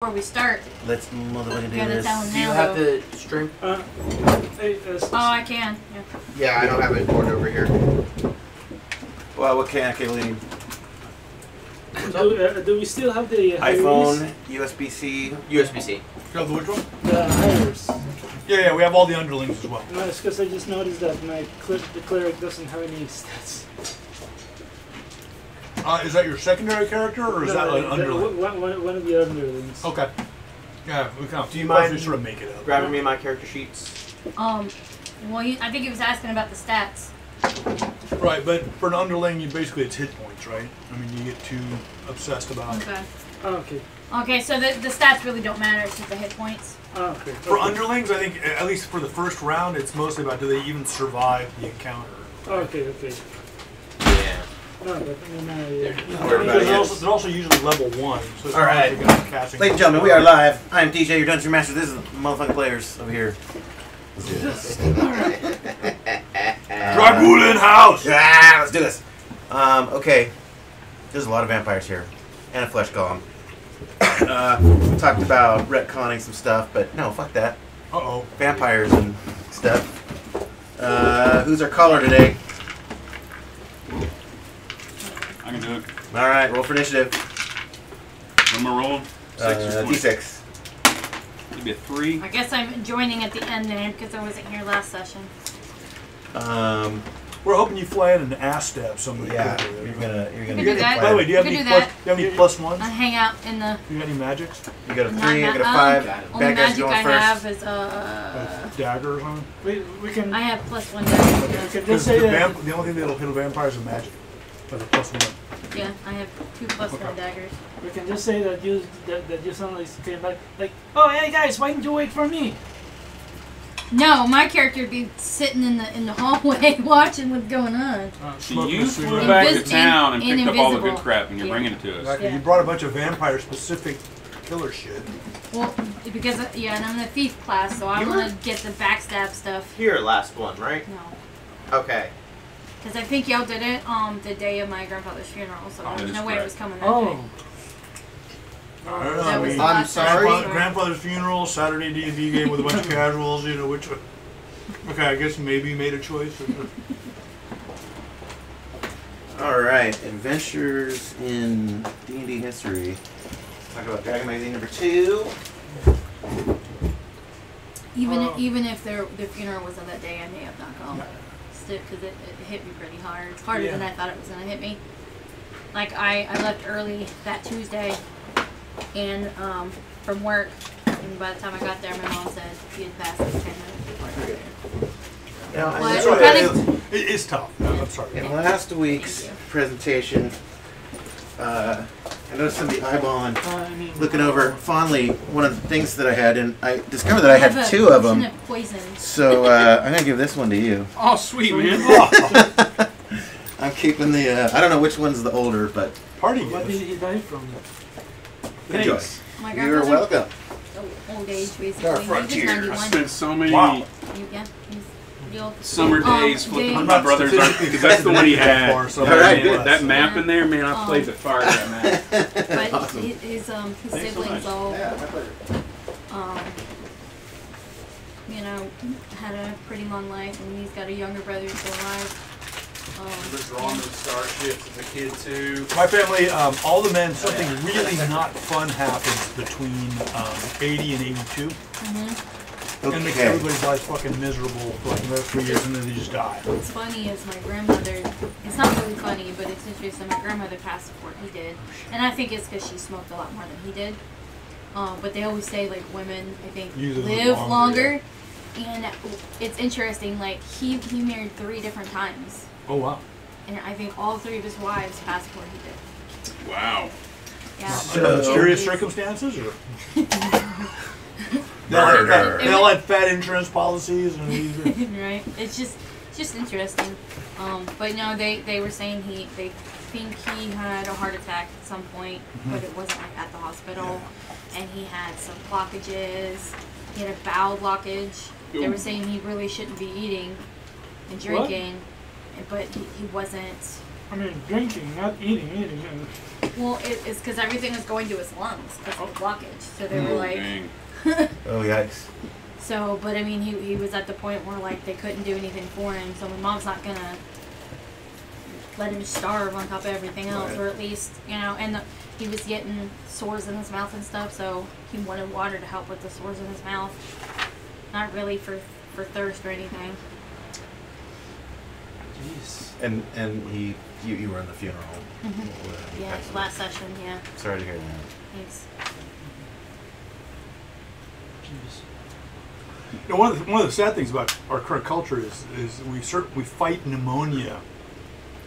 before we start. Let's motherfucking do Gotta this. tell him Do you now, have though. the stream? Oh, I can. Yeah. Yeah, I don't have it board over here. Well, what cable do you need? Do we still have the iPhone, USB-C. USB-C. You have the which one? the hires? Yeah, we have all the underlings as well. No, it's because I just noticed that the cleric doesn't have any stats. Is that your secondary character, or is that like an underling? One of the underlings. Okay. Yeah, we can. Do you mind we sort of make it up? Grabbing me my character sheets. Well, I think he was asking about the stats. Right, but for an underling, basically it's hit points, right? I mean, you get too obsessed about. Okay. Oh, okay. Okay, so the stats really don't matter. It's just the hit points. Oh, okay. For underlings, I think at least for the first round, it's mostly about do they even survive the encounter. Okay. Yeah. No, but They're also usually level 1. So it's All right. not like they're casting. Ladies and gentlemen, we are live. I am DJ, your Dungeon Master. This is the motherfucking players over here. Let's do this. Dracula in house! Yeah, let's do this. Okay. There's a lot of vampires here. And a flesh golem. We talked about retconning some stuff, but no, fuck that. Uh-oh. Vampires and stuff. Who's our caller today? I can do it. Alright, roll for initiative. What am I rolling? 6 or 20? D6. It'd be a 3. I guess I'm joining at the end there because I wasn't here last session. We're hoping you fly in and ass stab somebody. Yeah, quickly. you're gonna You do that. By the way, do you have You any can do plus? Do you have any plus ones? I hang out in the. Do you have any magics? You got a Not 3, you got a ma- 5. Only Bad guys magic going I first. have is A dagger or something? we can. I have +1 We dagger. can Because just say that. the only thing that'll hit a vampire is a magic. But a +1. Yeah, I have 2 +1 Okay. daggers. We can just say that you suddenly came back like, oh hey guys, why didn't you wait for me? No, my character would be sitting in the hallway watching what's going on. Smoking You a flew cigarette. back to Invis- town and in- picked up all the good invisible. crap, and you're Yeah. bringing it to us. Exactly. Yeah. You brought a bunch of vampire-specific killer shit. Well, because yeah, and I'm the thief class, so I You want were- to get the backstab stuff. Here, last one, right? No, Okay. because I think y'all did it the day of my grandfather's funeral, so Oh, there's that no is way it correct. was coming that day. Oh. I don't know. That I was mean, the I'm last time sorry. I was there. grandfather's funeral, Saturday D&D game with a bunch of casuals. You know which one? Okay, I guess maybe you made a choice. Alright, Adventures in D&D History. Talk about Dragon Magazine number 2. Even if their funeral was on that day, I may have not gone. Still, because it hit me pretty hard. It's harder than I thought it was gonna hit me. Like I left early that Tuesday, and from work, and by the time I got there, my mom said he had passed like 10 minutes before I got there. Now, Well, in, kind It is tough. No, I'm sorry. in last week's Thank you. presentation, I noticed somebody eyeballing, I mean, looking over fondly one of the things that I had, and I discovered that I had have a 2 of potion them. of poison. So I'm going to give this one to you. Oh, sweet, man. I'm keeping the, I don't know which one's the older, but Party what did gifts. he die from? enjoy. My You're grandfather, welcome. old age basically. Our He was frontier. I 91. spent so many Wow. Yeah, he's the old. summer days flipping I'm my not brother's art statistically because that's the one he had. far, so All right, Man, good. that map in there, man, I played the fire of that map. But Awesome. his Thanks so siblings much. all, Yeah, my pleasure. you know, had a pretty long life, and he's got a younger brother who's still alive. Was on those starships as a kid too. My family, all the men, something really not fun happens between 80 and 82. And makes Okay. everybody's life fucking miserable for like another 3 years, and then they just die. What's funny is my grandmother, it's not really funny, but it's interesting, my grandmother passed before he did. And I think it's because she smoked a lot more than he did. But they always say, like, women, I think, Usually live live longer. And it's interesting, like, he married 3 different times. Oh, wow. And I think all 3 of his wives passed before he did. Wow. Yeah. So- Mysterious circumstances, or? Murder. They all had fat insurance policies, and these. Right. It's just interesting. But no, they were saying they think he had a heart attack at some point, but it wasn't like at the hospital. And he had some blockages. He had a bowel blockage. They were saying he really shouldn't be eating and drinking, but he wasn't. I mean, drinking, not eating. Well, it's because everything is going to his lungs because of the blockage. So they were like, Dang. Oh, yikes. so, but I mean, he was at the point where like they couldn't do anything for him. So my mom's not gonna let him starve on top of everything else, Right. or at least, and he was getting sores in his mouth and stuff. So he wanted water to help with the sores in his mouth. Not really for thirst or anything. Jeez. And you were in the funeral. Yeah, last session. Yeah, Sorry to hear that. thanks. Jeez. You know, one of the sad things about our current culture is we fight pneumonia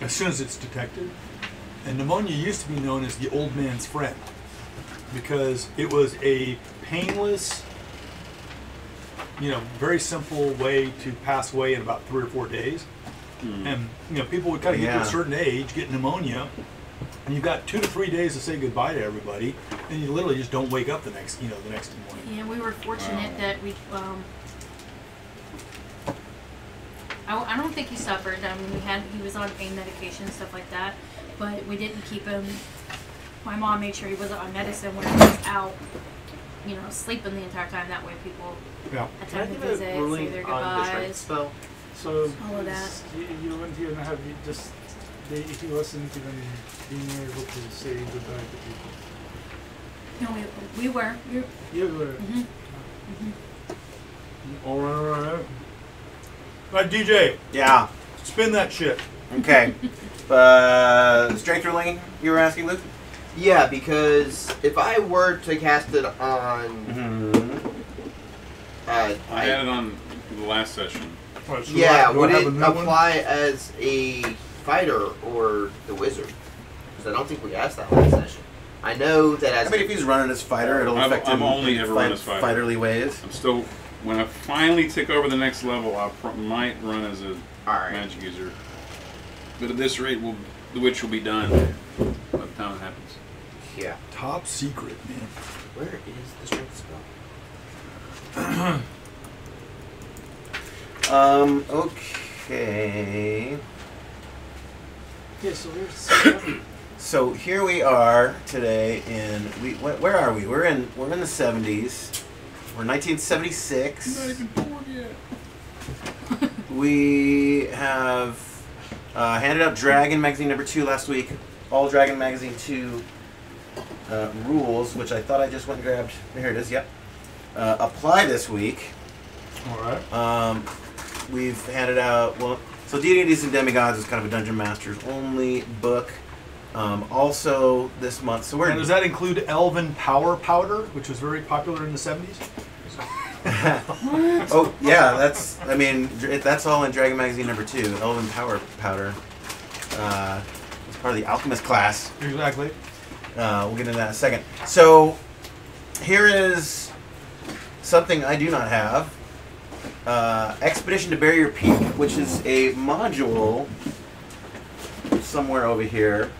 as soon as it's detected, and pneumonia used to be known as the old man's friend because it was a painless, very simple way to pass away in about 3 or 4 days. And people would kind of get to Yeah. a certain age, get pneumonia, and you've got 2 to 3 days to say goodbye to everybody, and you literally just don't wake up the next morning. Yeah, we were fortunate that we. I don't think he suffered. I mean, he was on pain medication and stuff like that, but we didn't keep him. My mom made sure he wasn't on medicine when he was out, sleeping the entire time. That way, people Yeah. had Can I time to give a visit, say ruling their on the strength goodbyes. spell? So All of that. you went here and have you just he wasn't even being able to say goodbye to people. No, we were. You were. Mhm. All right. All right, DJ, Yeah. spin that shit. Okay. Strength ruling, you were asking, Luke? Yeah, because if I were to cast it on, Mm-hmm. I had it on the last session. All right, so yeah, do I would have it a new one? apply as a fighter or the wizard? Because I don't think we asked that last session. I know that as I mean, if he's running as fighter, it'll I've- affect I've him only in ever run as fighter. fighterly ways. I'm still, when I finally take over the next level, I might run as a Alright. magic user. But at this rate, the witch will be done by the time it happens. Yeah. Top secret, man. Where is the strength spell? Okay. Yeah, so here's So here we are today where are we? We're in the 70s. We're 1976. I'm not even born yet. We have handed out Dragon Magazine number 2 last week. All Dragon Magazine 2 rules, which I thought I just went and grabbed. Here it is. Yep. Apply this week. All right. We've handed out, so D&D's and Demigods is kind of a Dungeon Masters only book. Also this month, so And does that include Elven Power Powder, which was very popular in the 70s? Oh yeah, that's all in Dragon Magazine number 2. Elven Power Powder. It's part of the Alchemist class. Exactly. We'll get into that in a second. So here is something I do not have. Expedition to Barrier Peak, which is a module somewhere over here.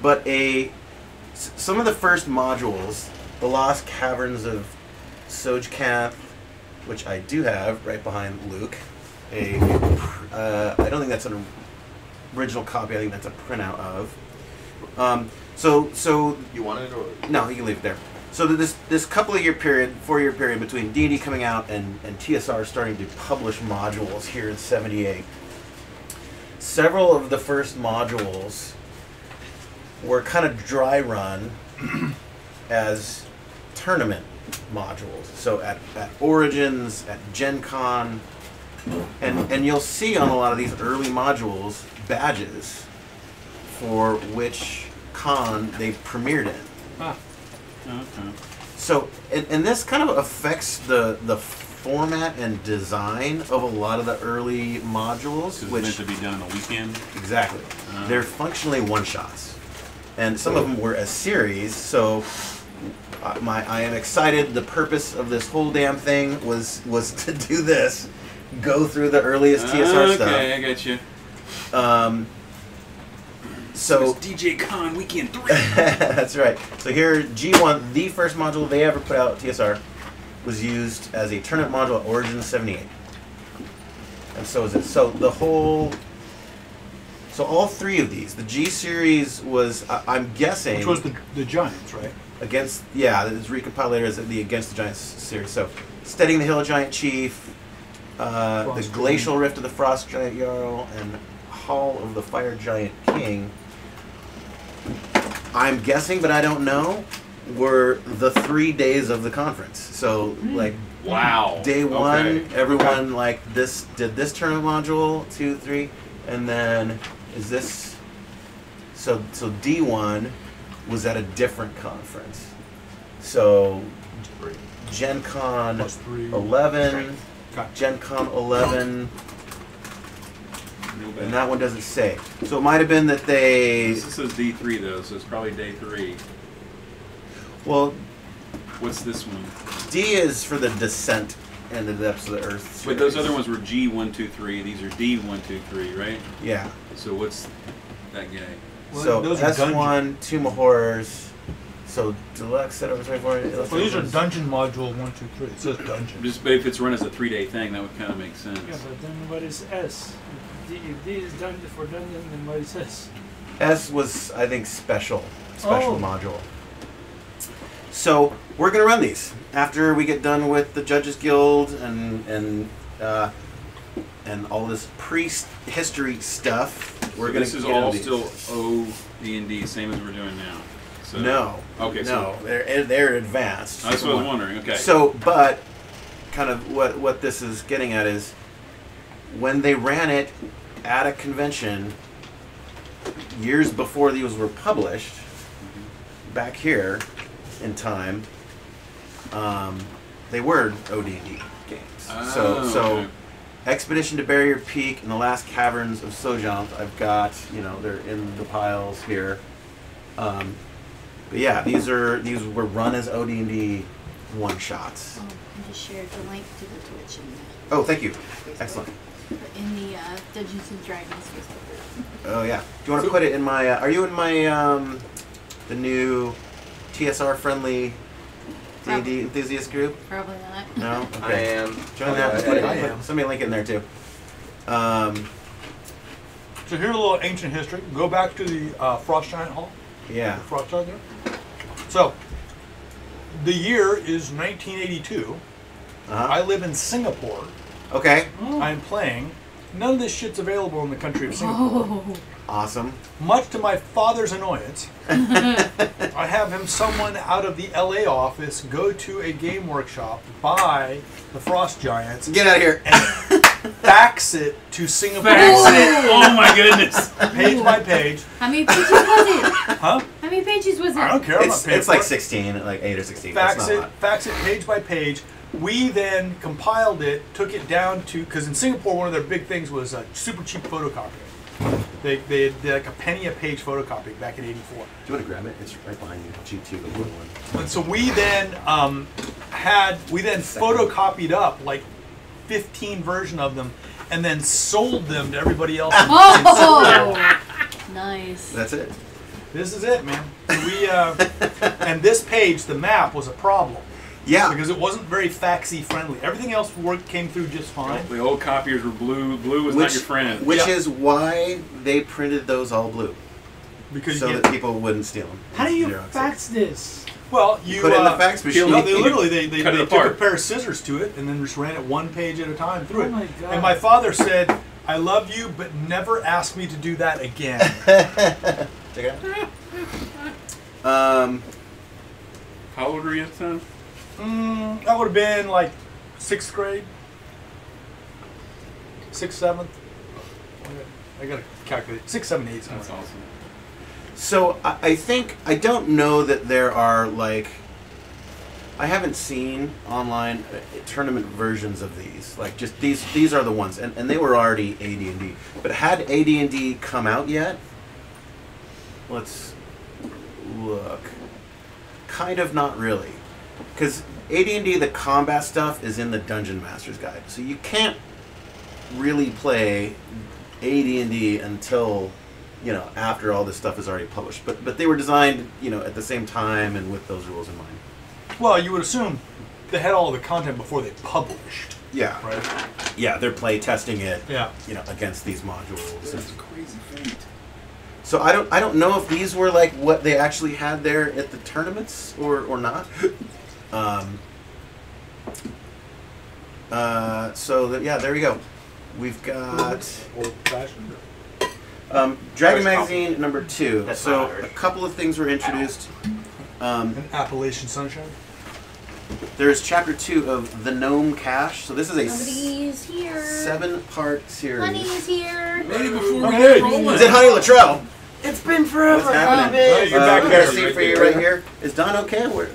But some of the first modules, the Lost Caverns of Sojkath, which I do have right behind Luke. I don't think that's an original copy. I think that's a printout of. So You want it or? no, you can leave it there. So this couple of 4-year period between D&D coming out and TSR starting to publish modules here in '78. Several of the first modules were kind of dry run as tournament modules. So at Origins, at Gen Con, and you'll see on a lot of these early modules badges for which con they premiered in. Okay. So, and this kind of affects the format and design of a lot of the early modules, It's which meant to be done on a weekend. exactly, they're functionally one-shots, and some of them were a series. So, I am excited. The purpose of this whole damn thing was to do this, go through the earliest TSR stuff. Okay, I got you. So It's DJ Con Weekend 3. that's right. So here, G1, the first module they ever put out, TSR, was used as a tournament module at Origins '78. And so is it. So the whole So all 3 of these. The G series was, I'm guessing, Which was the Giants, right? against, yeah, this recompilator is the Against the Giants series. So Steadying the Hill Giant Chief, the Frost Glacial Rift of the Frost Giant Jarl, and Hall of the Fire Giant King. I'm guessing, but I don't know, were the 3 days of the conference. So, like, Wow. day 1, Okay. everyone, like, this did this tournament module, 2, 3, and then is this... So D1 was at a different conference. So Gen Con Plus 3. 11, Gotcha. Gen Con 11, No bad. and that one doesn't say. So it might have been that they... This says D3 though, so it's probably day 3. Well, What's this one? D is for the Descent and the Depths of the Earth. Wait, those series. other ones were G1, 2, 3. These are D1, 2, 3, right? Yeah. So what's that guy? Well, So those are S1, Tomb of Horrors. So Deluxe, set over 24. Well, these are dungeon module 1, 2, 3. It says dungeon. Just, but if it's run as a 3-day thing, that would kind of make sense. Yeah, but then what is S? If D is done for dungeon, then what is S? S was, I think, special Oh. module. So we're gonna run these after we get done with the Judges Guild and all this pre-history stuff. We're So gonna. this is get into all these. still OD&D, same as we're doing now. So, No. Okay. No, So they're advanced. that's what I was wondering. Okay. So, but kind of what this is getting at is when they ran it at a convention years before these were published, back here in time, they were OD&D games. So okay. Expedition to Barrier Peak and the Last Caverns of Sojourn, I've got, they're in the piles here. But yeah, these were run as OD&D one-shots. Oh, I just shared the link to the Twitch in Oh, thank you. Excellent. the Dungeons and Dragons Facebook group. Oh yeah. Do you want to put it in my? Are you in my the new TSR friendly D&D enthusiast group? Probably not. No. I Okay. am. Join that. Put it, I am. Somebody link it in there too. So here's a little ancient history. Go back to the Frost Giant Hall. Yeah. The Frost Giant there. So the year is 1982. I live in Singapore. Okay. I'm playing. None of this shit's available in the country of Singapore. Oh, Awesome. Much to my father's annoyance, I have him, someone out of the LA office, go to a game workshop, buy the Frost Giants, Get out of here. and fax it to Singapore. Fax it. Oh my goodness. Page by page. how many pages was it? Huh? How many pages was it? I don't care. I'm not paying It's for like it. 16, like 8 or 16. Fax That's not a it, lot. fax it page by page. We then compiled it, took it down to, because in Singapore one of their big things was super cheap photocopying. They did like a penny a page photocopying back in '84. Do you want to grab it? It's right behind you. G2, the blue one. And so we then photocopied up like 15 version of them, and then sold them to everybody else. Oh, nice. That's it. This is it, man. So we and this page, the map was a problem Yeah. because it wasn't very faxy friendly. Everything else came through just fine. The old copiers were blue. Blue was not your friend. Which Yeah. is why they printed those all blue, Because so you that get, people wouldn't steal them. How do you Xerox it. fax this? well, you Put it in the fax machine. No, they literally they Cut it took a apart. pair of scissors to it and then just ran it one page at a time through Oh it. my God. And my father said, "I love you, but never ask me to do that again." Check it out. How old were you at the time? That would have been like 6th grade, 6th, 7th. I gotta calculate 6, 7, 8. somewhere. That's awesome. So I think I don't know that there are like I haven't seen online tournament versions of these. Like just these are the ones, and they were already AD&D. But had AD&D come out yet? Let's look. Kind of not really, because AD&D the combat stuff is in the Dungeon Master's Guide, so you can't really play AD&D until after all this stuff is already published. But they were designed at the same time and with those rules in mind. Well, you would assume they had all the content before they published, Yeah. right? yeah, they're play testing it. Yeah. You know, against these modules. That's a crazy feat. So I don't know if these were like what they actually had there at the tournaments or not. Yeah, there we go. We've got Old-fashioned. Dragon Magazine number 2. That's So not ours. a couple of things were introduced. An Appalachian Sunshine. There's chapter 2 of the Gnome Cache. So this is a Somebody's here. 7-part series. Honey's here. Maybe before we Okay. get rolling. Is it Honey Luttrell? It's been forever. What's happening? You're back We there. got a seat for you right here. Is Dawn okay? Where?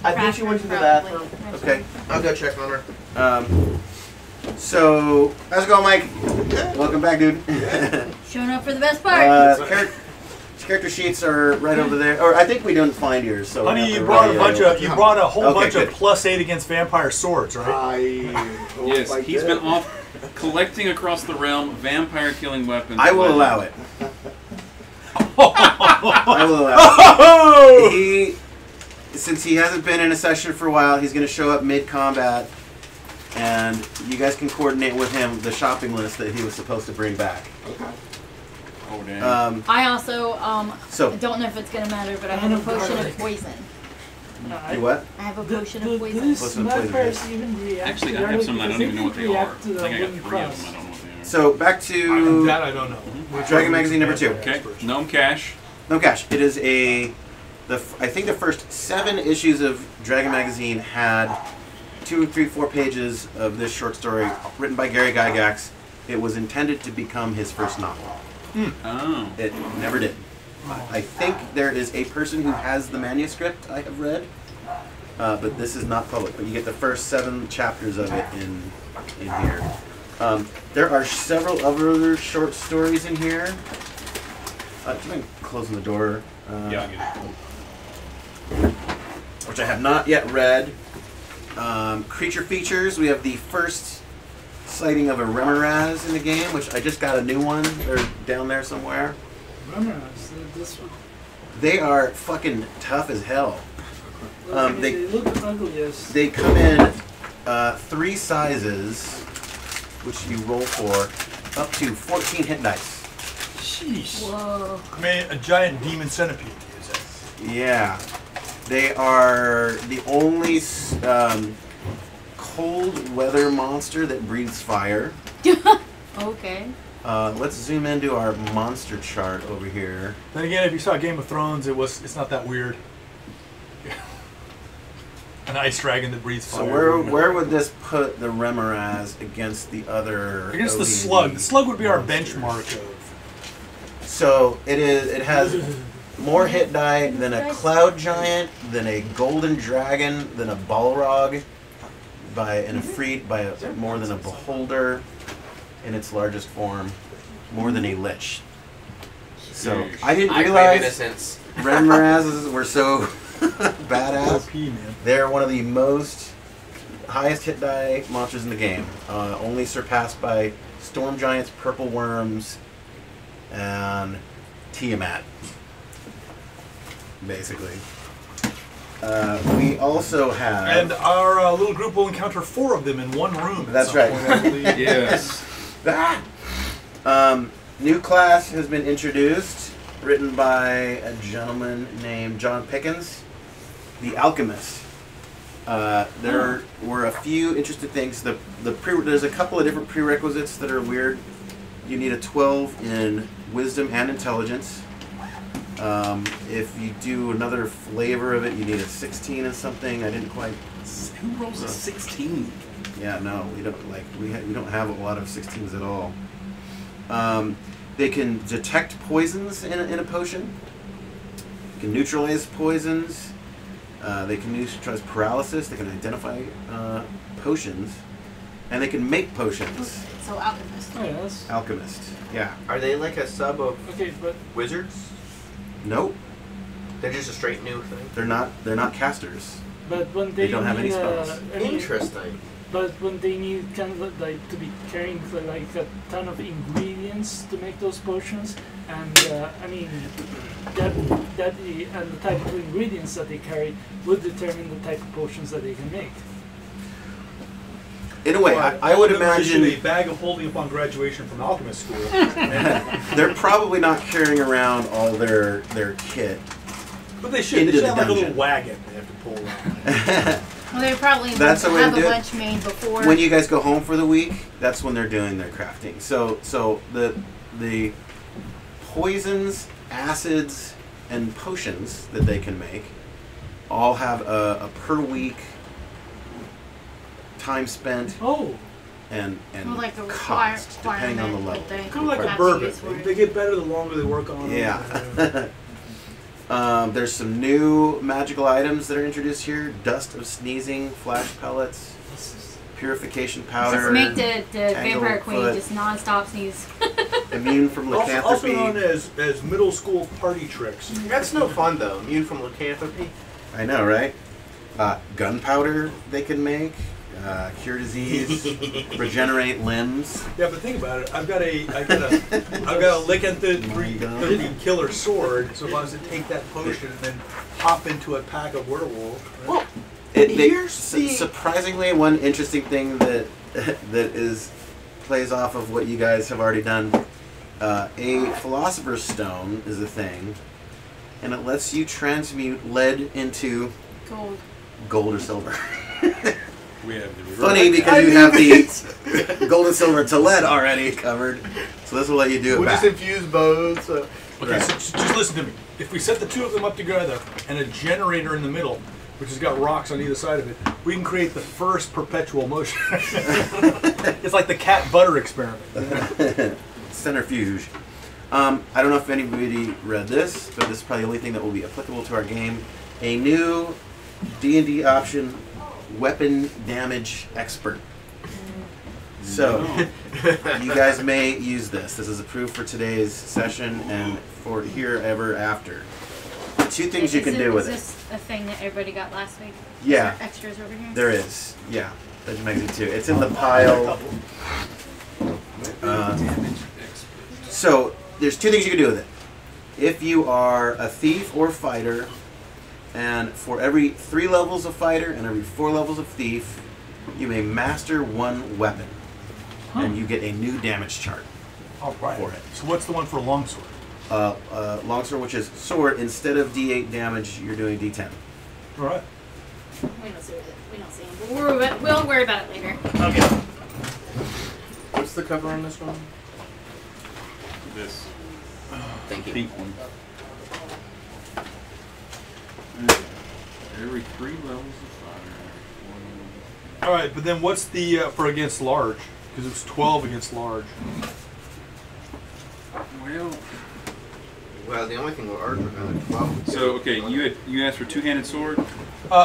I think she went to the Probably. bathroom. Okay. I'll go check on her. So how's it going, Mike? Welcome back, dude. Showing up for the best part. Character sheets are right over there. Or I think we didn't find yours. So we Honey, have you to brought a write bunch it. of, you brought a whole Okay, bunch good. of +8 against vampire swords, right? Yes, he's been off collecting across the realm vampire killing weapons. I will Legend. allow it. I will allow it. He, since he hasn't been in a session for a while, he's going to show up mid-combat, and you guys can coordinate with him the shopping list that he was supposed to bring back. Oh, damn. I also So don't know if it's gonna matter, but I have a potion of poison. you what? I have a potion of poison. These Potion of poison, vampires even react Actually, to I have early some. I because don't they even know what could they are. I react to the think I got wooden 3 of cross. them. I don't know what they are. So back to That I don't know. Dragon Magazine number 2. Okay, Gnome Cache. No Cash. It is I think the first 7 issues of Dragon Magazine had 2, 3, 4 pages of this short story written by Gary Gygax. It was intended to become his first novel. Oh. It never did. I think there is a person who has the manuscript I have read, but this is not public. But you get the first 7 chapters of it in here. There are several other short stories in here. Do you mind closing the door? Yeah, I get it. Which I have not yet read. Creature features. We have the first sighting of a Remoraz in the game, which I just got a new one. They're down there somewhere. Remember, this one. They are fucking tough as hell. They look ugly as. They come in 3 sizes, which you roll for, up to 14 hit dice. Jeez. Whoa. I mean, a giant demon centipede is it? Yeah. They are the only cold weather monster that breathes fire. Okay. Let's zoom into our monster chart over here. Then again, if you saw Game of Thrones, it's not that weird. An ice dragon that breathes So fire. where would this put the Remoraz against the other? Against the OD&D slug. The slug would be our monsters? benchmark of. So it has more hit die than a cloud giant, than a golden dragon, than a balrog, more than a beholder in its largest form, more than a lich. So I didn't I crave realize innocence. Remorazes were so badass. OP, man. They're one of the most highest hit die monsters in the game, only surpassed by storm giants, purple worms, and Tiamat. Basically, we also have. And our little group will encounter 4 of them in one room. at That's some right. point, I believe. Yes. New class has been introduced, written by a gentleman named John Pickens, the Alchemist. There were a few interesting things. There's a couple of different prerequisites that are weird. You need a 12 in wisdom and intelligence. If you do another flavor of it, you need a 16 in something. I didn't quite. Who rolls a 16? Yeah, no, we don't we don't have a lot of 16s at all. They can detect poisons in a potion. They can neutralize poisons. They can neutralize paralysis. They can identify potions, and they can make potions. So alchemist. Oh, yes. Alchemist. Yeah. Are they like a sub of Okay, but wizards? Nope. They're just a straight new thing. They're not casters. when They don't have any need, spells. Interesting. But when they need kind of like to be carrying like a ton of ingredients to make those potions, and I mean that and the type of ingredients that they carry would determine the type of potions that they can make. in a way, I would imagine a bag of holding upon graduation from alchemist school. they're probably not carrying around all their kit. But they should. Into They should the have like a little dungeon. wagon they have to pull around. Well, they probably That's the way have to a do it. bunch made before. When you guys go home for the week, that's when they're doing their crafting. So the poisons, acids, and potions that they can make all have a per week time spent Oh, and Well, like a cost depending on the requirement level. that they Kind of like a have to bourbon. use for it. They get better the longer they work on them. Yeah. There's some new magical items that are introduced here: dust of sneezing, flash pellets, purification powder, Just make the vampire queen Tanglefoot. just non-stop sneeze. immune from Also lycanthropy. known as middle school party tricks. That's no fun though. Immune from lycanthropy. I know, right? Gunpowder they can make, cure disease, regenerate limbs. Yeah, but think about it. I've got a lycanthropy killer sword. So if I was to take that potion and then hop into a pack of werewolves, right? Well, Here's surprisingly one interesting thing that plays off of what you guys have already done. A philosopher's stone is a thing, and it lets you transmute lead into Gold. or silver. We have the Funny because you have the gold and silver to lead already covered, so this will let you do it we back. just infuse both. Okay, Right. so just listen to me. If we set the two of them up together and a generator in the middle, which has got rocks on either side of it, we can create the first perpetual motion. It's like the cat butter experiment. Centrifuge. I don't know if anybody read this, but this is probably the only thing that will be applicable to our game. A new D&D option, weapon damage expert. So, you guys may use this. This is approved for today's session and for here ever after. Two things you can do with it. Is this a thing that everybody got last week? Yeah. Is there extras over here? There is. Yeah. That makes it too. It's in the pile. So, there's two things you can do with it. If you are a thief or fighter, and for every 3 levels of fighter and every 4 levels of thief, you may master one weapon. And you get a new damage chart All right. for it. So what's the one for a longsword? Longsword, which is sword, instead of D8 damage, you're doing D10. All right. We don't see it. We don't see him. We'll worry about it later. Okay. What's the cover on this one? This Thank you. pink one. Every 3 levels of fire. All right, but then what's the for against large? Because it was 12 against large. Well, The only thing we're arguing about is so okay, you asked for 2-handed sword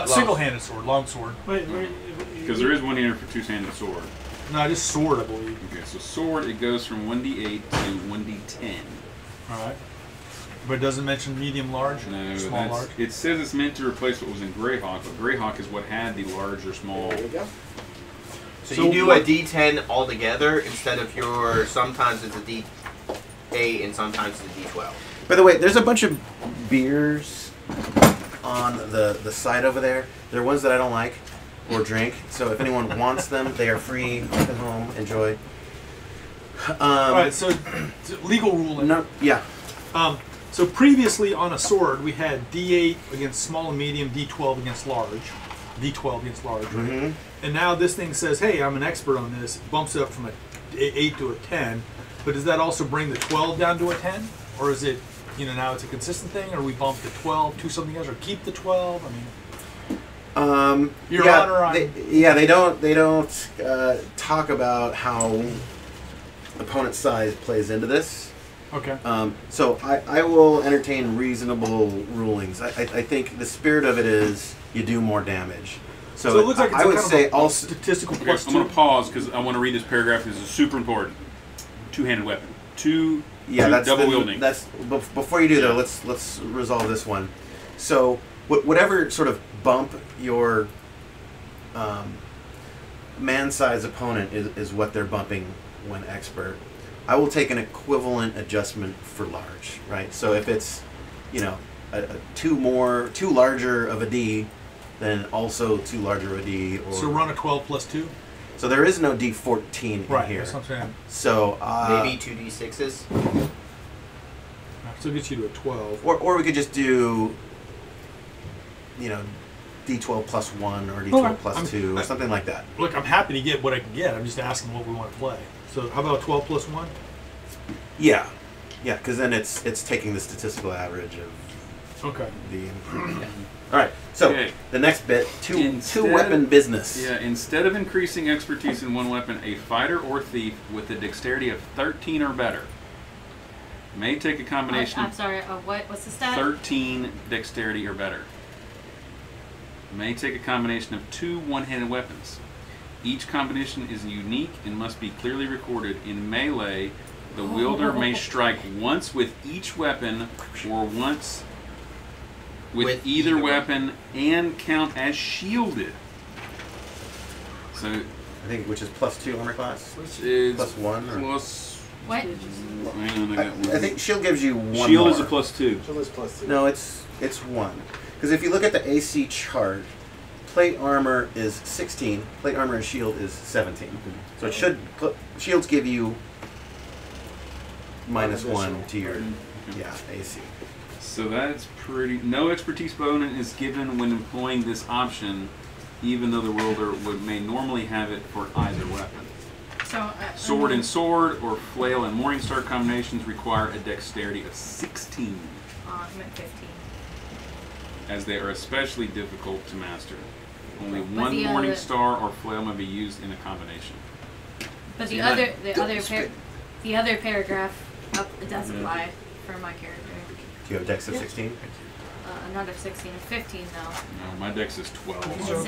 Single-handed sword, long sword. wait. because there is one here for 2-handed sword. No, just sword, I believe. Okay, so sword it goes from 1d8 to 1d10. All right. But it doesn't mention medium, large, No, small, large. it says it's meant to replace what was in Greyhawk, but Greyhawk is what had the large or small. There we go. So So you do what- a D10 altogether instead of your. Sometimes it's a D8 and sometimes it's a D12. By the way, there's a bunch of beers on the side over there. They're ones that I don't like or drink. So if anyone wants them, they are free. Take them home. Enjoy. All right, so legal ruling. No, yeah. So previously on a sword, we had D8 against small and medium, D12 against large, D12 against large, right? Mhm. And now this thing says, hey, I'm an expert on this, bumps it up from a 8 to a 10. But does that also bring the 12 down to a 10? Or is it, now it's a consistent thing, or we bump the 12 to something else, or keep the 12? I mean, Your yeah, Honor, they don't talk about how opponent size plays into this. okay. So I will entertain reasonable rulings. I think the spirit of it is you do more damage. So, it looks like it's I would kind say of a also. statistical Okay, plus I'm 2. going to pause because I want to read this paragraph. This is super important. 2-handed weapon. Yeah, that's double wielding. That's before you do though. Let's resolve this one. So whatever sort of bump your man-sized opponent is what they're bumping when expert. I will take an equivalent adjustment for large, right? So if it's a two larger of a D, then also two larger of a D. Or So run a 12 plus 2? So there is no D14 in Right. here. That's what I'm saying. So Maybe 2d6s. Still gets you to a 12. or we could just do, you know, D12 plus 1 or D12 Okay. plus 2 or something like that. Look, I'm happy to get what I can get. I'm just asking what we want to play. So how about 12 plus 1? Yeah, yeah, because then it's taking the statistical average of Okay. the. All right. So Okay. the next bit, two Instead- weapon business. Yeah, instead of increasing expertise in one weapon, a fighter or thief with a dexterity of 13 or better may take a combination I'm sorry. What's the stat? 13 dexterity or better. May take a combination of 2 one-handed weapons. Each combination is unique and must be clearly recorded. In melee, the wielder may strike once with each weapon or once with either weapon and count as shielded. So I think which is plus 2 armor class. it's Plus 1 or- plus. What? Hang on, I got one. I think shield gives you 1 shield more. is a plus 2. Shield is plus 2. No, it's 1. Because if you look at the AC chart, plate armor is 16. Plate armor and shield is 17. So it should shields give you minus 1 to your AC. So that's pretty. No expertise bonus is given when employing this option, even though the wielder may normally have it for either weapon. So Sword and sword or flail and Morningstar combinations require a dexterity of 16, I'm at 15. as they are especially difficult to master. Only But one the Morningstar or flail may be used in a combination. But So the you're not the other paragraph up it does apply for my character. Do you have dex of 16? Not of 16, of 15 though. No, my dex is 12. It says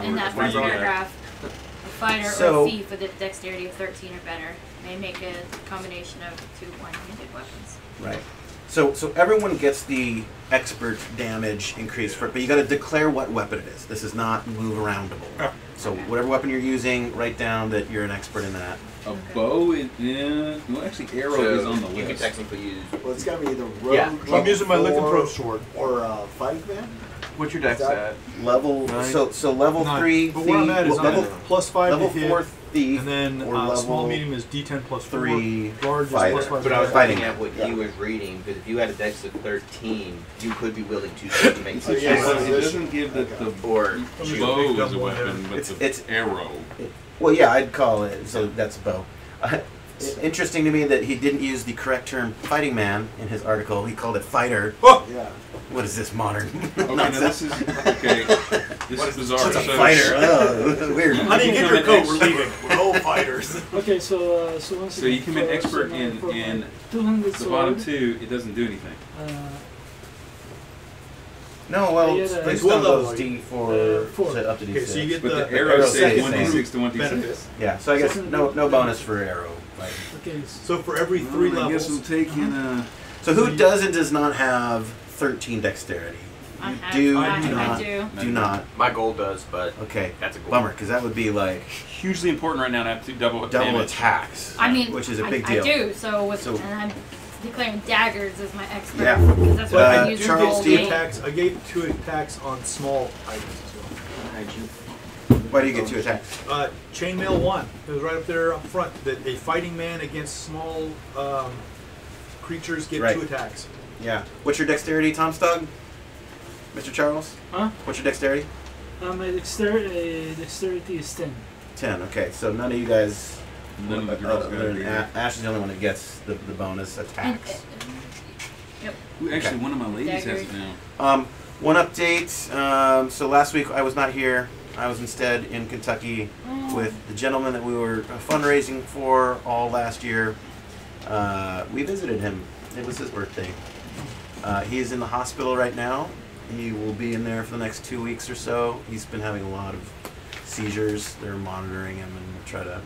in that first Yeah. paragraph, a fighter So- or thief with a dexterity of 13 or better may make a combination of 2 one-handed weapons. Right. So everyone gets the expert damage increase for it, but you got to declare what weapon it is. This is not move aroundable. Yeah. So whatever weapon you're using, write down that you're an expert in that. A bow is well, actually, arrow is on the You could list. technically use. Well, it's got to be either rogue, Yeah. So I'm using my lycanthrope or, sword. or fighting man. What's your dex dex at? Level 9. so level 9. 3 But where I'm at is level, plus 5 level to hit, 4 thief, and then or level small medium is D10 plus 4. 3 Large is fighter. plus 5. But I was Fighting. looking at what you was reading, because if you had a dex of 13, you could be willing to swords to make So such yeah, a so It doesn't give that the or bow is a weapon, but It's- the arrow. Well, yeah, I'd call it. So that's a bow. Interesting to me that he didn't use the correct term "fighting man" in his article. He called it "fighter." Oh! Yeah. What is this modern? Okay, now this is okay. This is bizarre. What's a So- fighter? Oh, weird. Honey, get your coat. We're leaving. We're all fighters. Okay, so once So you again, commit for- expert so in for my in 200 the bottom sword, 2. It doesn't do anything. No, well, Yeah, it's yeah, based what on level those are you? D4 4. to up to D6. Okay, so you get But the the arrow arrow says stays 1d6 to 1d6. benefit. Yeah, so I guess no bonus for arrow fighting. Okay, So for every 3 I levels, guess I'm taking So who does and does not have 13 dexterity? I You have, do I not. do. Do not. my goal does, but Okay. that's a goal. Bummer, because that would be like hugely important right now to have to double double damage. attacks. I mean, which is a big deal. I do. So with So- and I'm declaring daggers as my expert Yeah. because that's what I use Charles, for all do you game. I gave 2 attacks on small items as Why do you get 2 attacks? well. Chainmail 1. It was right up there up front. That a fighting man against small creatures get Right. 2 attacks. Yeah. What's your dexterity, Tom Stug? Mr. Charles? Huh? What's your dexterity? my dexterity is 10. 10. Okay, so none of you guys. None of the girls got other it than either. Ash is the only one that gets the bonus And, attacks. Ooh, actually, Okay. one of my ladies has Daggers. it now. One update. So last week I was not here. I was instead in Kentucky with the gentleman that we were fundraising for all last year. We visited him. It was his birthday. He is in the hospital right now. He will be in there for the next 2 weeks or so. He's been having a lot of seizures. They're monitoring him and try to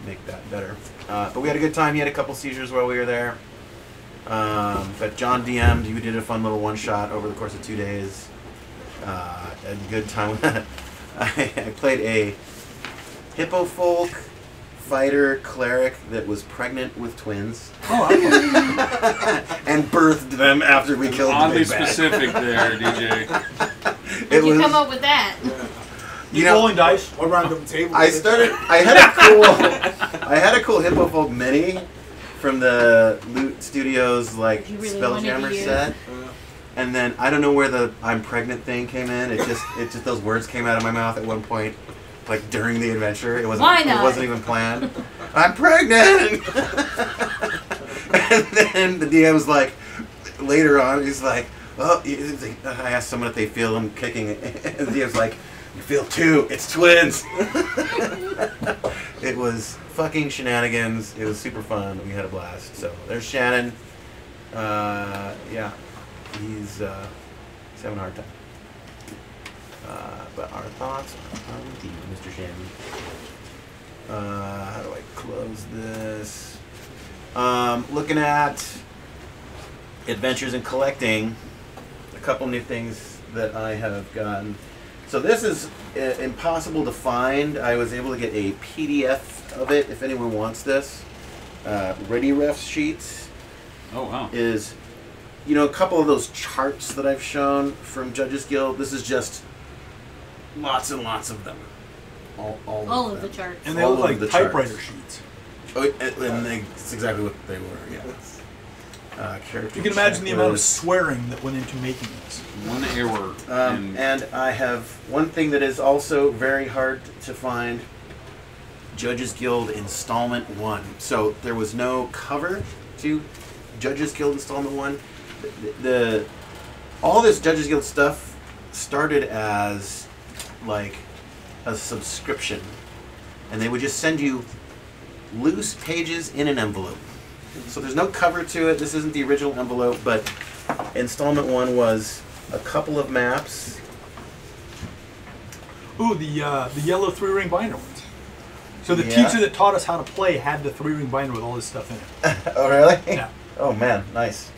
make that better. But we had a good time. He had a couple seizures while we were there. But John DM'd. We did a fun little one-shot over the course of 2 days. Had a good time with that. I played a hippo folk fighter cleric that was pregnant with twins. And birthed them after we killed the Oddly big bad. specific there, DJ. It you was come up with that? You know, rolling dice. What random table? I had a cool Hippo Folk Mini from the Loot Studios like You really wanted to Spelljammer use- set. And then I don't know where the "I'm pregnant" thing came in. It just those words came out of my mouth at one point, like during the adventure. It wasn't. Why not? It wasn't even planned. I'm pregnant. And then the DM was like, later on, he's like, "Oh," I asked someone if they feel him kicking, and the DM's like, "You feel two? It's twins." It was fucking shenanigans. It was super fun. We had a blast. So there's Shannon. Yeah. He's having a hard time. But our thoughts are with you, Mr. Shannon. How do I close this? Looking at adventures and collecting, a couple new things that I have gotten. So this is impossible to find. I was able to get a PDF of it if anyone wants this. Ready Ref sheets Oh wow. is, you know, a couple of those charts that I've shown from Judges Guild. This is just lots and lots of them. All of the them. charts. And they All look of like the typewriter charts. sheets. Oh, and that's exactly what they were. Yeah. Character You can imagine the amount of checklist. swearing that went into making this. One error. And I have one thing that is also very hard to find. Judges Guild Installment 1. So there was no cover to Judges Guild Installment 1. All this Judges Guild stuff started as like a subscription, and they would just send you loose pages in an envelope. So there's no cover to it. This isn't the original envelope, but Installment 1 was a couple of maps. Ooh, the yellow 3-ring binder ones. So the Yeah. teacher that taught us how to play had the 3-ring binder with all this stuff in it. Oh, really? Yeah. Oh, man, nice.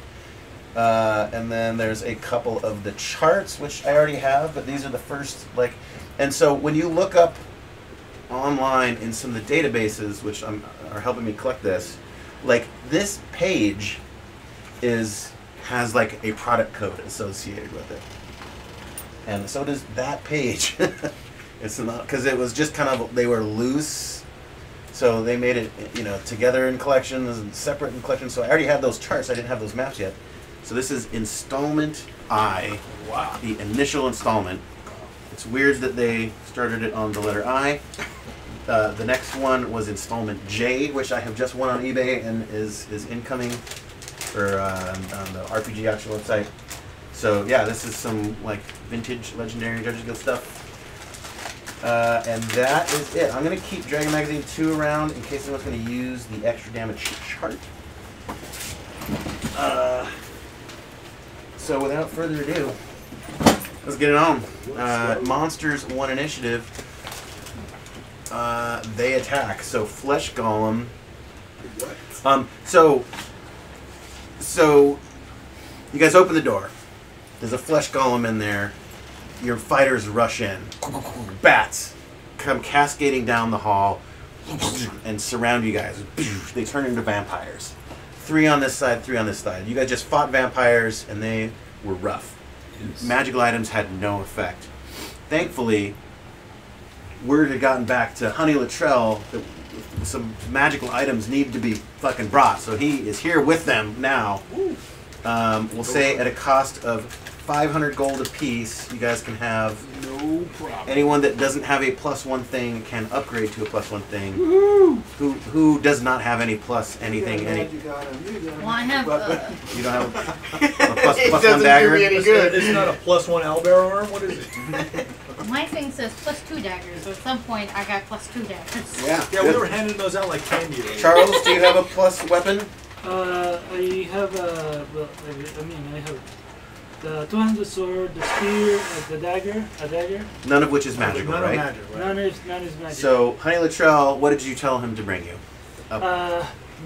And then there's a couple of the charts, which I already have, but these are the first, like, and so when you look up online in some of the databases, which are helping me collect this, like this page has like a product code associated with it, and so does that page. It's not, because it was just kind of, they were loose, so they made it, you know, together in collections and separate in collections. So I already had those charts. I didn't have those maps yet. So this is installment I. Wow. The initial installment. It's weird that they started it on the letter I. The next one was installment J, which I have just won on eBay and is incoming for on the RPG Auction website. So yeah, this is some like vintage legendary Judges Guild stuff. And that is it. I'm gonna keep Dragon Magazine 2 around in case anyone's gonna use the extra damage chart. So without further ado, let's get it on. Monsters 1 initiative. They attack. So Flesh Golem. So you guys open the door. There's a Flesh Golem in there. Your fighters rush in. Bats come cascading down the hall and surround you guys. They turn into vampires. 3 on this side, 3 on this side. You guys just fought vampires and they were rough. Yes. Magical items had no effect. Thankfully, word had gotten back to Honey Luttrell that some magical items need to be fucking brought. So he is here with them now. We'll say at a cost of 500 gold apiece, you guys can have. No problem. Anyone that doesn't have a +1 thing can upgrade to a +1 thing. Who does not have any plus anything? Any? Well, I have. You don't have a plus It +1 doesn't dagger. do me any good. It's not a +1 owlbear arm? What is it? My thing says +2 daggers, so at some point I got +2 daggers. Yeah. Yeah, we were handing those out like candy. Charles, do you have a plus weapon? I have I have the two-handed sword, the spear, the dagger, a dagger. None of which is magical, None of right? magic, right? None is magic. So, Honey Luttrell, what did you tell him to bring you?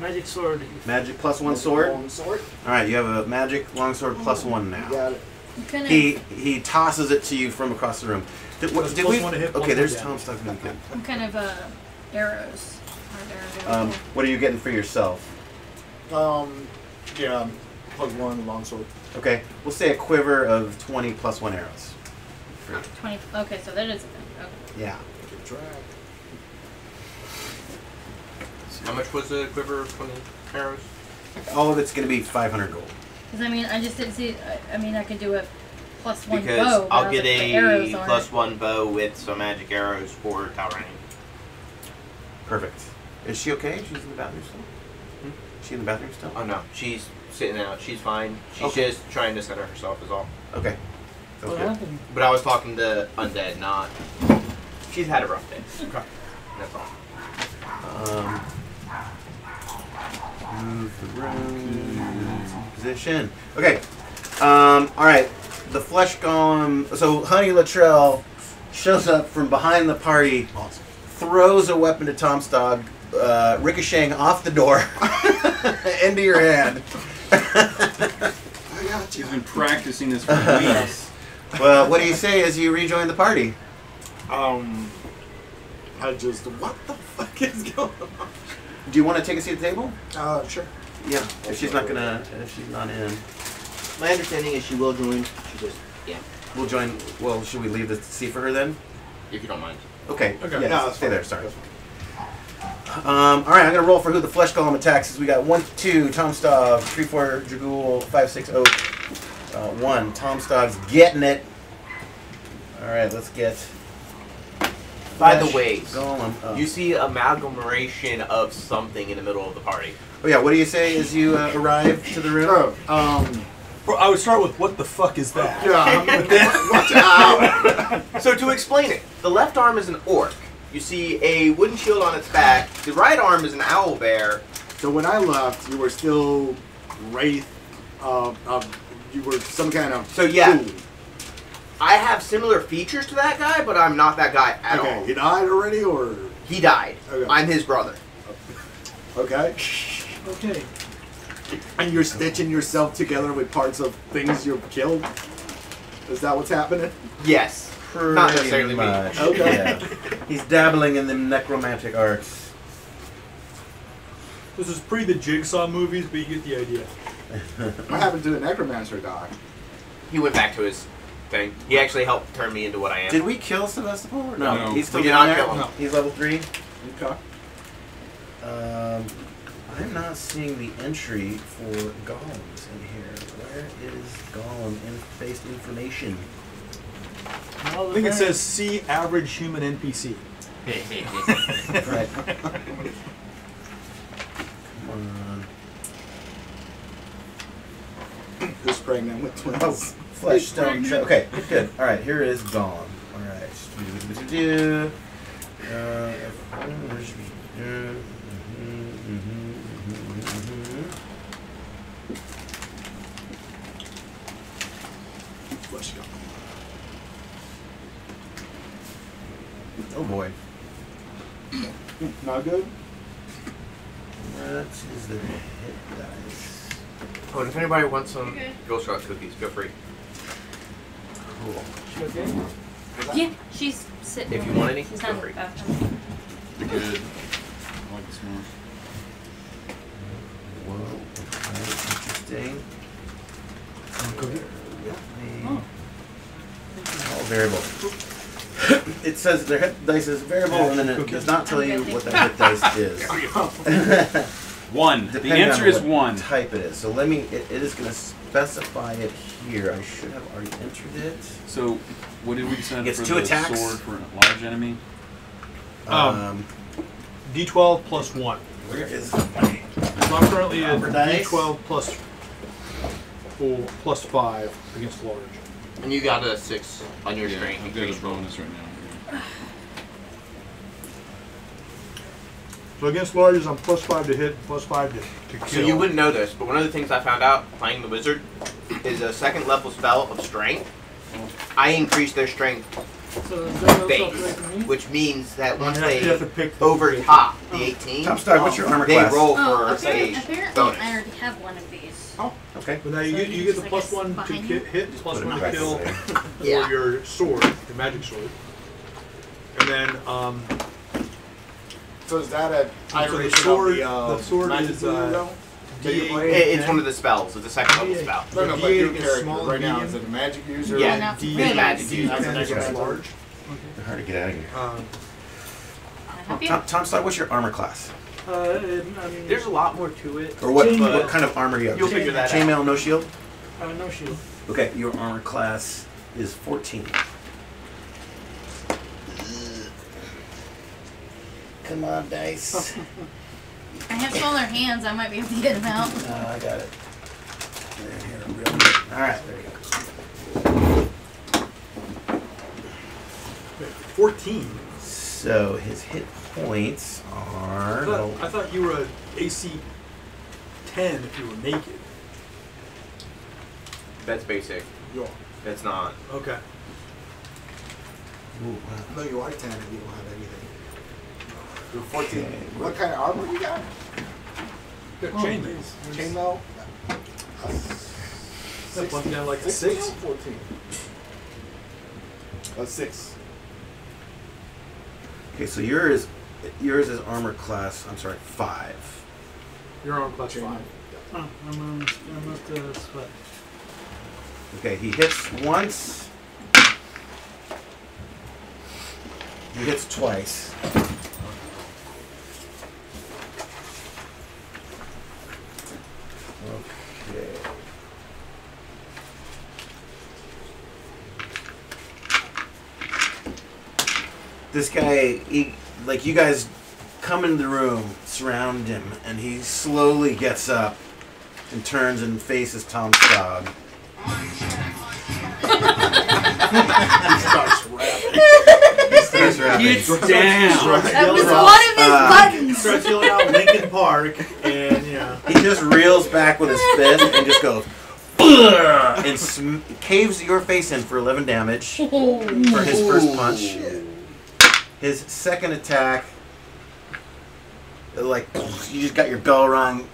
Magic sword. Magic +1 sword? Long sword? Alright, you have a magic longsword +1 now. Got it. I'm gonna, He tosses it to you from across the room. Did we? +1 to hit, Okay, +1 there's damage. Tom's talking to me. I'm kind of arrows. Are there available? What are you getting for yourself? Yeah, +1 long sword. Okay, we'll say a quiver of 20 +1 arrows. 20. Okay, so that is a thing. Okay. Yeah. Keep track. How much was the quiver of 20 arrows? All of it's going to be 500 gold. Because I mean, I just didn't see. I mean, I could do a +1 bow. Because but I I'll was get like, the arrows a aren't- +1 bow with some magic arrows for Talrani. Perfect. Is she okay? She's in the bathroom still? Is she in the bathroom still? Oh no, she's sitting out. She's fine. She's Okay. just trying to center herself is all. Okay. Sounds What good. happened? But I was talking to Undead, not. She's had a rough day. Okay. That's all. Move the room. Position. Okay. All right. The flesh golem. So Honey Latrell shows up from behind the party, Awesome. throws a weapon to Tomstog, ricocheting off the door into your hand. I got you. He's been practicing this for weeks. Well, what do you say as you rejoin the party? I just, what the fuck is going on? Do you want to take a seat at the table? Sure. Yeah. If she's not in, My understanding is she will join. She just, yeah, we'll join. Well, should we leave the seat for her then? if you don't mind. Okay. Okay. Yeah, that's stay fine. there. Sorry. All right, I'm gonna roll for who the flesh golem attacks. We got 1, 2, Tomstog, 3, 4, Dragool, 5, 6, Oak, 1. Tomstog's getting it. All right, let's get. By the flesh way, golem. Up. you see amalgamation of something in the middle of the party. Oh yeah, what do you say as you arrive to the room? Bro, I would start with what the fuck is that? Watch out! So to explain it, the left arm is an orc. You see a wooden shield on its back. The right arm is an owl bear. So when I left, you were still wraith. You were some kind of. So yeah, fool. I have similar features to that guy, but I'm not that guy at Okay, all. he died already, or He died. Okay. I'm his brother. okay? Okay. And you're stitching yourself together with parts of things you've killed. Is that what's happening? Yes. Not necessarily me. much. Okay. Yeah. He's dabbling in the necromantic arts. This is pre the Jigsaw movies, but you get the idea. What happened to the necromancer guy? He went back to his thing. He actually helped turn me into what I am. Did we kill Sevastopol? Or no, No. he's still We did down not there? kill him. No. He's level 3. Okay. I'm not seeing the entry for golems in here. Where is golem-based information? I think it says see average human NPC. Right. Come on. Who's pregnant with twins? Oh, flesh stone. Okay, good. All right, here is golem. All right. Flesh go. Oh boy. Not good? What is the hit dice? Oh, and if anybody wants some Okay. Girl Scout cookies, feel free. Cool. She okay? Yeah, she's sitting. If you over want there. any, she's feel not free. bathroom. Good. I like the smell. Whoa. Okay, interesting. Oh. All variable. It says their hit dice is variable, and then it does not tell you what that hit dice is. 1. The Depending answer on is what 1. type it is. So let me. It is going to specify it here. I should have already entered it. So, what did we decide Gets for 2 the attacks. sword for a large enemy? D12 plus 1. Where is So I'm currently at Upper dice? D12 plus 4 plus 5 against large. And you got a 6 on your strength. I've got a bonus right now. So against larges, I'm plus 5 to hit, plus 5 to kill. So you wouldn't know this, but one of the things I found out playing the wizard is a 2nd level spell of strength. I increased their strength So is that also base, apply to me? which means that once You have they to pick the- overtop the 18, Tomstog, what's your armor they class? roll Oh, for a apparently bonus. I already have one of these. Okay. But now you So get, you you get just, the I plus guess, 1 to behind you? hit, plus Put it 1 to back kill there. for Yeah. your sword, your magic sword. And then, So is that a so the iteration sword, of the sword magic is user, though? D8. It's one of the spells. It's a 2nd level spell. No, no, The but your D8 is character small, right now, medium. is it a magic user? Yeah, now it's D8 really magic nice. user. As a D10 against necromancer. large. They're hard to get out of here. Can I help you? Tom Star, what's your armor class? I mean, There's a lot more to it. Or what Chainmail. what kind of armor do you have? You'll figure that out. Chainmail, no shield? no shield. Okay, your armor class is 14. Come on, dice. I have smaller hands. I might be able to get them out. I got it. Here, real good. All right, there you go. 14. So his hit points are. I thought you were a AC 10 if you were naked. That's basic. You are. That's not. Okay. Ooh, wow. No, you are 10 and you don't have anything. You're 14. Okay. What kind of armor you got? Got chainmails. Chainmail? That bumped down like a 6? 6. 14. 6. Okay, so yours is armor class. I'm sorry, 5. You're on class 5. Oh, I'm not sweat. Okay, he hits once. He hits twice. Okay. This guy, like you guys come into the room, surround him, and he slowly gets up and turns and faces Tom Stog. He starts rapping. Starts rapping. Gets down. That was one of his buttons. Starts yelling out Lincoln Park, and He just reels back with his fist and just goes and caves your face in for 11 damage for his first punch. His second attack, like you just got your bell rung,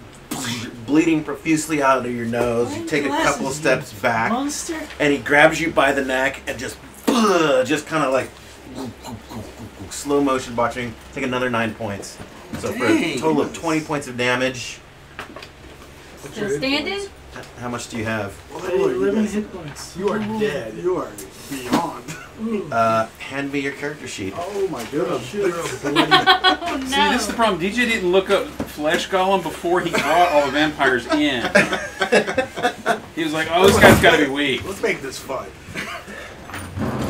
bleeding profusely out of your nose. You take a couple of steps back, Monster. and he grabs you by the neck and just kind of like slow motion botching. Take another 9 points. So for a total of 20 points of damage. Still standing? How much do you have? 11 hit points. You are dead. You are beyond. Hand me your character sheet. Oh my goodness. Oh no. See, this is the problem. DJ didn't look up Flesh Golem before he brought all the vampires in. He was like, oh, this guy's got to be weak. Let's make this fun.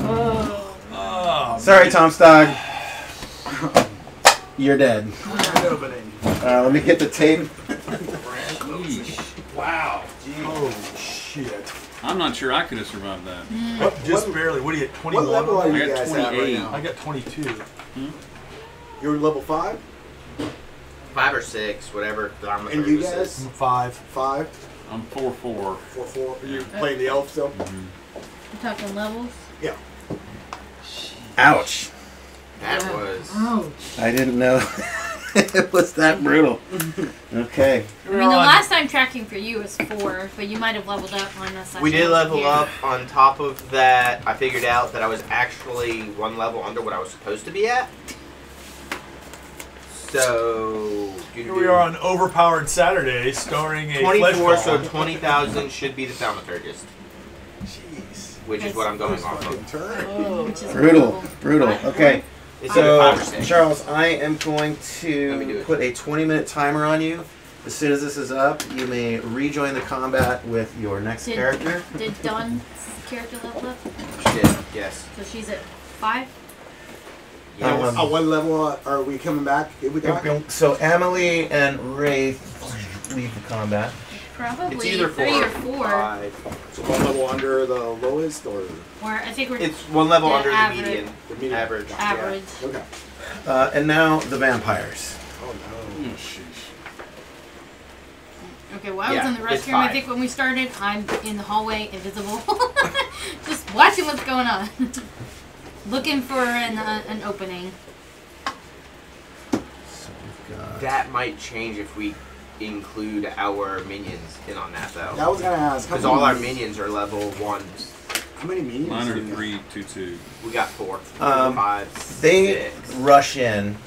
Oh, Sorry, Tom Stog. You're dead. Let me get the tape. wow. Oh, shit. I'm not sure I could have survived that. Just barely. What are you at? 21? What level are you I got guys at right 28. now? I got 22. You're level 5? 5 or 6, whatever. I'm And you guys? I'm 5. 5? I'm 4-4. 4. Are you playing the elf still? You're talking levels? Yeah. Ouch. That was. Oh. I didn't know it was that brutal. Okay. I mean, the last time tracking for you was 4, but you might have leveled up on this. We did level up. On top of that, I figured out that I was actually 1 level under what I was supposed to be at. So Here we are on Overpowered Saturday, starring a 24, flesh so golem. 20,000 should be the thaumaturgist, Jeez. which is what I'm going off Fucking of. turn. Oh, which is Brutal. Brutal. Okay. It's either So, 5 or 6. Charles, I am going Let me do to it. put a 20-minute timer on you. As soon as this is up, you may rejoin the combat with your next character. Did Dawn's character level up? Shit, yes. So she's at 5? Yes. At what level are we coming back? If we got? So Amelie and Wraith leave the combat. Probably It's either 3 or 4. 5. So 1 level under the lowest or Or I think we're It's 1 level The under average. the median. the medium? Average. average. Okay. And now the vampires. Oh no. Okay, well, I was Yeah, in the it's restroom. I 5. think when we started, I'm in the hallway, invisible, just watching what's going on, looking for an opening. So we've got That might change if we include our minions in on that, though. I was gonna ask. How Because many all our minions- minions are level 1. How many minions? Mine do are you got? 3, 2, 2. We got 4. 5, They 6. rush in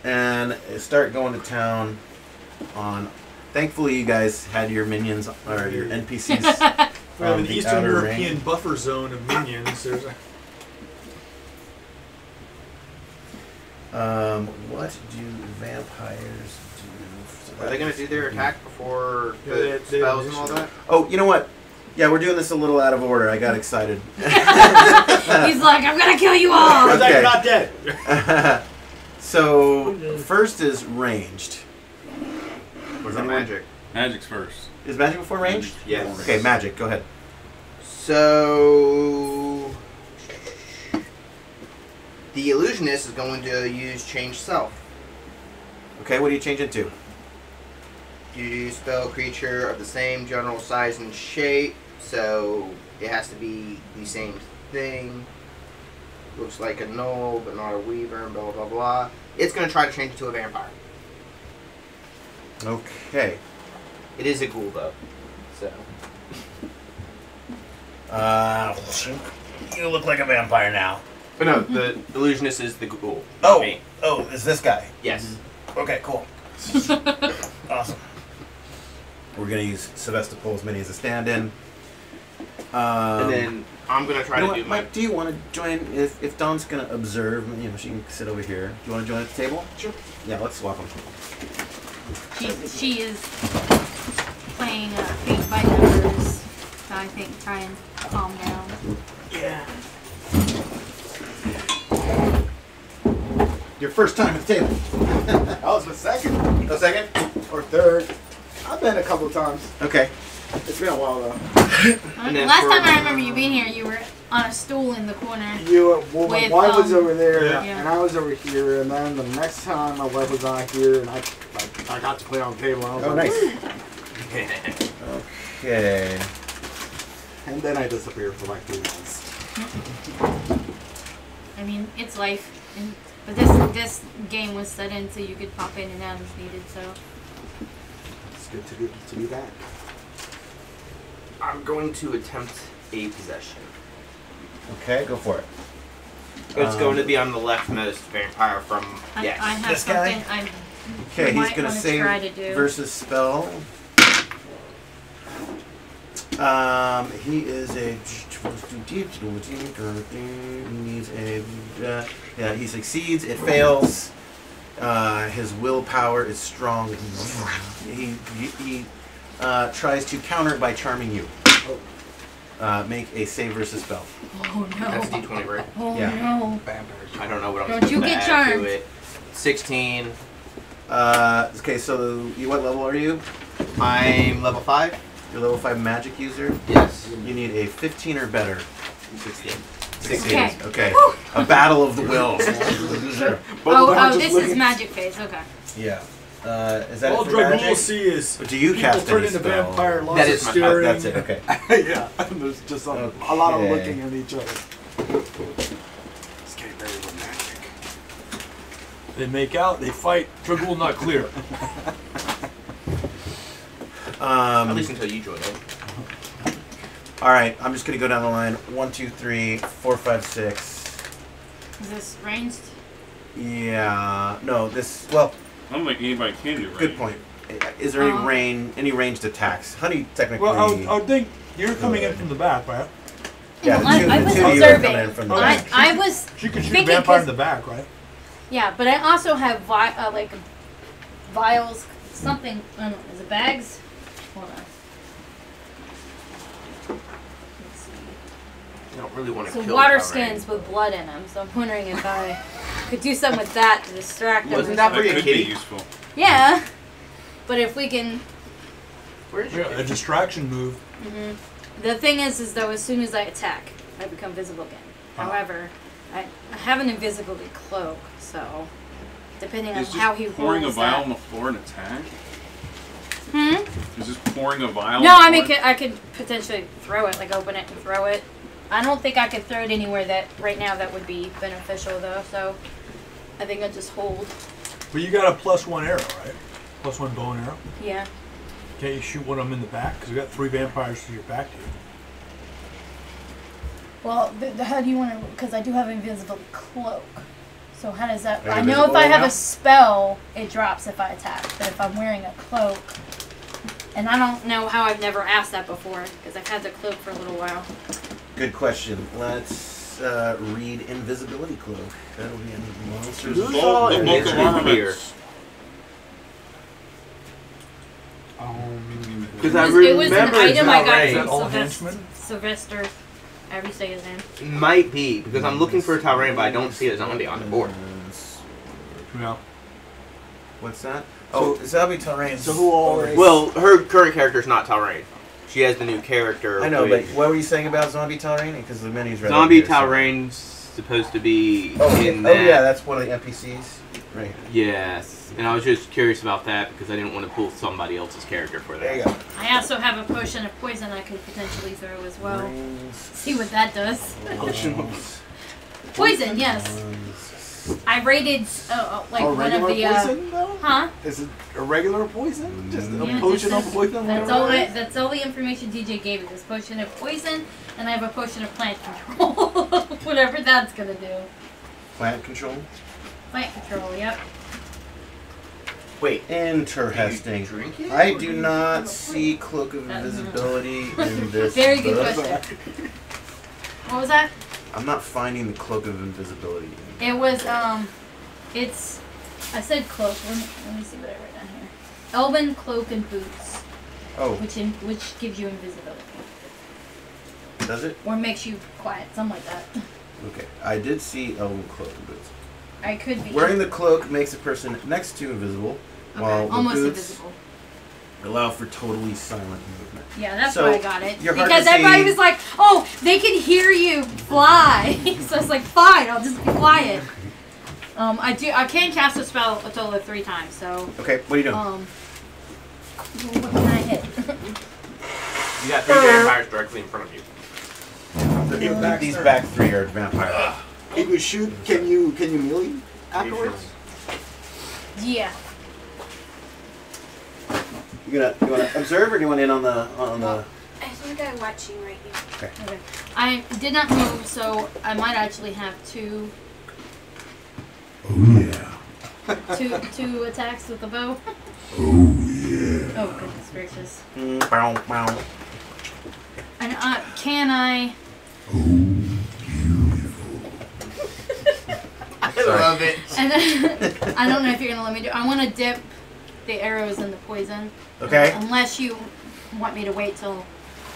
and start going to town on. Thankfully, you guys had your minions or your NPCs We have an the Eastern outer European ring. buffer zone of minions. There's a, what do vampires do? So Are they going to do their attack before Yeah, the they spells and all that? Oh, you know what? Yeah, we're doing this a little out of order. I got excited. He's like, I'm gonna kill you all. Turns out Okay. you're not dead. So, first is ranged. What about magic? Magic's first. Is magic before ranged? Yes. Okay, magic. Go ahead. So the illusionist is going to use change self. Okay, what do you change it to? You spell creature of the same general size and shape, so it has to be the same thing. Looks like a gnoll, but not a weaver, and blah blah blah. It's going to try to change it to a vampire. Okay. It is a ghoul though, so. You look like a vampire now. But no, the illusionist is the ghoul. Oh, not me. oh, it's this guy. Yes. Okay, cool. Awesome. We're gonna use Sevastopol's mini as a stand-in. And then I'm going to try you know to what, do my. Mike, do you want to join? If Dawn's gonna observe, you know, she can sit over here. Do you want to join at the table? Sure. Yeah, let's swap them. She is playing Fate by numbers, so I think try and calm down. Yeah. Your first time at the table. That was my second No second. or third. I've been a couple of times. Okay. It's been a while though. And then Last for- time I remember you being here, you were on a stool in the corner. Well, my With, wife was over there, Yeah. Yeah. and I was over here, and then the next time my wife was not here, and I got to play on the table. And I was Oh, like, nice. Okay. And then I disappeared for like 3 months. I mean, it's life. But this game was set in so you could pop in and out as needed, so. It's good to be back. I'm going to attempt a possession. Okay, go for it. It's going to be on the leftmost vampire from. Yes. I have This guy? something I Okay, he's might gonna wanna save try to do. versus spell. He is a. He needs a. Yeah, he succeeds. It fails. His willpower is strong. He tries to counter it by charming you. Make a save versus spell. Oh no. That's D20, right? Oh Yeah. no. I don't know what I'm Don't supposed you to get add charmed. to it. 16. Okay, so what level are you? I'm level 5. You're level 5 magic user. Yes. You need a 15 or better. 16. 16. Okay. Okay. A battle of the wills. This is magic phase. Okay. Yeah. Is that All it for magic? Dragoon see is But do you people cast turn any into spell? vampire, lots That of is my- staring. That's it. Okay. Yeah, there's just a lot of Okay. looking at each other. It's getting very romantic. They make out, they fight. Dragoon not clear. At least until you join it. All right. I'm just gonna go down the line. 1, 2, 3, 4, 5, 6. Is this ranged? Yeah. No. This. Well. I don't think anybody can do right. Good point. Is there any ranged attacks? Honey, technically. Well, I would think you're coming in from the back, right? Yeah. I the was two of you are coming in observing. from the Okay. back. I was She could shoot a thinking vampire 'cause- in the back, right? yeah, but I also have like vials, something. I don't know. Is it bags? Hold on. Let's see. I don't really want to So kill water Power skins with blood in them. So I'm wondering if I could do something with that to distract them. Wasn't or that That for something. your could be kitty? useful. Yeah, but if we can. Where's Yeah, a distraction move. The thing is though, as soon as I attack, I become visible again. However, I have an invisibility cloak, so depending on Is how just he pouring a rolls vial that. on the floor an attack? Hmm? Is just pouring a vial No, on I the mean floor? I could potentially throw it, like open it and throw it. I don't think I could throw it anywhere that right now that would be beneficial though. So I think I'll just hold. But you got a +1 arrow, right? +1 bow and arrow. Yeah. Can't you shoot one of them in the back? Because we got 3 vampires to your back here. Well, how do you want to? Because I do have invisible cloak. So how does that? Are you I know if invisible I right have now? a spell, it drops if I attack. But if I'm wearing a cloak And I don't know how I've never asked that before, because I've had the cloak for a little while. Good question. Let's read invisibility cloak. That'll be in monsters. The book of armaments. Because I It was an remember item I got Is that from all Sylvester. henchmen? Sylvester. However you say his name. might be because I'm looking for a Talrain, but I don't see a zombie on the board. Yeah. What's that? Oh, zombie Talrain. So who all? Well, her current character is not Talrain. She has the new character. I know, but with- what were you saying about zombie Talrain? Because the menu's right Zombie over here, so- Talrain's supposed to be in Oh that. yeah, that's one of the NPCs. Right. Yes, and I was just curious about that because I didn't want to pull somebody else's character for that. There you go. I also have a potion of poison I could potentially throw as well. Rings, See what that does. potions, Poison, yes. ones. I rated like a one of regular the poison though? huh? Is it a regular poison? Just a Yeah, potion just of poison? That's all the information DJ gave me. This potion of poison, and I have a potion of plant control. Whatever that's gonna do. Plant control. Plant control, yep. Wait, interesting. Do you drink it? I do not see cloak of invisibility in this. Very good book. question. What was that? I'm not finding the cloak of invisibility. It was it's I said cloak. Let me see what I wrote down here. Elven cloak and boots, Oh, which gives you invisibility does it? or makes you quiet, something like that. Okay, I did see elven cloak and boots. I could be Wearing the cloak makes a person next to invisible, while the almost boots invisible. allow for totally silent movement. Yeah, that's So, why I got it. you're hard Because to everybody see. was like, "Oh, they can hear you fly." So it's like, "Fine, I'll just be quiet." I can cast a spell a total of 3 times. So Okay, what are you doing? what can I hit? You got 3 vampires directly in front of you. These back 3 are vampire. If you shoot, can you melee afterwards? Yeah. You wanna observe, or do you want in on the I think I'm watching right here. Okay. Okay. I did not move, so I might actually have 2 two attacks with the bow. Oh goodness gracious. Bow, bow. And can I? I love it. And then, I don't know if you're gonna let me do. I want to dip the arrows in the poison. Okay. Unless you want me to wait till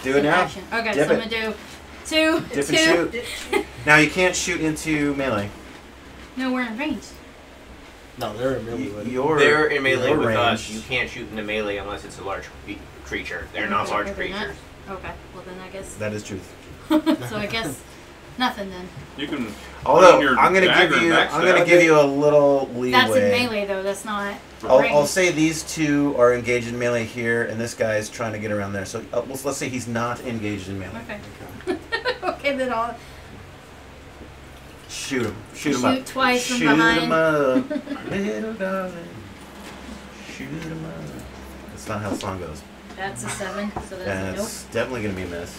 Do it now. action. Okay, Dip so I'm it. gonna do 2, Dip 2. and shoot. Now you can't shoot into melee. No, we're in range. No, they're in melee. You're They're in melee you're with us. ranged. You can't shoot into melee unless it's a large creature. They're not large Are they not? creatures. Okay, well then I guess. That is truth. So I guess nothing then. You can. Although your I'm gonna dagger give you, back I'm gonna stab. give you a little leeway. That's in melee though. That's not. I'll range. say these 2 are engaged in melee here, and this guy is trying to get around there. So let's say he's not engaged in melee. Okay. Okay, then I'll Shoot him. Shoot him shoot up. twice from Shoot behind. him up, little darling. Shoot him up. That's not how the song goes. That's a 7, so that's And a nope. it's definitely gonna be a miss.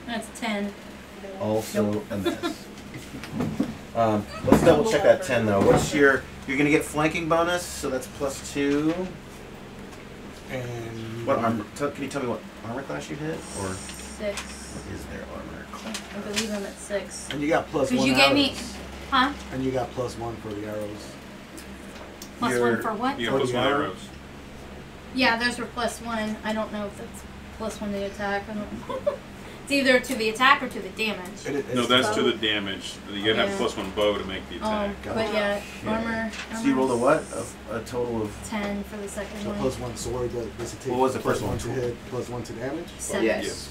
That's 10. Also a miss. Let's double check that 10 though. What's your? You're gonna get flanking bonus, so that's +2. And What armor? Can you tell me what armor class you hit, or 6. what is their armor class? I believe I'm at 6. And you got +1 Because you gave me, arrows. huh? And you got +1 for the arrows. Plus You're- 1 for what? You For got plus the 1 arrow? arrows. Yeah, those were +1. I don't know if that's +1 to the attack. I don't. It's either to the attack or to the damage. No, that's to bow. the damage. You gotta have Yeah. plus 1 bow to make the attack. But yeah, armor. So you rolled a what? A total of 10 for the second So one. +1 sword that basically What was the first +1 one? to hit, +1 to damage. 7. Yes.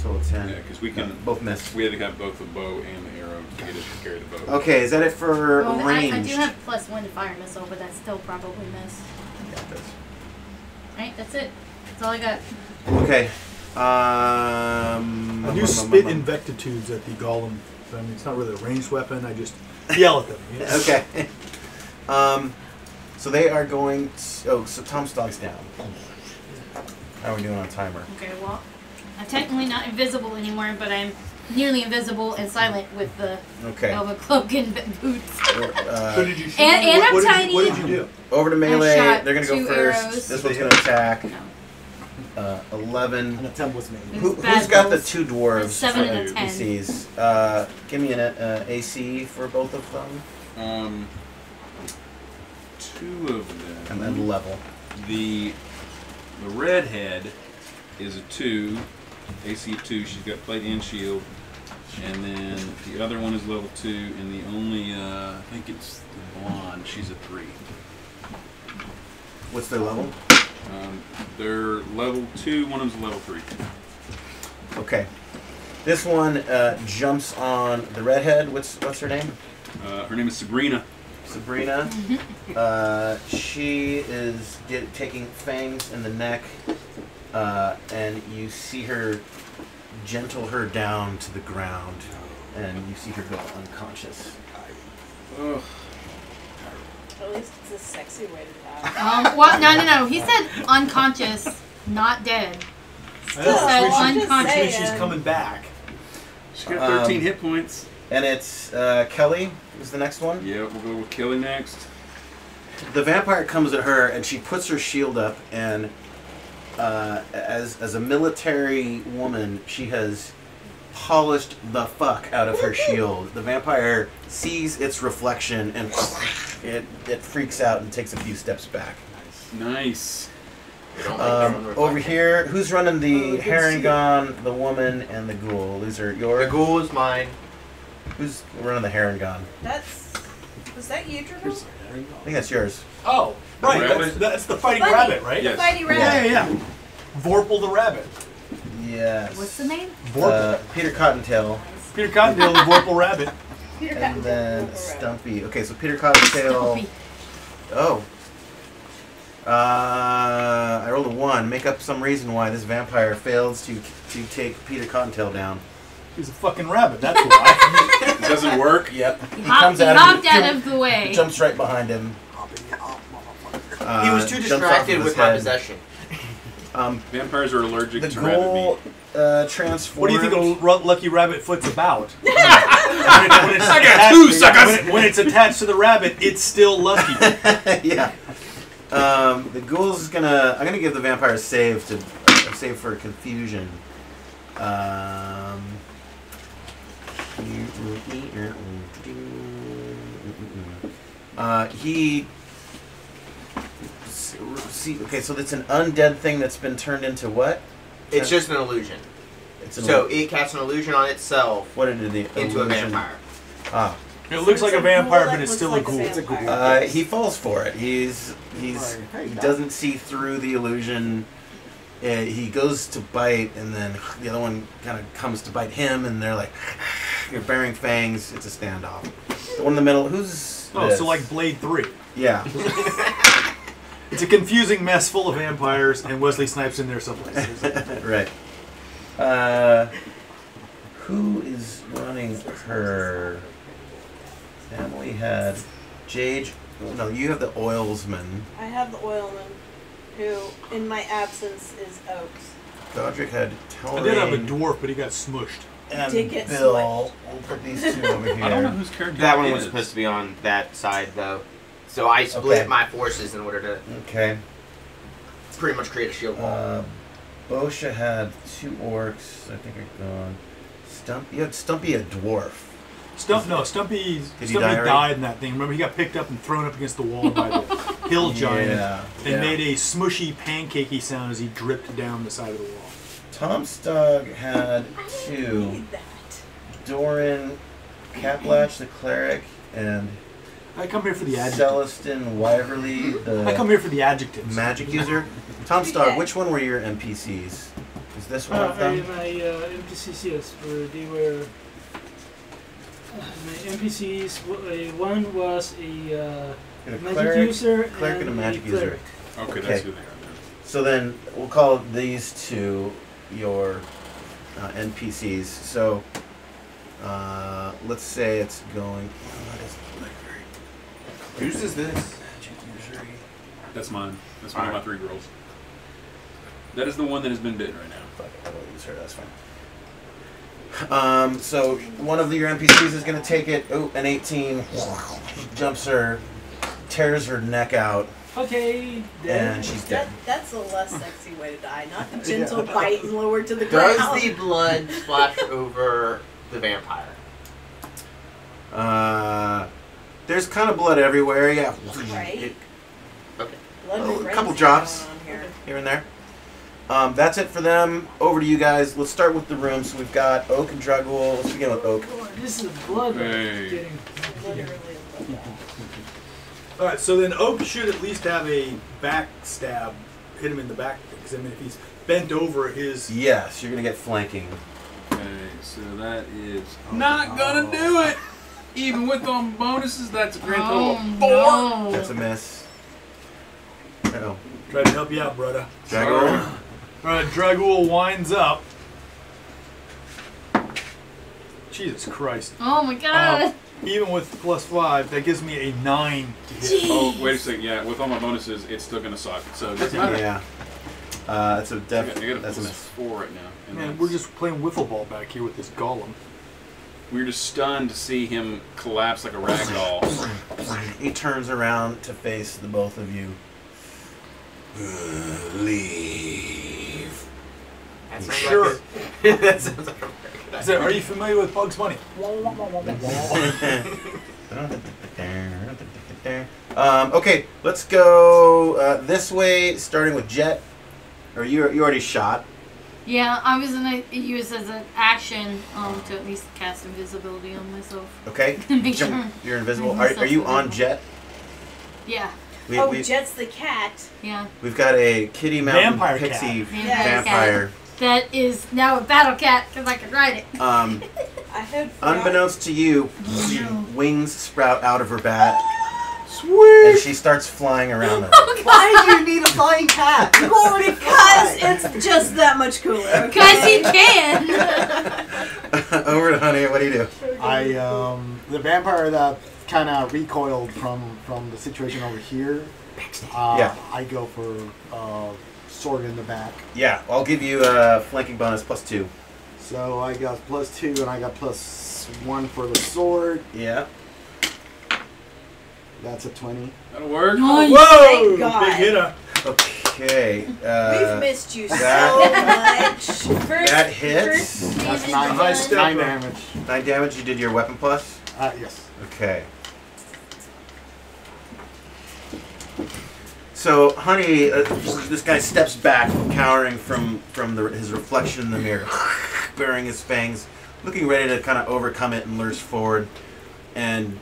total 10. Yeah, because we can. Both missed. We had to have both the bow and the arrow to get it to carry the bow. Okay, is that it for Well, ranged? I do have +1 to fire missile, but that's still probably miss. Yeah, it does. Right, that's it. That's all I got. Okay. I do spit invectitudes at the golem. I mean, it's not really a ranged weapon. I just yell at them. You know? Okay. So they are going. So Tom Stock's down. How are we doing on timer? Okay, well, I'm technically not invisible anymore, but I'm nearly invisible and silent with the Okay. Elva cloak and boots. So did you shoot And them? I'm what tiny. Did what did you do? Over to melee. shot They're gonna go 2 first. arrows. This one's gonna attack. No. 11. An attempt was made. It's bad Who's got the rolls. 2 dwarves? It's 7 and a 10. ACs. Give me an AC for both of them. 2 of them. And then level. The redhead is a 2, AC of 2. She's got plate and shield. And then the other one is level 2, and the only, I think it's the blonde, she's a 3. What's their level? They're level 2, one of them's level 3. Okay. This one jumps on the redhead. What's her name? Her name is Sabrina. Sabrina. She is taking fangs in the neck, and you see her gentle her down to the ground, and you see her go unconscious. Ugh. At least it's a sexy way to die. What? No. He said unconscious, not dead. Still, said which unconscious. she's coming back. She's got 13 hit points. And it's Kelly is the next one. Yeah, we'll go with Kelly next. The vampire comes at her, and she puts her shield up, and as a military woman, she has polished the fuck out of her shield. The vampire sees its reflection, and it freaks out and takes a few steps back. Nice. Over here, who's running the Harengon, the woman, and the ghoul? These are yours. The ghoul is mine. Who's running the Harengon? Was that you, Dribble? I think that's yours. Oh, right. Rabbit. That's the fighting rabbit, right? Yes. Fighty rabbit. Yeah. Vorpal the rabbit. Yes. What's the name? Vorpal. Peter Cottontail. Peter Cottontail, the Vorpal rabbit. And then Stumpy. Okay, so Peter Cottontail. Stumpy. Oh. I rolled a 1. Make up some reason why this vampire fails to take Peter Cottontail down. He's a fucking rabbit, that's why. It doesn't work. Yep. He hopped out of the way. Jumps right behind him. He was too distracted with my possession. Vampires are allergic The to rabbit ghoul meat. transformed. What do you think a lucky rabbit foot's about? when I got 2 suckers! When it's attached to the rabbit, it's still lucky. Yeah. The ghoul's gonna. I'm gonna give the vampire a save for confusion. Okay, so it's an undead thing that's been turned into what? It's just an illusion. It casts an illusion on itself. What did the into illusion? a vampire. Ah. It looks like a vampire, but it's still a ghoul. He falls for it. He doesn't see through the illusion. He goes to bite, and then the other one kind of comes to bite him, and they're like, "You're bearing fangs." It's a standoff. The one in the middle, who's? Oh, this? so like Blade 3. Yeah. It's a confusing mess full of vampires, and Wesley Snipes in there someplace. Right. Who is running her? Emily had Jade. No, you have the oilsman. I have the oilman, who, in my absence, is Oaks. Godric had Telrain. I did have a dwarf, but he got smushed. And Did get Bill. We'll put these two over here. I don't know whose character That one it was is. supposed to be on that side, though. So I split my forces in order to Okay. pretty much create a shield wall. Bosha had 2 orcs. I think are gone. You had Stumpy a dwarf. Stumpy Did he die already? died in that thing. Remember, he got picked up and thrown up against the wall by the hill giant and made a smushy, pancakey sound as he dripped down the side of the wall. Tom Stugg had 2. Doran Caplatch, the cleric, and I come here for the adjectives. Celestin Wyverly, I come here for the adjectives. magic user. Tom Stugg, which one were your NPCs? Is this one of them? My NPCs, yes, they were. My NPCs, one was a magic cleric, user cleric and a magic user. Okay, that's who they are. So then we'll call these 2 your NPCs. So let's say it's going. Whose is this? Magic usury. That's mine. That's one of my 3 girls. That is the one that has been bitten right now. Fuck it, I will use her. That's fine. So one of your NPCs is going to take it. Oh, an 18 jumps her, tears her neck out, Okay, dead. And she's dead. That's a less sexy way to die, not the gentle bite and lower to the ground. Does the blood splash over the vampire? There's kind of blood everywhere. Yeah. Right. Okay. Blood and a brains couple going drops on here. here and there. That's it for them. Over to you guys. Let's start with the room. So we've got Oak and Dragul. Let's begin with Oak. This is blood. Hey. Getting Literally a blood. All right, so then Oak should at least have a back stab, hit him in the back. Because I mean, if he's bent over, his Yes, you're gonna get flanking. Okay, so that is not gonna do it. Even with all bonuses, that's a grand total of 4. No. That's a miss. Uh-oh. try to help you out, brother. Dragul. All right, Dragul winds up. Jesus Christ! Oh my god. Even with +5, that gives me a 9 to hit. Oh, wait a second. Yeah, with all my bonuses, it's still gonna suck. So it doesn't matter. Yeah. That's a I got a that's a miss. +4 right now. And Man, that's- we're just playing wiffle ball back here with this golem. we're just stunned to see him collapse like a rag doll. He turns around to face the both of you. Leave. That sounds Sure. Like that sounds like a very good idea. Are you familiar with Bugs Bunny? Okay, let's go this way, starting with Jet. Or you already shot. Yeah, I was gonna use as an action to at least cast invisibility on myself. Okay, Make sure. you're invisible. Make Are you myself on Jet? Yeah, Jet's the cat. yeah. We've got a Kitty Mountain Vampire Pixie cat. vampire. That is now a battle cat because I can ride it. I had Unbeknownst to you, wings sprout out of her back, Sweet. and she starts flying around them. Why do you need a flying cat? You already because it's just that much cooler. Because he can. Over to Honey, what do you do? The vampire that kind of recoiled from the situation over here. Yeah. I go for sword in the back. Yeah, I'll give you a flanking bonus +2. So I got +2 and I got +1 for the sword. Yeah. That's a 20. That'll work. Nice. Whoa! Thank God. Big hitter. Okay. We've missed you so that- much. First, that hits. That's damage 9, done. High step. 9 damage. 9 damage. You did your weapon plus. Yes. Okay. So, Honey, this guy steps back, cowering from his reflection in the mirror, baring his fangs, looking ready to kind of overcome it and lurch forward. And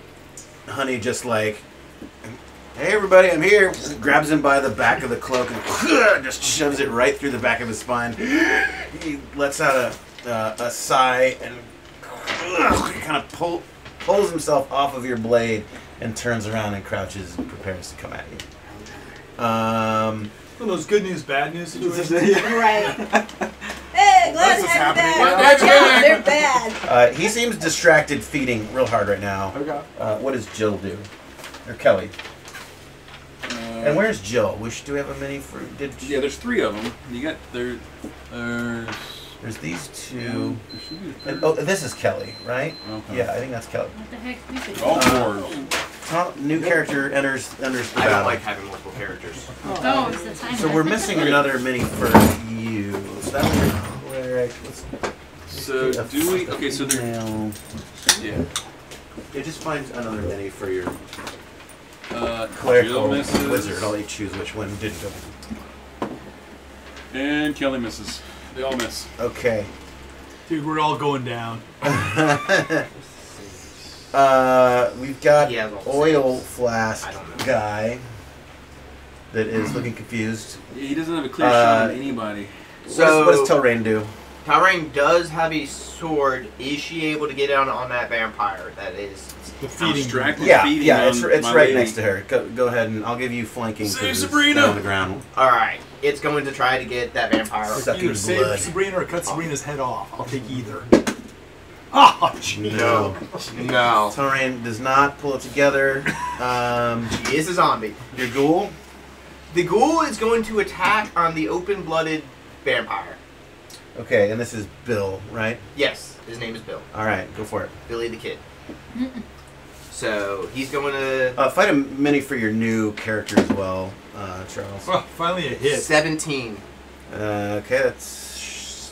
Honey just like, hey everybody, I'm here. Grabs him by the back of the cloak and just shoves it right through the back of his spine. He lets out a sigh and kind of pulls himself off of your blade and turns around and crouches and prepares to come at you. One of those good news, bad news situations. right. Hey, glad to have you back. Watch out, they're bad. He seems distracted feeding real hard right now. Okay. What does Jill do? Or Kelly? And where's Jill? Do we have a mini for? Yeah, there's 3 of them. You got there's There's these two. there should be a And, third. this is Kelly, right? Okay. Yeah, I think that's Kelly. What the heck? You could- All 4s. New character enters the I don't battle. like having multiple characters. Oh, it's the time. So we're missing another mini for you. So that was your cleric. So do we? Okay, so there. No. Yeah. Yeah, just find another mini for your Jill clerical misses. wizard. I'll let you choose which one didn't go. And Kelly misses. They all miss. Okay. Dude, we're all going down. We've got He has all the oil saves. flask I don't know. guy that is looking confused. He doesn't have a clear shot on anybody. So what does Telrain do? Talrain does have a sword. Is she able to get down on that vampire? That is. The I'm feeding. distracted Yeah, feeding yeah, it's on right my lady. next to her. Go ahead and I'll give you flanking. Save 'cause it's Sabrina! down on the ground. All right, it's going to try to get that vampire. Sucking Either save blood. Sabrina or cut Sabrina's head off. I'll take either. Oh, jeez. No. No, Telrain does not pull it together. he is a zombie. Your ghoul? The ghoul is going to attack on the open-blooded vampire. Okay, and this is Bill, right? Yes, his name is Bill. All right, go for it. Billy the Kid. So he's going to fight a mini for your new character as well, Charles. Oh, finally a hit. 17. Okay, that's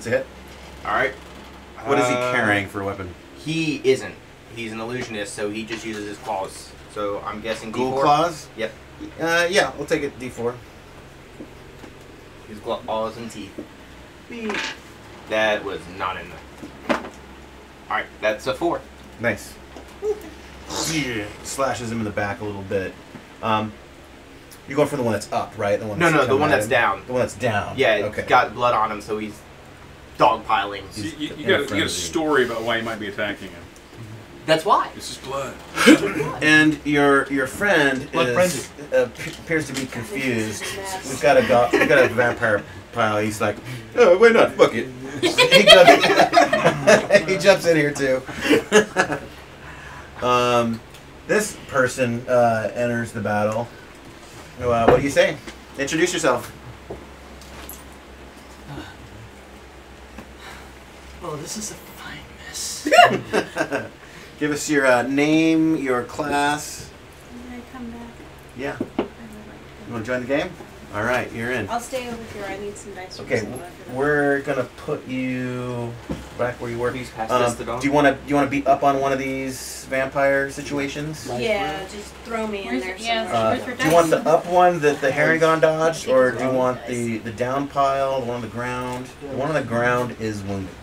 a hit. All right. What is he carrying for a weapon? He isn't. He's an illusionist, so he just uses his claws. So I'm guessing Ghoul D4. claws? Yep. Yeah, we'll take it D4. His claws and teeth. That was not in there. Alright, that's a 4. Nice. Yeah. Slashes him in the back a little bit. You're going for the one that's up, right? The one that's the one that's down. The one that's down. Yeah, okay. Got blood on him, so he's dogpiling. So you got a story about why you might be attacking him. That's why. This is blood. And your friend appears to be confused. We've got a vampire pile. He's like, oh, why not? Fuck it. He jumps in here too. This person enters the battle. What do you say? Introduce yourself. Oh, this is a fine mess. Give us your name, your class. Can I come back? Yeah. I would like You want to join the game? All right, you're in. to. I'll stay over here. I need some dice. Okay, we're gonna put you back where you were. Please pass this to Dawn. Do you want to be up on one of these vampire situations? Yeah, just throw me in there Yeah, somewhere. where's your Do you want the dice? up one that the Harrigan dodged, or do you want the down pile, the one on the ground? The one on the ground is wounded.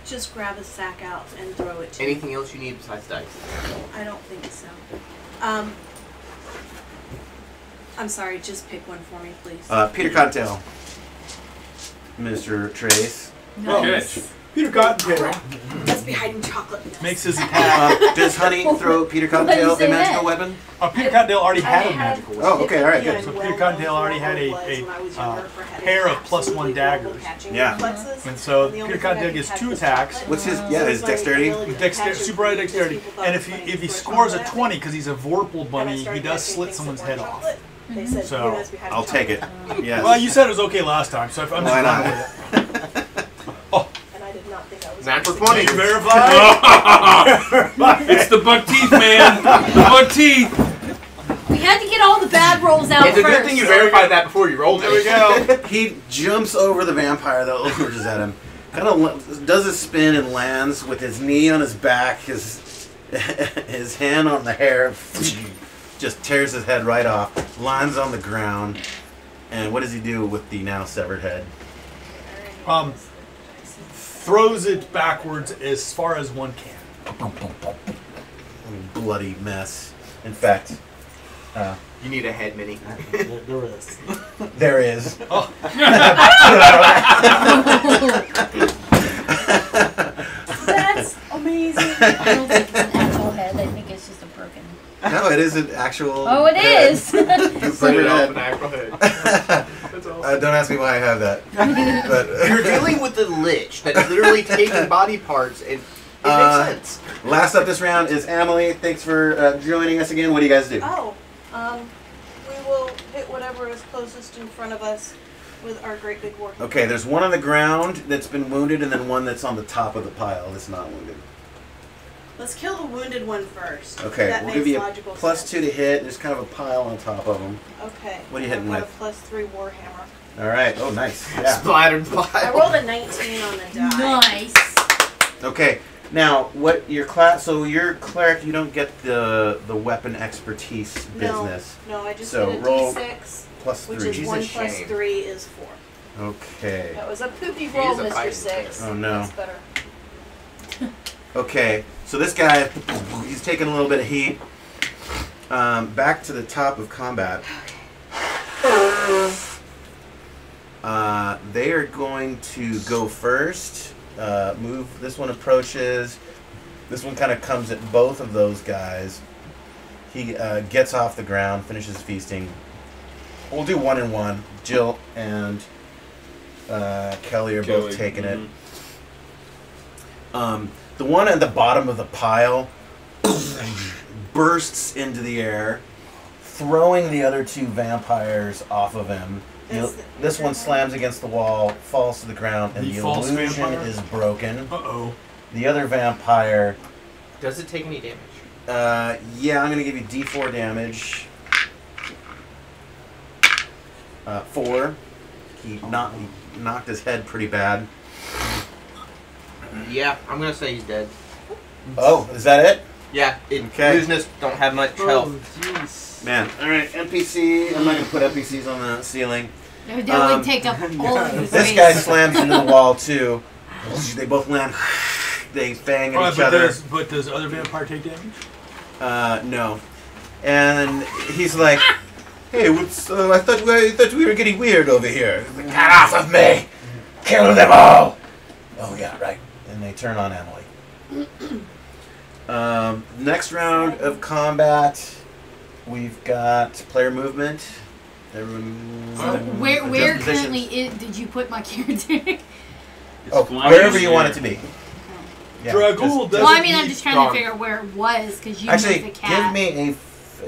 Just grab a sack out and throw it to me. Anything else you need besides dice? I don't think so. I'm sorry, just pick one for me, please. Peter Cottontail. Mr. Trace. Nice. Peter Cottontail Let's be hiding chocolate. makes his attack. Does Honey throw Peter Cottontail a magical weapon? Peter Cottontail already had a magical weapon. Oh, okay, all right, good. So Peter Cottontail already had a pair of +1 daggers. Yeah. And so Peter Cottontail gets 2 attacks. What's his dexterity? Super high dexterity. And if he scores a 20, because he's a Vorpal bunny, he does slit someone's head off. So I'll take it. Yes. Well, you said it was okay last time, so I'm Why just not? with it. And I did not think I was. Natural 20. You verified? It's the buck teeth, man. The buck teeth. We had to get all the bad rolls out It's a first. good thing you verified that before you rolled it. There we go. He jumps over the vampire that lunges at him, kind of does a spin and lands with his knee on his back, his hand on the hair, just tears his head right off, lands on the ground, and what does he do with the now severed head? Throws it backwards as far as one can. Bloody mess. In fact, You need a head mini. There is. there is. That's amazing. I don't think it's an actual head. I think it's just a broken. No, it is an actual. Oh, it head. is. You put it off in. an actual head. That's awesome. Don't ask me why I have that. But You're dealing with the Lich that's literally taking body parts, and it makes sense. Last up this round is Emily. Thanks for joining us again. What do you guys do? Oh, we will hit whatever is closest in front of us with our great big war. Okay, there's one on the ground that's been wounded, and then one that's on the top of the pile that's not wounded. Let's kill the wounded one first. Okay, That we'll makes give you a logical +2 sense. to hit. There's kind of a pile on top of them. Okay. What are you hitting I've with? got a +3 warhammer. All right. Oh, nice. Yeah. Splattered I pile. rolled a 19 on the die. Nice. Okay. Now, what your class? So your cleric, you don't get the weapon expertise business. No, I just So did a roll d6, +3. which is She's 1 a plus shame. 3 is 4. Okay. That was a poopy She roll, is a Mr. fighting 6. Oh, no. That's better. Okay. So this guy, he's taking a little bit of heat. Back to the top of combat. They are going to go first. Move. This one approaches. This one kind of comes at both of those guys. He gets off the ground, finishes feasting. We'll do 1 and 1. Jill and Kelly are both taking it. The one at the bottom of the pile bursts into the air, throwing the other 2 vampires off of him. This one slams against the wall, falls to the ground, and the illusion vampire? is broken. Uh-oh. The other vampire, Does it take any damage? Yeah, I'm gonna give you D4 damage. 4. He knocked his head pretty bad. Yeah, I'm gonna say he's dead. Oh, is that it? Yeah, Okay. illusionists don't have much health. Jeez. Man, alright, NPC. I'm not gonna put NPCs on the ceiling. That would take up all of his This space. guy slams into the wall too. They both land. They bang at each other. But does other vampire take damage? No. And he's like, "Hey, what's? I thought we were getting weird over here. Get off of me! Kill them all!" Oh yeah, right. And they turn on Emily. Next round of combat, we've got player movement. Everyone. Where adjust currently positions. did you put my character? Wherever you want it to be. Yeah, Dragul doesn't. Well, I mean, I'm just trying gone. to figure out where it was because you Actually, moved the cat.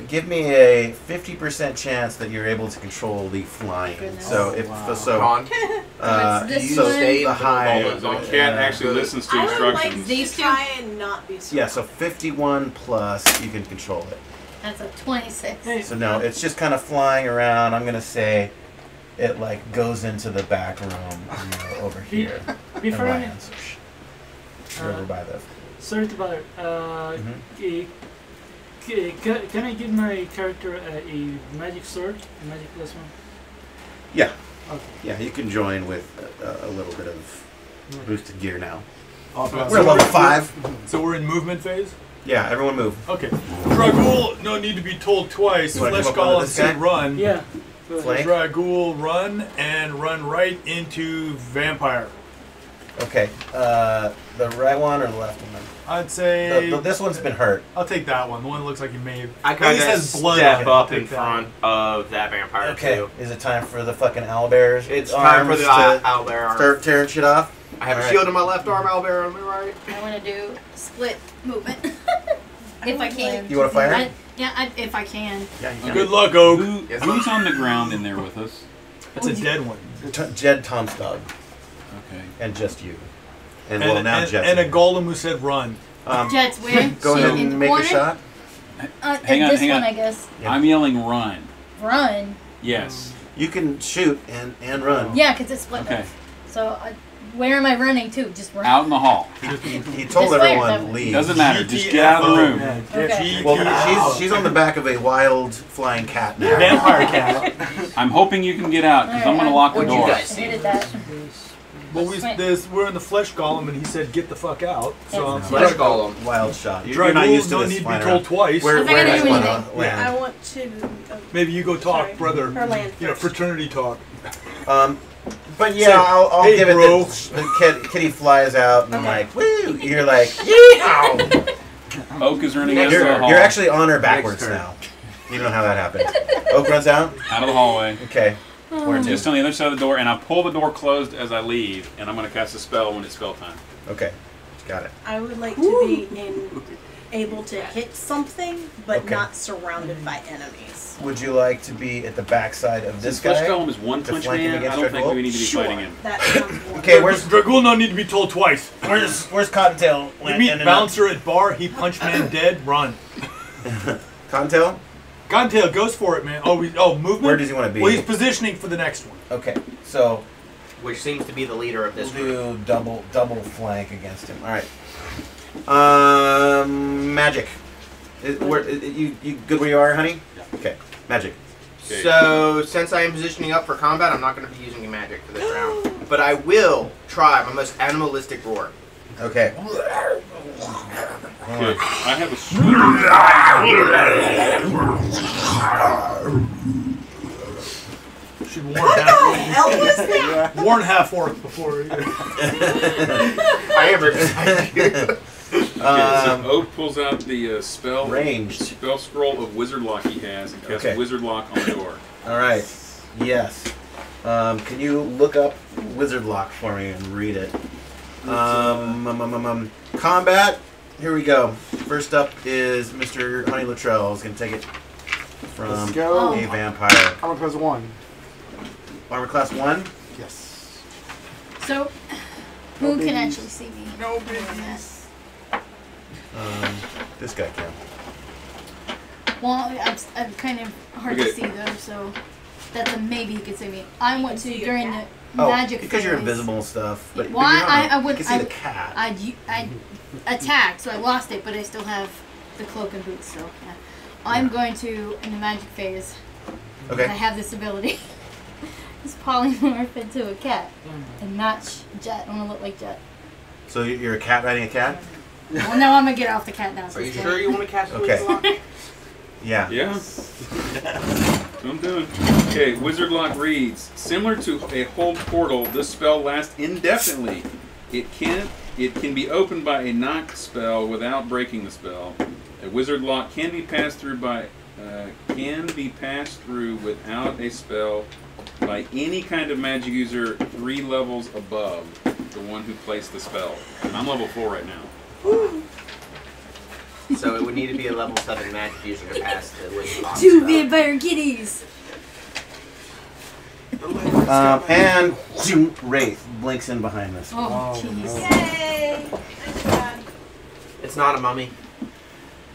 give me a 50% chance that you're able to control the flying. Goodness. So if so, Gone. What's this so one? the high. Yeah, the cat actually listens to I would like instructions. These to two? try and not be so. Yeah, so 51 plus, you can control it. That's a 26. So no, it's just kind of flying around. I'm gonna say it like goes into the back room, over here. Before and I, lands over by the. sorry to bother. Can I give my character a magic sword? A magic plus one? Yeah. Okay. Yeah, you can join with a little bit of boosted gear now. So We're level 5. So we're in movement phase? Yeah, everyone move. Okay. Dragul, no need to be told twice. You wanna Flesh come up onto Golem this said guy? run. Yeah. Go ahead. Flank. Dragul, run, and run right into Vampire. Okay, the right one or the left one? I'd say... This one's been hurt. I'll take that one. The one that looks like he may have... I at kind least of has blood step on it. I'll up in take that front of that vampire Okay, too. is it time for the fucking owlbears? It's time for the owlbear arm. Start tearing shit off? I have a Alright. shield in my left arm, owlbear on my right. I want to do split movement. If I can. You want to fire? If I can. Yeah, you can. Good luck, Oak. Who's on the ground in there with us? That's a dead one. Jed Tomstog. Okay. And just you. And well, now Jet's and a in. golem who said run. Jet's where? Go She ahead in the and make corner? a shot. Hang on, this hang one, on. I guess. Yeah. I'm yelling run. Run. Yes. You can shoot and run. Yeah, because it's split. Okay. So, where am I running to? Just run. Out in the hall. He told This way or everyone that to way? leave. Doesn't matter. Just get out of the room. Okay. Well, she's on the back of a wild flying cat now. Vampire cat. I'm hoping you can get out because I'm going to lock the What'd you door. guys I see? hated that. Well, we're in the flesh golem, and he said, "Get the fuck out." So I'm Flesh golem. Wild shot. You're not Dragul, used to no this need to be flying told around. twice. Where I'm not gonna does do one anything. land? I want to. Maybe you go talk, Sorry. brother. Her land first. Fraternity talk. But yeah, Say, I'll "Hey, give it bro." the kitty flies out and I'm Okay. like, woo! You're like, yeehaw! Oak is running out of the You're hall. actually on her backwards turn. now. You don't know how that happened. Oak runs out? Out of the hallway. Okay. Where to? Just on the other side of the door, and I pull the door closed as I leave, and I'm going to cast a spell when it's spell time. Okay. Got it. I would like to be able to hit something, but Okay. not surrounded by enemies. Would you like to be at the backside of this Since Flesh guy? Golem is one To punch flank him man, I against don't think Dragul? we need to be Sure, fighting him. that sounds wonderful. Okay, where's Dragul? No need to be told twice. where's Cottontail? You meet bouncer at bar. He punched man dead. Run. Cottontail? Godtail goes for it, man. Movement. Where does he want to be? Well, he's positioning for the next one. Okay, so Which seems to be the leader of we'll this group. do double flank against him. All right. Magic. You good where you are, honey? Yeah. Okay. Magic. Okay. So, since I am positioning up for combat, I'm not going to be using magic for this round. But I will try my most animalistic roar. Okay. Good. I have a Should warn half. hell was that? Warn half orc before. I am excited. so Oak pulls out the Ranged. spell scroll of Wizard Lock he has and casts Okay. Wizard Lock on the door. All right. Yes. Can you look up Wizard Lock for me and read it? Combat. Here we go. First up is Mr. Honey Luttrell. Is going to take it from Let's go. a vampire. Armor class 1. Armor class 1. Yes. So, who can actually see me? No doing this? This guy can. Well, I'm kind of hard to see though, so that's a maybe you could see me. I went to during the magic because phase. you're invisible and stuff. But well, I wouldn't. You can see the cat. I attacked, so I lost it, but I still have the cloak and boots. So yeah. I'm going to in the magic phase. Okay. I have this ability. Just polymorph into a cat and match Jet. I want to look like Jet. So you're a cat riding a cat? Well, no, I'm gonna get off the cat now. Are you sure you want to cast Okay. Wizard Lock? Yeah. Yeah. That's what I'm doing. Okay, Wizard Lock reads, similar to a hold portal, this spell lasts indefinitely. It can be opened by a knock spell without breaking the spell. A Wizard Lock can be passed through without a spell by any kind of magic user 3 levels above the one who placed the spell. And I'm level 4 right now. So it would need to be a level 7 magic user to pass the Wizard Lock 2 spell. vampire kitties. And zoom, Wraith blinks in behind us. Oh, jeez. Yay! Nice job. It's not a mummy.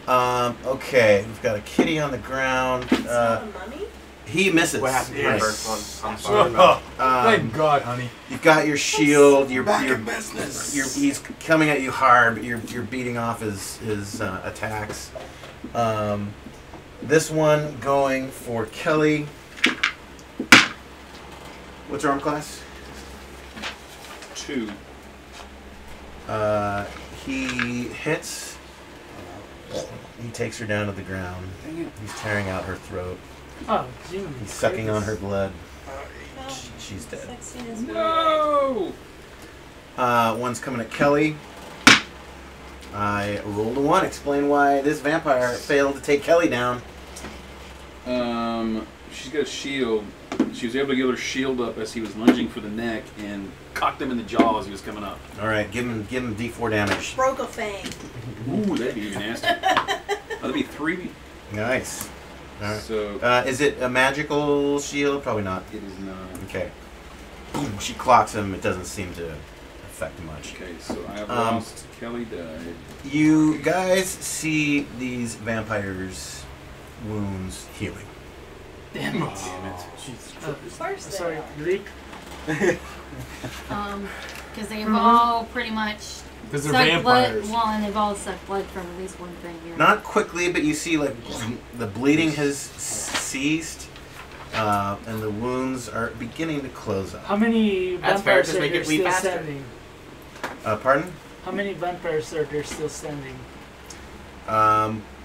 Okay, we've got a kitty on the ground. It's not a mummy? He misses. What happened to my Yes. first one? I'm sorry. Thank God, honey. You've got your shield. You're Back in business. he's coming at you hard. But you're beating off his attacks. This one going for Kelly. What's your arm class? 2. He hits. He takes her down to the ground. Dang it. He's tearing out her throat. Oh, Jimmy. He's sucking on her blood. No. She's dead. Sexiness. No! One's coming at Kelly. I rolled a 1. Explain why this vampire failed to take Kelly down. She's got a shield. She was able to get her shield up as he was lunging for the neck and cocked him in the jaw as he was coming up. All right, give him D4 damage. Broke a fang. Ooh, that'd be even nasty. That'd be 3. Nice. All right. So Is it a magical shield? Probably not. it is not. Okay. She clocks him. It doesn't seem to affect much. Okay, so I have lost. Kelly died. You guys see these vampires' wounds healing. Damn it. Damn it. Of course they Sorry, are. Greek. Because they've all pretty much Because they're sucked blood. vampires. Well, and they've all sucked blood from at least one thing here. Not quickly, but you see like the bleeding has ceased, and the wounds are beginning to close up. How many That's fair, vampires just are make there it bleed still faster. standing? Pardon? How many vampires are there still standing?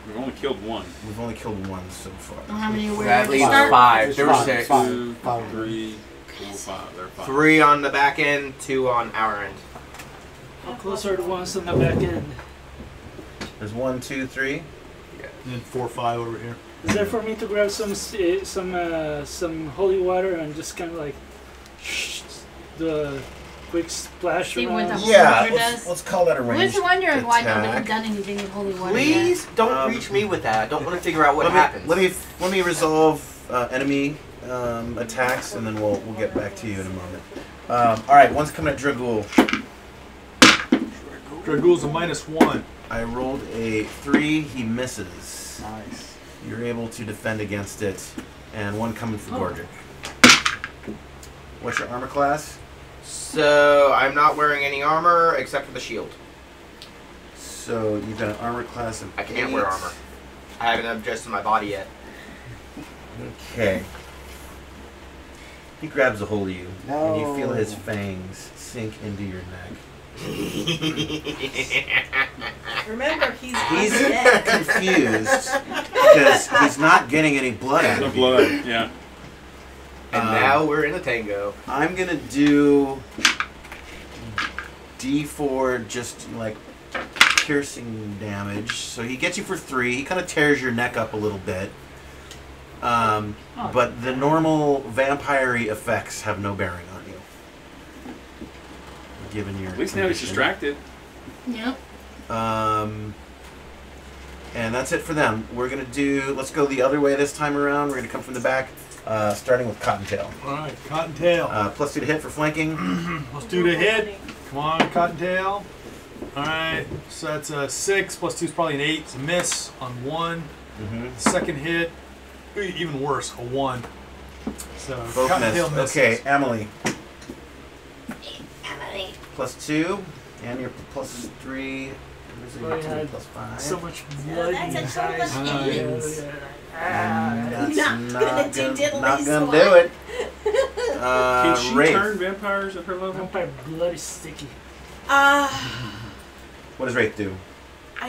We've only killed 1. We've only killed 1 so far. And how many were That to leaves start? 5. There were Five. 6. Five. 2, Five. 3, 4, 5. There are 5. 3 on the back end, 2 on our end. How close are the ones on the back end? There's 1, 2, 3. And then 4, 5 over here. Is there for me to grab some holy water and just kind of like the quick splash See around? what the- Yeah, Water does? let's call that a Who's ranged wondering why nobody attack. had done anything with holy water Please yet? don't reach me with that. I don't want to figure out what happens. Let me resolve enemy attacks, and then we'll get back to you in a moment. All right, one's coming at Dragul. Dragul's a -1. I rolled a 3. He misses. Nice. You're able to defend against it, and one coming for Gordrick. What's your armor class? So I'm not wearing any armor except for the shield. So you've got an armor class of I can't 8. wear armor. I haven't adjusted my body yet. Okay. He grabs a hold of you, and you feel his No. fangs sink into your neck. Remember, he's He's dead. confused because he's not getting any blood out No of you. blood. Yeah. And now we're in a tango. I'm gonna do D4 just like piercing damage. So he gets you for 3. He kind of tears your neck up a little bit. But the normal vampire-y effects have no bearing on you. Given your At least now he's condition. distracted. Yep. And that's it for them. We're gonna do. Let's go the other way this time around. We're gonna come from the back, starting with Cottontail. Alright, Cottontail. +2 to hit for flanking. Let's do the hit. Come on, Cottontail. Alright, so that's a 6, +2 is probably an 8. It's a miss on 1. Second hit, even worse, a 1. So Both Cottontail miss. misses. Okay, Emily. Emily. +2, and your +3. Oh, yeah. +5. So much So blood that's in a his total eyes. of 8. That's Not gonna do diddly not gonna squat. do it. Can she Wraith. turn vampires at her level? Vampire blood is sticky. What does Wraith do? I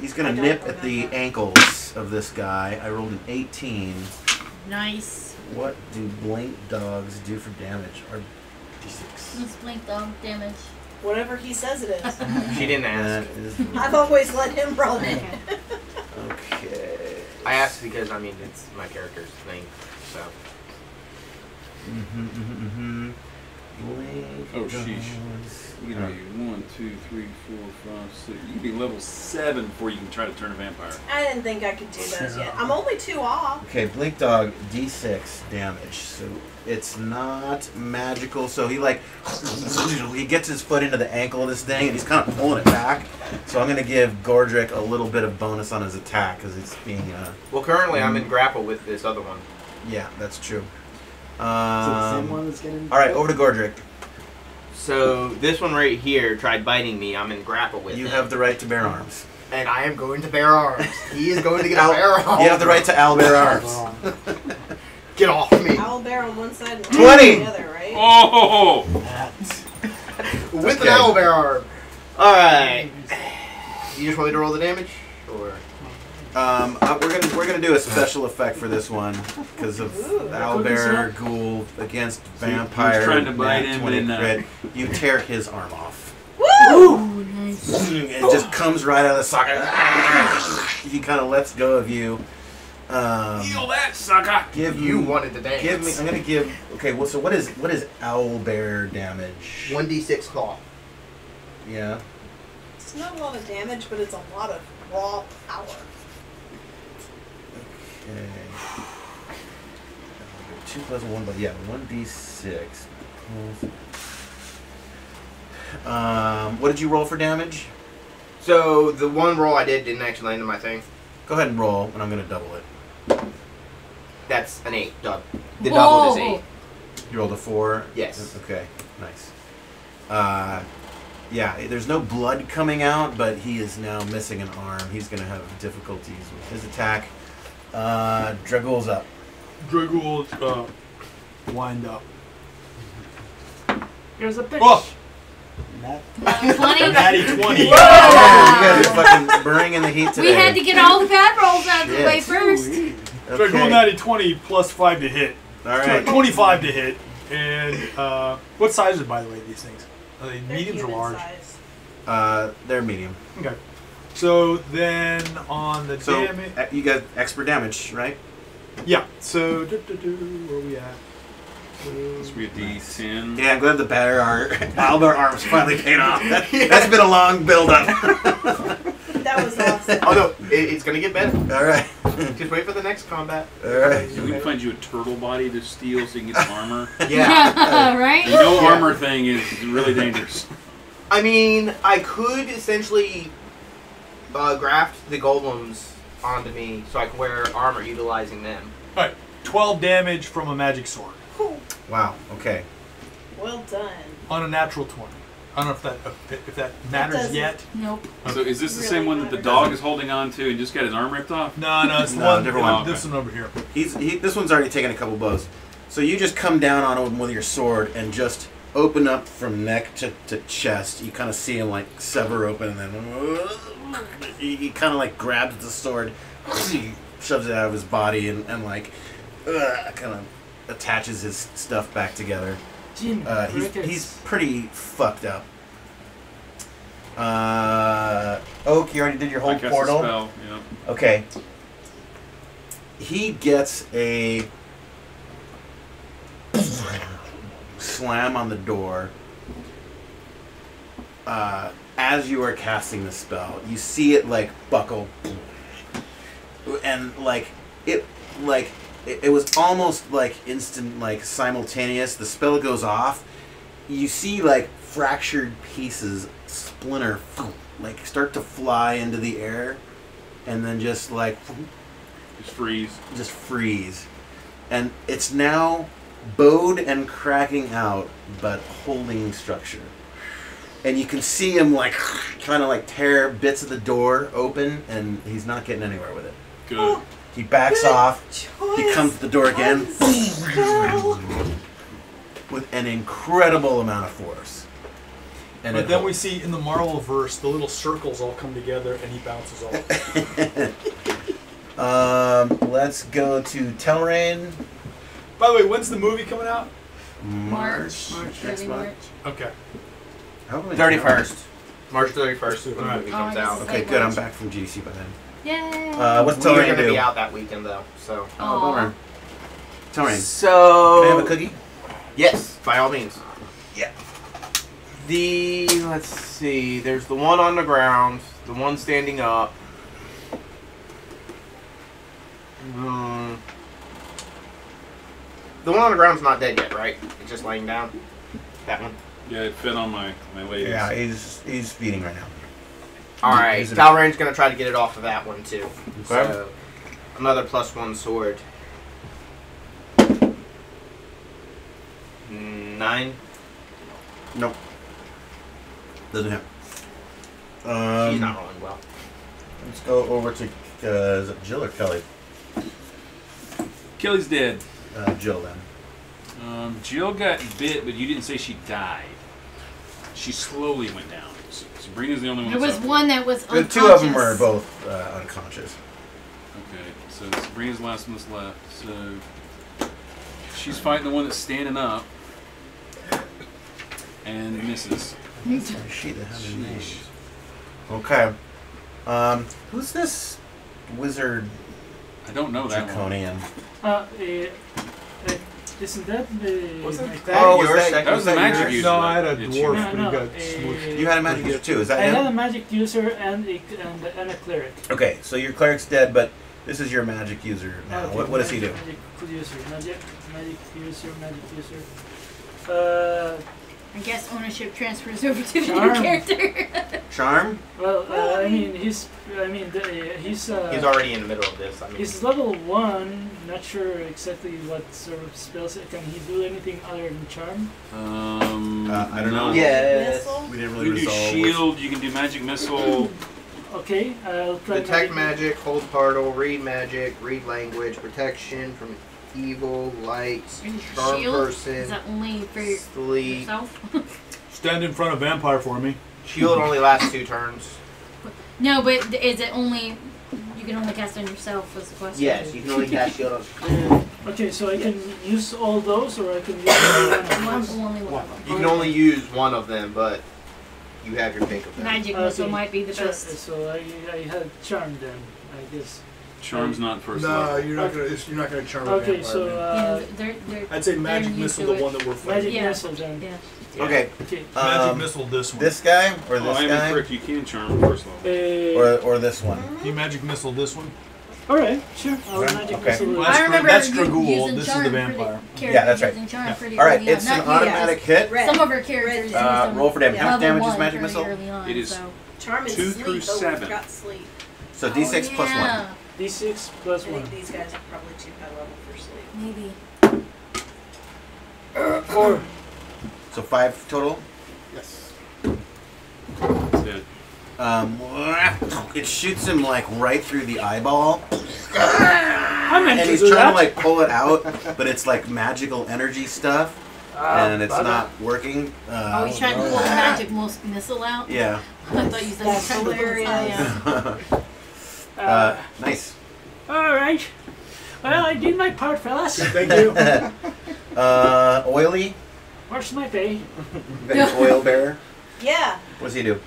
He's gonna I don't nip at the remember. ankles of this guy. I rolled an 18. Nice. What do blink dogs do for damage? Or D6. Let's blink dog damage. whatever he says it is. She didn't That ask. is I've always let him roll it. okay. I asked because, I mean, it's my character's thing, so. Blink Oh, sheesh. dogs. You know, 1, 2, 3, 4, 5, 6. You can be level 7 before you can try to turn a vampire. I didn't think I could do those yet. I'm only 2 off. Okay, blink dog D6 damage. So it's not magical. So he like he gets his foot into the ankle of this thing and he's kind of pulling it back. So I'm gonna give Gordrick a little bit of bonus on his attack because it's being Well, currently I'm in grapple with this other one. yeah, that's true. Is it the same one that's getting... All right, over to Gordrick. So this one right here tried biting me. I'm in grapple with You it. have the right to bear arms. And I am going to bear arms. He is going to get a bear arms. You have the right to owl bear arms. Get off me. Owl bear on one side and 20! on the other, right? Oh! With Okay. an owl bear arm. Alright. You just want me to roll the damage? Or We're gonna do a special effect for this one because of owlbear ghoul against vampire. trying to bite nat him 20 and, crit. You tear his arm off. Ooh, nice. It just comes right out of the socket. He kind of lets go of you. Heal that sucker! Give you me. wanted the dance. Give me. I'm gonna give. Okay. Well, so what is owlbear damage? 1d6 claw. Yeah. It's not a lot of damage, but it's a lot of raw power. Okay. 2 plus 1, but yeah, 1d6. What did you roll for damage? So the one roll I did didn't actually land on my thing. Go ahead and roll, and I'm going to double it. That's an 8. The double is 8. You rolled a 4? Yes. Okay, nice. Yeah, there's no blood coming out, but he is now missing an arm. He's going to have difficulties with his attack. Dragul's up. Dragul wind up. Here's a pitch. Oh! 20? Natty 20. You guys are fucking bringing the heat today. We had to get all the bad rolls out of the way Shit. first. Dragul natty 20 plus 5 to hit. All right. 25 to hit. And what size are, by the way, these things? Are they They're mediums or human large? size. They're medium. Okay. So then on the So damage. you got expert damage, right? Yeah. So where are we at? This will be a D10. Yeah, I'm glad the owlbear arms finally paid off. That's been a long build-up. That was awesome. Oh no, it's gonna get better. All right. Just wait for the next combat. All right. So we can find you a turtle body to steal so you can get some armor. Yeah. Right? The no armor thing is really dangerous. I mean, I could essentially graft the golems onto me so I can wear armor utilizing them. Alright. 12 damage from a magic sword. Wow. Okay. Well done. On a natural 20. I don't know if that matters doesn't. yet. Nope. So is this the Really same one that the matters. dog is holding on to and just got his arm ripped off? No, it's the No, one. different one. This one over here. This one's already taken a couple blows. So you just come down on him with your sword and just open up from neck to chest. You kind of see him like sever open, and then he kind of like grabs the sword, he shoves it out of his body, and like kind of attaches his stuff back together. He's pretty fucked up. Oak, you already did your whole I cast a portal. spell, yeah. Okay. He gets a slam on the door as you are casting the spell. You see it like buckle, and it was almost like instant, like simultaneous. The spell goes off. You see like fractured pieces splinter, like start to fly into the air. and then just like just freeze, and it's now bowed and cracking out, but holding structure. And you can see him like trying to like tear bits of the door open, and he's not getting anywhere with it. Good. He backs off. He comes to the door again with an incredible amount of force. And but then we see in the Marvel-verse, the little circles all come together, and he bounces off. Let's go to Telrain. By the way, when's the movie coming out? March. Next month. Okay. 31st. March 31st when the movie comes out. Okay, good. I'm back from GDC by then. Yay! What's We're Telrain going to do? be out that weekend, though. So. Oh, bummer. Telrain. So. Can I have a cookie? Yes, by all means. Yeah. Let's see. There's the one on the ground, the one standing up. The one on the ground's not dead yet, right? It's just laying down. That one. Yeah, it fit on my ladies. Yeah, he's feeding right now. Alright, Talrain's going to try to get it off of that one, too. Okay. So, another +1 sword. 9. Nope. Doesn't hit. She's not rolling well. Let's go over to is it Jill or Kelly? Kelly's dead. Jill then. Jill got bit, but you didn't say she died. She slowly went down. Sabrina's the only one. There was one that was The unconscious. two of them are both unconscious. Okay, so Sabrina's the last one that's left. So she's fighting the one that's standing up and misses. She the hell names. Okay. Who's this wizard? I don't know that Draconian. Isn't that the... Wasn't that yours? That was the magic user. No, I had a It's dwarf, yours. but he got smooshed. You had a magic user too. Is that I him? had a magic user and a cleric. Okay, so your cleric's dead, but this is your magic user now. Okay, What does he do? Magic user. I guess ownership transfers over to the Charm. new character. Charm? Well, I mean, he's already in the middle of this. I mean, he's level 1. Not sure exactly what sort of spells. Can he do anything other than charm? I don't know. Yes. We didn't really You can do resolve. shield. You can do magic missile. Okay, I'll try Detect magic, hold particle, read magic, read language, protection from evil, light, charm Shield? person, Is that only for sleep. yourself? Stand in front of vampire for me. Shield only lasts 2 turns. No, but is it only... You can only cast on yourself, was the question. Yes, you can only cast shield on. Okay, so I can use all those, or I can use one of those? Only one of them. You can only use one of them, but you have your pick of them. Magic missile might be the best. So I had charm then, I guess. Charm's not first No, level. you're not gonna charm a Okay, vampire. so I'd say magic they're missile, used the to one that we're fighting. magic Yeah. missile then. Yeah. Okay. Okay. Magic missile, this one. This guy or Oh, this I am guy correct. You can charm first level. or this one. You magic missile this one. All right, sure. I'll magic Okay. missile. Well, I remember that's you Dragul. using This is charm the pretty- vampire. Yeah, that's right. using charm pretty All right, early on. it's an Not you, automatic hit. Red. Some of our characters use them Roll for damage. How much level damage is 1 magic pretty missile? early on, It is so. Charm and 2 sleep. through Oh, 7. we've got sleep. So D6 plus 1. Yeah, D6 plus I 1. think these guys are probably too high level for sleep. maybe. 4. So 5 total. Yes. That's it. It shoots him like right through the eyeball, I meant and to he's do trying that. to like pull it out, but it's like magical energy stuff, and it's not working. Oh, he's trying to pull the magic missile out? Yeah. I thought you said he was That's trying to pull his eye hilarious. out. Nice. All right. Well, I did my part, fellas. Thank you. Oily. Where's my pay? Oil bearer. Yeah. What does he do?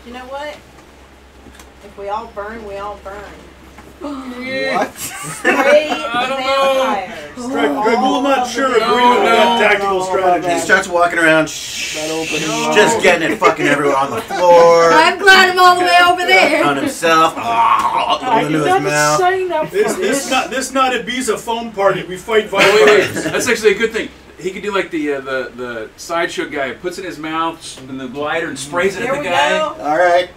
You know what? If we all burn, we all burn. What? Spray the vampires. Dragul not sure agreeing with that tactical strategy. He starts walking around, just getting it fucking everywhere on the floor, I'm glad I'm all the way over there. on himself, I into did his not mouth. sign up for this. This not Ibiza foam party. We fight Oh, wait, wait. vampires. That's actually a good thing. He could do like the sideshow guy, puts it in his mouth and the glider and sprays it There at the we guy. go. All right.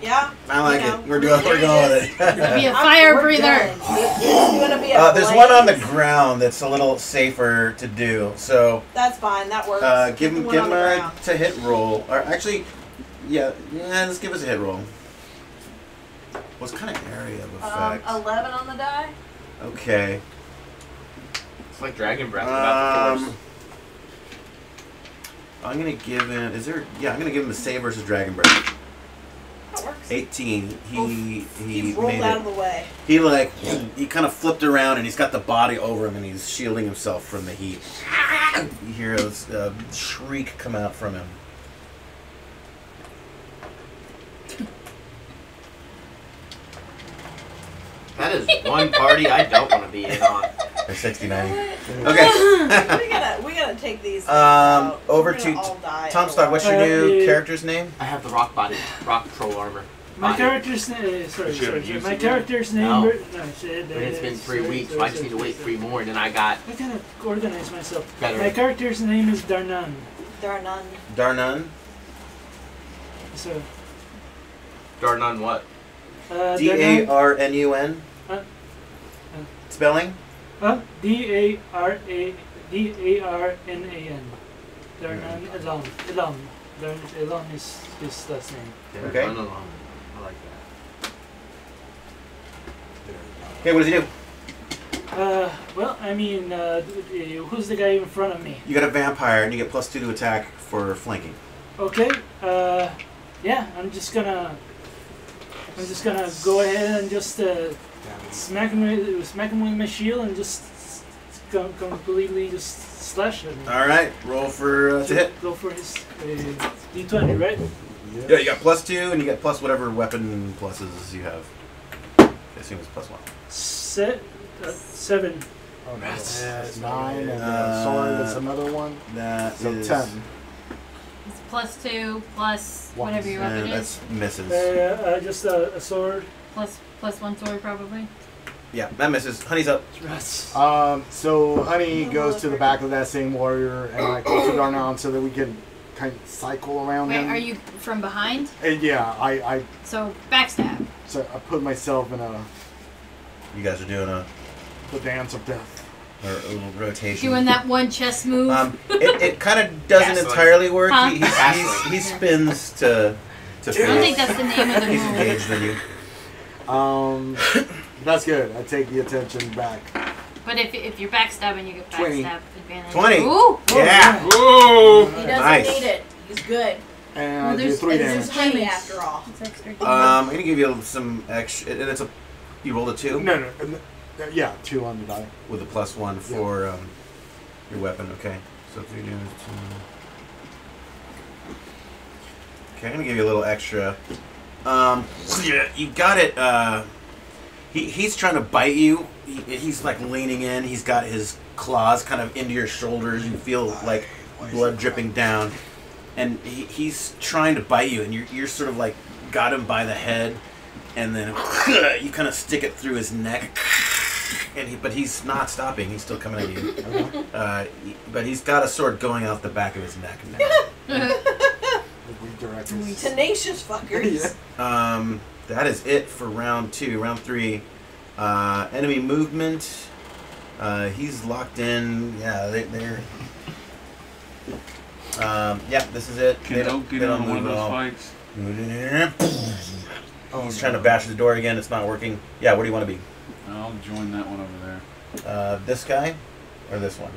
Yeah. I like it. We're going with it. Be a fire breather. There's one on the ground that's a little safer to do. So that's fine. That works. Give him a to hit roll. Or actually, yeah. Let's give us a hit roll. What's kind of area of effect? 11 on the die. Okay. It's like Dragon Breath without the force. I'm gonna give him. I'm gonna give him a save versus Dragon Breath. That works. 18. He rolled made out it. of the way. He kind of flipped around and he's got the body over him and he's shielding himself from the heat. You hear a shriek come out from him. That is one party I don't want to be in on. They're 69. Okay. we gotta take these. Over to Tom Stock. What's your new character's name? I have the rock patrol armor. My character's name. Sorry. My character's name. No. But it's been 3 weeks, so I just need to wait 3 more, and then I gotta organize myself. Better. My character's name is Darnan. Darnan. So. Darnan what? Darnun. Spelling? Darnan. Darnan Elam. Elam is his last name. Okay. I like that. Okay, what does he do? Well, I mean, who's the guy in front of me? You got a vampire and you get +2 to attack for flanking. Okay. Yeah, I'm just gonna go ahead and just smack him with my shield and just completely just slash him. All right, roll for to hit. Go for his D20, right? Yeah, you got +2 and you got plus whatever weapon pluses you have. I assume it's +1. 7. Oh, no. That's 9, and then sword, that's another one. So 10. It's +2 plus whatever your weapon is. That misses. Just a sword. Plus 1 sword probably. Yeah, that misses. Honey's up. So Honey goes to the back of that same warrior and like goes to Darnan so that we can kind of cycle around him. Wait, are you from behind? And yeah, I. So backstab. So I put myself in a. You guys are doing the dance of death. Or a little rotation. Doing that one chest move. It kind of doesn't entirely work. Huh? He spins to. I don't think that's the name of the He's move. engaged than you. That's good. I take the attention back. But if you're backstabbing, you get 20. backstab advantage. 20. Ooh. Yeah. Ooh. He doesn't Nice. need it. He's good. And Well, I do there's- 3 there's damage. Honey, after all. It's extra. I'm gonna give you some extra. And it's a. You rolled a 2. No. Yeah, 2 on the die. With a +1 for your weapon. Okay. So 3 damage. 2. Okay, I'm gonna give you a little extra. You got it. He's trying to bite you. He's like leaning in. He's got his claws kind of into your shoulders. You feel like blood dripping down, and he's trying to bite you. And you're sort of like got him by the head, and then you kind of stick it through his neck. But he's not stopping. He's still coming at you. But he's got a sword going out the back of his neck now. Tenacious fuckers. That is it for round 2. Round 3, enemy movement. He's locked in. Yeah, they're. Yeah, this is it. Can Oak get on one of those fights? He's trying to bash the door again. It's not working. Yeah, what do you want to be? I'll join that one over there. This guy, or this one?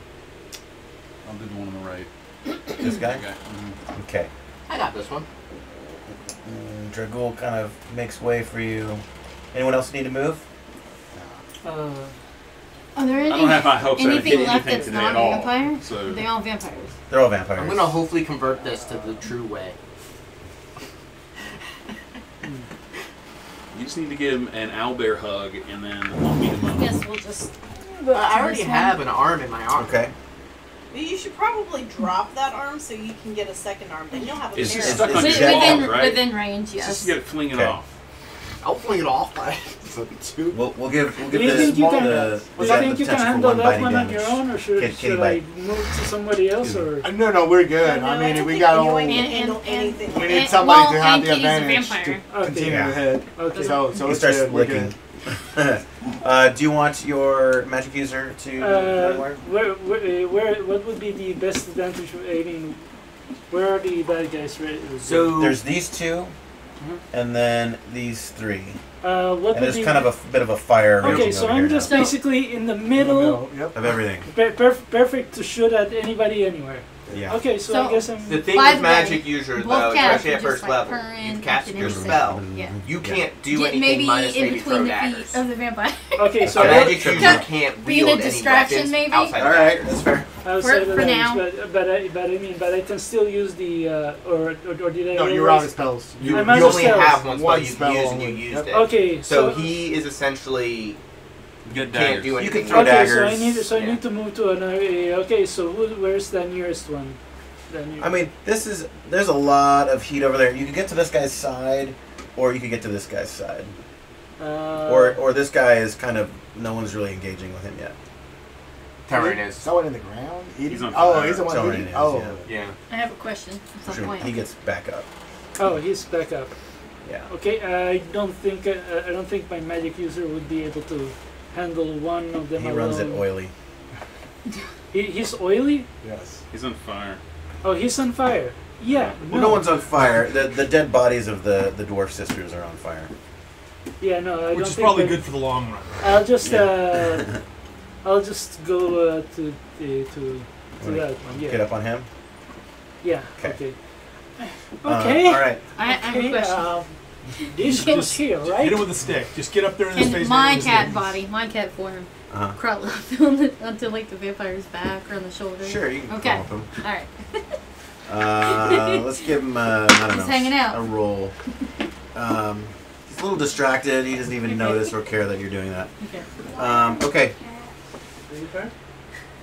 I'll do the one on the right. This guy. Mm-hmm. Okay. I got this one. Dragul kind of makes way for you. Anyone else need to move? Are there I don't have high hopes that I anything hit left anything that's today not at all. vampire? So They're all vampires. They're all vampires. I'm gonna hopefully convert this to the true way. you just need to give him an owlbear hug and then I'll beat him up. I guess we'll just. I already have an arm in my arm. Okay. You should probably drop that arm so you can get a second arm. Then you'll have a It's pair. just stuck on Is your it wall, right? Within range, yes. Just you gotta fling it Okay. off. I'll fling it off. So 2. We'll give Do you think you can, the do you think you can potential for handle that biting one on damage. your own, or should I move to somebody else? Or No, we're good. I mean, we got all. We need somebody to have the advantage to continue ahead. Okay. So He it's starts good. We're licking. good. Do you want your magic user to? What would be the best advantage? I mean, where are the bad guys? So there's these two, and then these 3. What and there's kind of a bit of a fire. Okay, so I'm just basically in the middle of everything. Perfect to shoot at anybody, anywhere. Yeah. Okay, so I guess I'm. The thing with magic user, though, especially at first level, you've casted your spell. Yeah. You can't do anything maybe minus in maybe between throw the daggers. feet of the vampire. Okay, so a magic user can't being wield a any distraction, weapons maybe. outside All of right, daggers. that's fair. Outside For of now. but I can still use the or did I? No, you're out of spells. You I'm out of only spells. have one spell One you spell can use, and you only. used it. Okay, So he is essentially Good can't daggers. do You anything. can throw okay, daggers. so I need to move to another. Okay, so where's the nearest one? I mean, there's a lot of heat over there. You could get to this guy's side, or you could get to this guy's side. Or this guy is kind of, no one's really engaging with him yet. Tyrannus. Someone in the ground? He's on Oh, fire. he's the one Someone eating? is, Oh. Yeah. I have a question at some point. He gets back up. Oh, he's back up. Yeah. Okay, I don't think my magic user would be able to handle one of them He alone. runs it oily. He's oily? Yes. He's on fire. Oh, he's on fire. Yeah. Well, no one's on fire. The dead bodies of the dwarf sisters are on fire. Yeah, no, I Which don't is think probably that- good for the long run. I'll just I'll just go to that one. Yeah. Get up on him. Yeah. Okay. Okay. All right. I have a question. This goes here, right? Hit him with a stick. Just get up there in his face. Can and my hit him with a cat stick. body, my cat form, Uh-huh. crawl up until like the vampire's back or on the shoulder? Sure, you can Okay. call him. All right. Let's give him I don't Just know, hanging out. a roll. He's a little distracted. He doesn't even notice or care that you're doing that. Okay. Okay.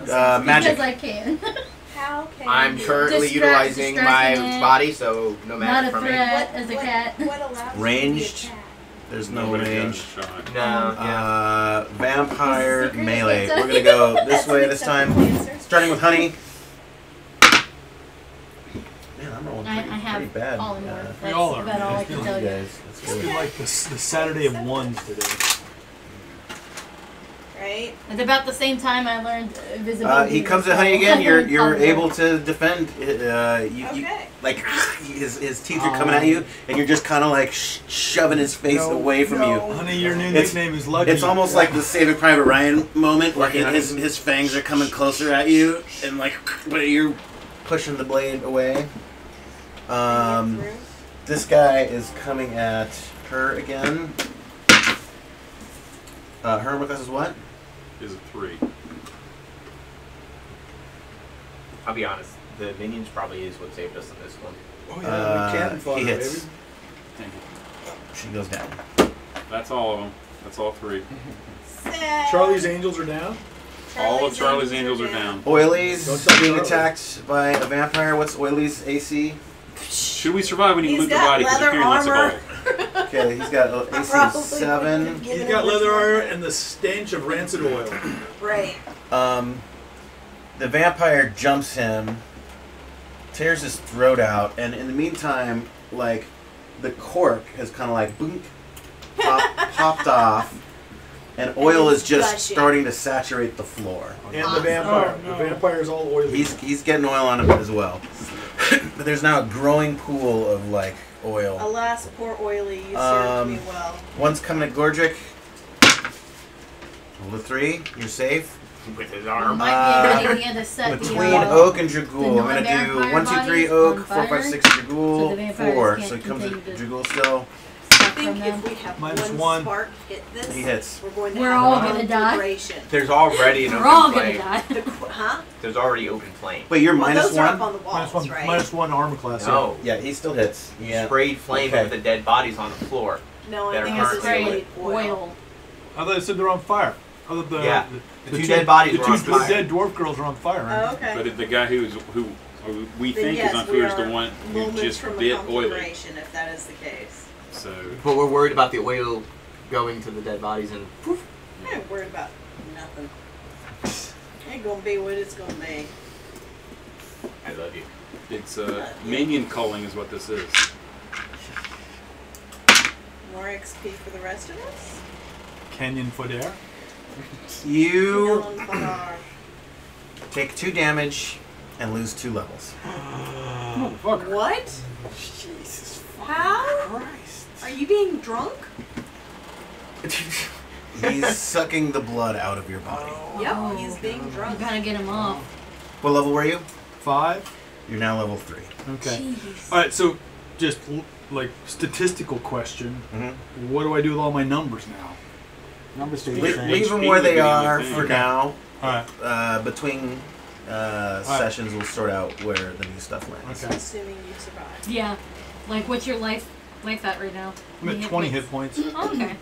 Because Magic. I can. How can I'm you- currently utilizing my distracting it. body, so no Not magic a for me. threat as a cat. What allows Ranged. You to be a cat? There's no Nobody range. got a shot. No, yeah. Vampire Secret melee. pizza. We're gonna go this That's way an this time. acceptable answer. Starting with Honey. Man, I'm rolling I pretty have bad. polymorph. That's We all are, about all man. I can It's tell You you. guys. That's It's good. been like the Saturday of ones today. Right? At about the same time I learned invisibility. He comes at Honey again. You're able to defend. You Okay. like his teeth are coming at you, and you're just kind of like shoving his face away from you. Honey, your new It's- nickname is Lucky. It's almost like the Saving Private Ryan moment, where his fangs are coming closer at you, and like, but you're pushing the blade away. This guy is coming at her again. Her with us is what? Is a 3. I'll be honest. The minions probably is what saved us in this one. Oh yeah, we can't fodder, he hits. baby. Thank you. She goes down. That's all of them. That's all 3. Sad. Charlie's Angels are down. All of Charlie's Angels are down. Oily's Don't tell being Charlie. attacked by a vampire. What's Oily's AC? Should we survive when you He's loot the got body? Because leather you're carrying lots of armor. gold. Okay, he's got AC Probably 7. wouldn't have He's given got him leather much armor more. and the stench of rancid oil. Right. The vampire jumps him, tears his throat out, and in the meantime, like, the cork has kind of like boom, popped off, and oil is just gushing. starting to saturate the floor. And the vampire. Oh, no. The vampire's all oily. He's getting oil on him as well. But there's now a growing pool of like oil. Alas, poor Oily, you served me well. One's coming at Gordrick. Roll a 3. You're safe. With his arm. Might be a good idea to set Between the Oak and Dragul, the I'm gonna do non-vampire 1, 2, 3 bodies Oak, on 4, 5, fire, 6 so the Dragul, vampires 4. can't So he comes at continue to Dragul still. I stuff think from if them. we have Minus one one. spark hit this, He hits. we're going to We're have all a gonna die. conflagration. There's already an We're open all gonna flame. die. Huh? There's already open flame. Wait, you're Well, minus those are up 1? on the walls, right? minus one armor class. No. Yeah, he still hits. You Yeah. sprayed flame Okay. over the dead bodies on the floor. No, I That are think currently it's Spray really oil. I thought it said they're on fire. I thought The two dead bodies the were two on fire. dead dwarf girls are on fire. Oh, Right? okay. But the guy who we Then think yes, is on we fire is the are one who moments just from a bit oily. conflagration, if that is the case. So But we're worried about the oil going to the dead bodies and poof. I ain't worried about nothing. Ain't gonna be what it's gonna be. I love you. It's minion culling is what this is. More XP for the rest of us? Canyon Fodder. You Yelling for take 2 damage and lose 2 levels. Motherfucker. what? Jesus How? Christ. Are you being drunk? He's sucking the blood out of your body. Yep, Oh. he's being You drunk. gotta get him off. What level were you? 5. You're now level 3. Okay. Jeez. All right. So, just like statistical question. Mm-hmm. What do I do with all my numbers now? Numbers stay the Leave same. them where they beginning are of the for thing. now. All right. Between sessions, we'll sort out where the new stuff lands. Okay. Assuming you survive. Yeah. Like, what's your life at right now? I'm at 20 hit points. Oh, okay.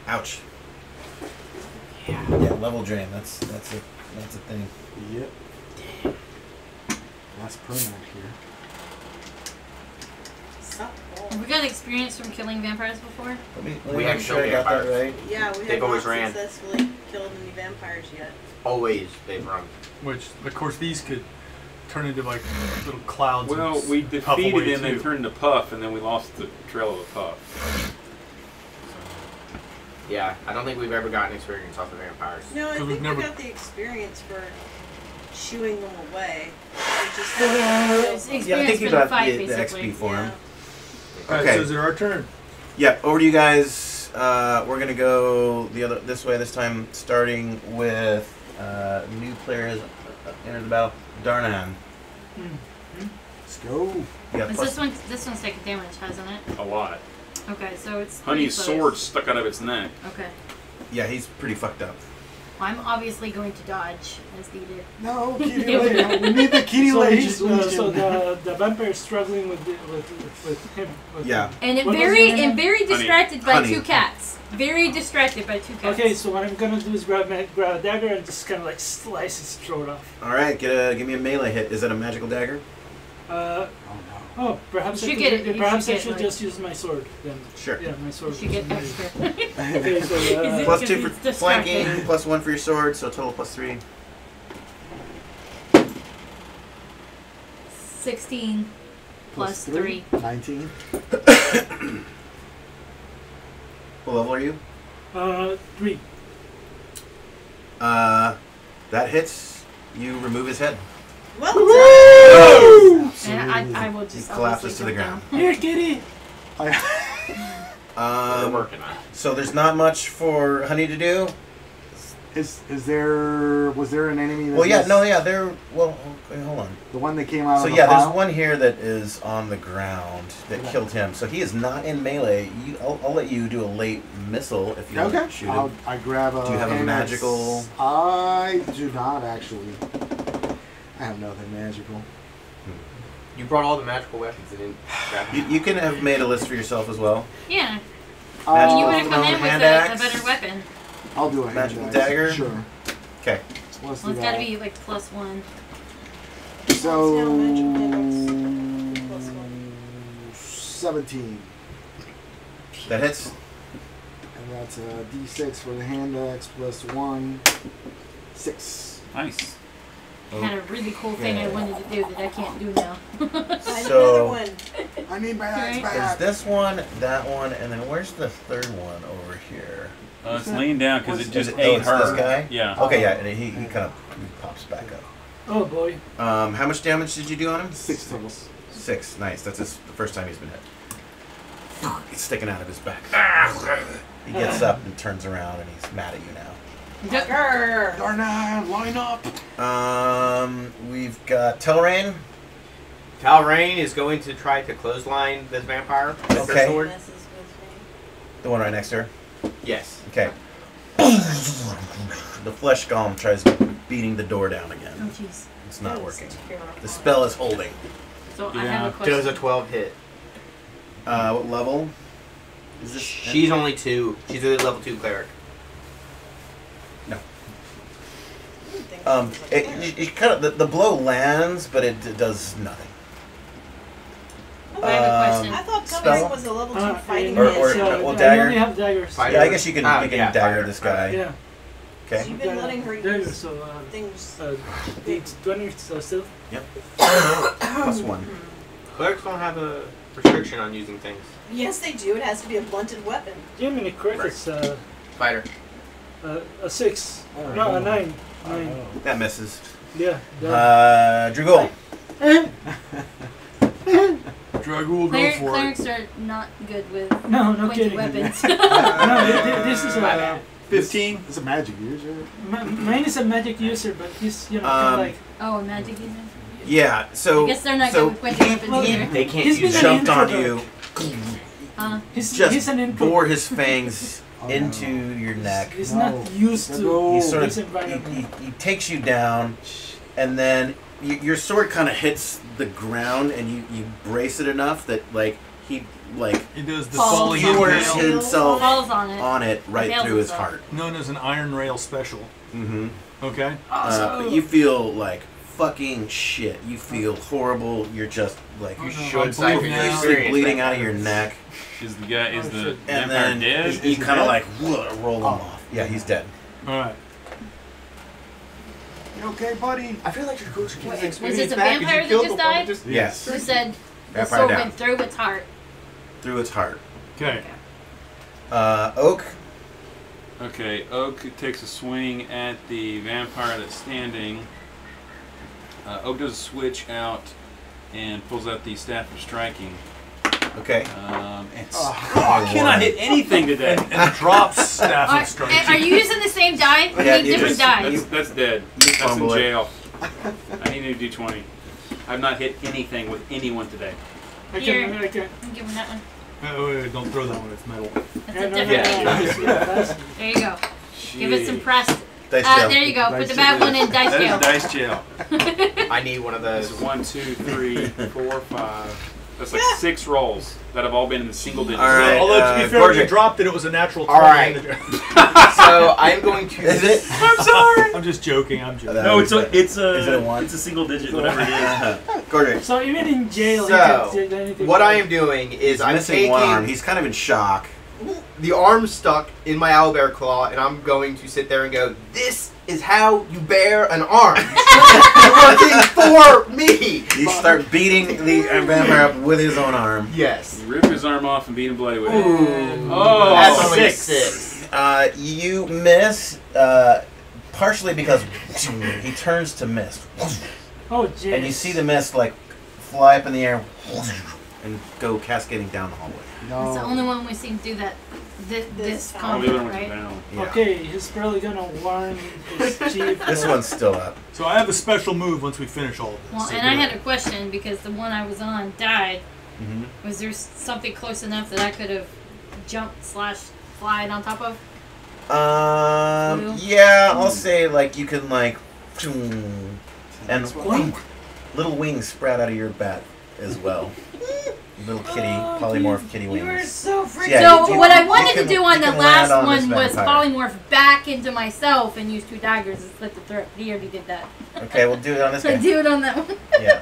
Ouch. Yeah, level drain. That's a thing. Yep. That's permanent here. Suck Have we got experience from killing vampires before? Let me We make haven't sure I killed got that vampires. right. Yeah, we They've have always not ran. successfully killed any vampires yet. Always they've run. Which, of course, these could turn into like little clouds. Well, and we puff defeated away them, they too. turned to puff, and then we lost the trail of the puff. Yeah, I don't think we've ever gotten experience off of vampires. No, I So we've think never- we got the experience for shooing them away. We just It's haven't experience Yeah, I think you for the got fight, the basically. XP for him. All right, Okay. so is it our turn? Yep. Over to you guys. We're gonna go this way this time, starting with new players enter the battle. Darnan. Let's go. You got Is plus- this one's taking damage, hasn't it? A lot. Okay, so it's Honey's pretty close. sword stuck out of its neck. Okay. Yeah, he's pretty fucked up. Well, I'm obviously going to dodge as needed. No, kitty lady. We need the kitty So, lady just, solution. so the vampire is struggling with him. With Yeah. And What was very your name? distracted by Honey. 2 cats. Very distracted by 2 cats. Okay, so what I'm gonna do is grab a dagger and just kind of like slice his throat off. All right, give me a melee hit. Is that a magical dagger? Oh, perhaps You I should get it- you perhaps should I get, should like- just use my sword then. Sure. Yeah, my sword. You should get is amazing. extra. Okay, so Plus Because 2 for he's distracted. flanking, plus 1 for your sword, so total plus 3. 16 plus 3. 19. What level are you? 3. That hits. You remove his head. Well done! And I will He just collapses to obviously the jump ground. Here, kitty. We're working on it. So there's not much for Honey to do. Was there an enemy that Well, yeah, was no, yeah, well, okay, hold on. the one that came out So of the yeah, pile? there's one here that is on the ground that killed him. So he is not in melee. I'll let you do a late missile if you Okay. want to shoot him. I grab a Do you have a hand magical- axe. I do not actually. I have nothing magical. You brought all the magical weapons and didn't grab them. You can have made a list for yourself as well. Yeah. Magical You would have come in with hand a axe. better weapon. I'll do a hand Magical axe. dagger? Sure. Okay. Let's Well, do it's that. got to be like +1. So Yeah, magical hand axe. Plus 1. 17, That hits. and that's a D6 for the hand axe plus 1, 6. Nice. I had a really cool thing I wanted to do that I can't do now. Another So one. I need my axe Right. there's back. this one, that one, and then where's the third one over here? It's laying down because it just Oh, ate it's her. this guy? Yeah. Okay, yeah, and he kind of pops back up. Oh boy. How much damage did you do on him? 6 total. 6. Nice. That's the first time he's been hit. It's sticking out of his back. He gets up and turns around, and he's mad at you now. Grr. Darna, line up! We've got Telrain. Talrain is going to try to clothesline this vampire with Okay. her sword. Messes with The one right next to her. Yes. Okay. The flesh golem tries beating the door down Oh, again. jeez. It's me. not That was working. terrifying. The spell is holding. So I Yeah. have a question. Does a 12 hit? What level? Is this? She's only 2. She's a level 2 cleric. I didn't think this was a cleric. It kind of the blow lands, but it does nothing. I have a question. I thought Spell? Golem was a level 2 fighting Or- man. or- So well, I dagger. only have daggers. Fighter. Yeah, I guess you can Yeah, dagger fire. this guy. Yeah. Okay. you've been letting her Dagger, use so things. it's 20, so still. +1. Clerics don't have a restriction on using things. Yes, they do. It has to be a blunted weapon. Jiminy Cricket's Fighter. a 6. Oh, No, a no. 9. Oh, 9. no. That misses. Yeah. that- Drugul. Dragul, go for it. Clerics are not good with No, no pointy kidding. weapons. No, this is a 15. It's a magic user. mine is a magic user, but he's kind of like Oh, a magic user? Yeah. So. I guess they're not so good with pointy weapons well, either. They can't He's use been it. an jumped on introvert. you. he's Just an introvert. bore his fangs Oh, into no. your neck. He's No. not used to No. He sort of this environment. he takes you down, and then your sword kind of hits the ground, and you brace it enough that He does the Falls falling on pours it. impale, himself Falls on it. on it right Impales through his himself. heart. known as an iron rail special. Mm-hmm. Okay. But you feel like fucking shit. You feel horrible. You're just like you I'm should bleeding now. profusely bleeding out of your neck, Is the guy is the and vampire then dead? you kind of like roll him off. Yeah, he's dead. All right. You okay, buddy? I feel like your ghost can Wait, was this a vampire that just died? Yes, Who said the Vampire sword down. went through its heart? through its heart. Okay. Oak. Okay, Oak takes a swing at the vampire that's standing. Oak does a switch out and pulls out the staff of striking. Okay. I cannot hit anything today. And drops staff Are, of striking. are you using the same die? We Yeah, need you different just- dice. That's dead. You That's in fumble it. jail. I need a new D20. I've not hit anything with anyone today. I Here. can. I'm giving that one. Wait, don't throw that one. It's metal. That's Yeah, a no, different yeah, name. that's- There you go. Give it some press. Dice jail. There you go. Put Dice the bad jail. one in dice That jail. is dice jail. I need one of This those. is 1, 2, 3, 4, 5. That's like 6 rolls that have all been in the single digits. All right. Although to be fair, when you Gorgic. dropped it, it was a natural 20. All right. So I'm going to. Is it? I'm sorry. I'm just joking. I'm joking. No, it's a Is it a one? it's a single digit, whatever it is. Gorgic. So even in jail, he So, can say anything. what I am doing is He's I'm missing one arm. taking He's kind of in shock. the arm stuck in my owlbear claw, and I'm going to sit there and go, "This is how you bear an arm. You're working for me." You start beating the vampire up with his own arm. Yes. You rip his arm off and beat him bloody with it. Oh, that's only a 6. 6. You miss, partially because he turns to mist, Oh, jeez. and you see the mist like fly up in the air and go cascading down the hallway. It's the only one we've seen do that. This Oh, the combat, other one's right? down. Yeah. Okay, he's probably gonna warn his chief. This one's still up. So I have a special move once we finish all of this. Well, So and go I ahead. had a question because the one I was on died. Mm-hmm. Was there something close enough that I could have jumped / flied on top of? Yeah, I'll say like you can like, and little wings sprout out of your bat as well. Little kitty, polymorph kitty wings. You were so freaking. Yeah, So you- what I you wanted can- to do on you the can land last on this one was vampire. polymorph back into myself and use 2 daggers and slit the throat. He already did that. Okay, we'll do it on this So guy. do it on that one. Yeah.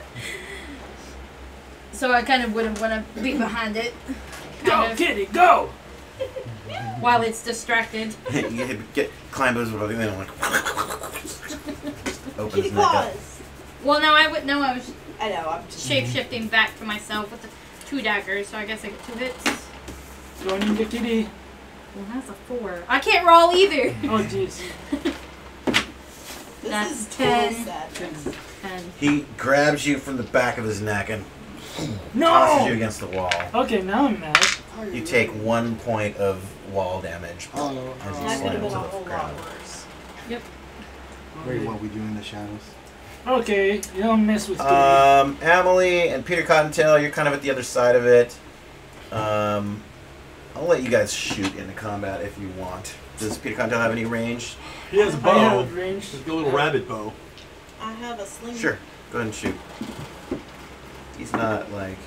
So I kind of would have want to be behind it. Go, Kind of, kitty, go! while it's distracted. You climb over the thing and like opens Kitty his neck up. claws. Well, no, I would know I was I know. I'm just. shape shifting back to myself with the 2 daggers, so I guess I get 2 hits. Going in the kitty. Well, that's a 4. I can't roll either. Oh, jeez. This That's is 10. total sadness. 10. He grabs you from the back of his neck and tosses you No! against the wall. Okay, now I'm mad. You take 1 point of wall damage as you That could slam have to been a the whole lot ground. worse. Wait, what we do in the shadows? Okay, you don't mess with kitty. Amelie and Peter Cottontail, you're kind of at the other side of it. I'll let you guys shoot into combat if you want. Does Peter Cottontail have any range? He has a I bow. have range. He's got a little rabbit bow. I have a sling. Sure, go ahead and shoot. He's not like,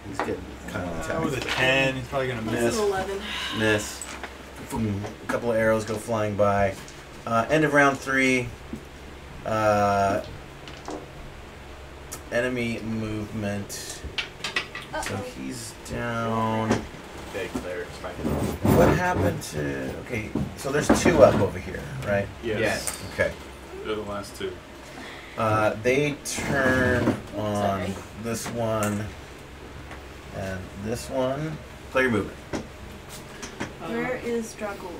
he's getting kind of attacked. With a 10, he's probably gonna This miss. is 11. Miss. Boom. A couple of arrows go flying by. End of round 3. Enemy movement. So he's down. Big clerics by What happened to... Okay, so there's 2 up over here, right? Yes. Okay. They're the last 2. They turn on this one and this one. Play your movement. Where is Dragul?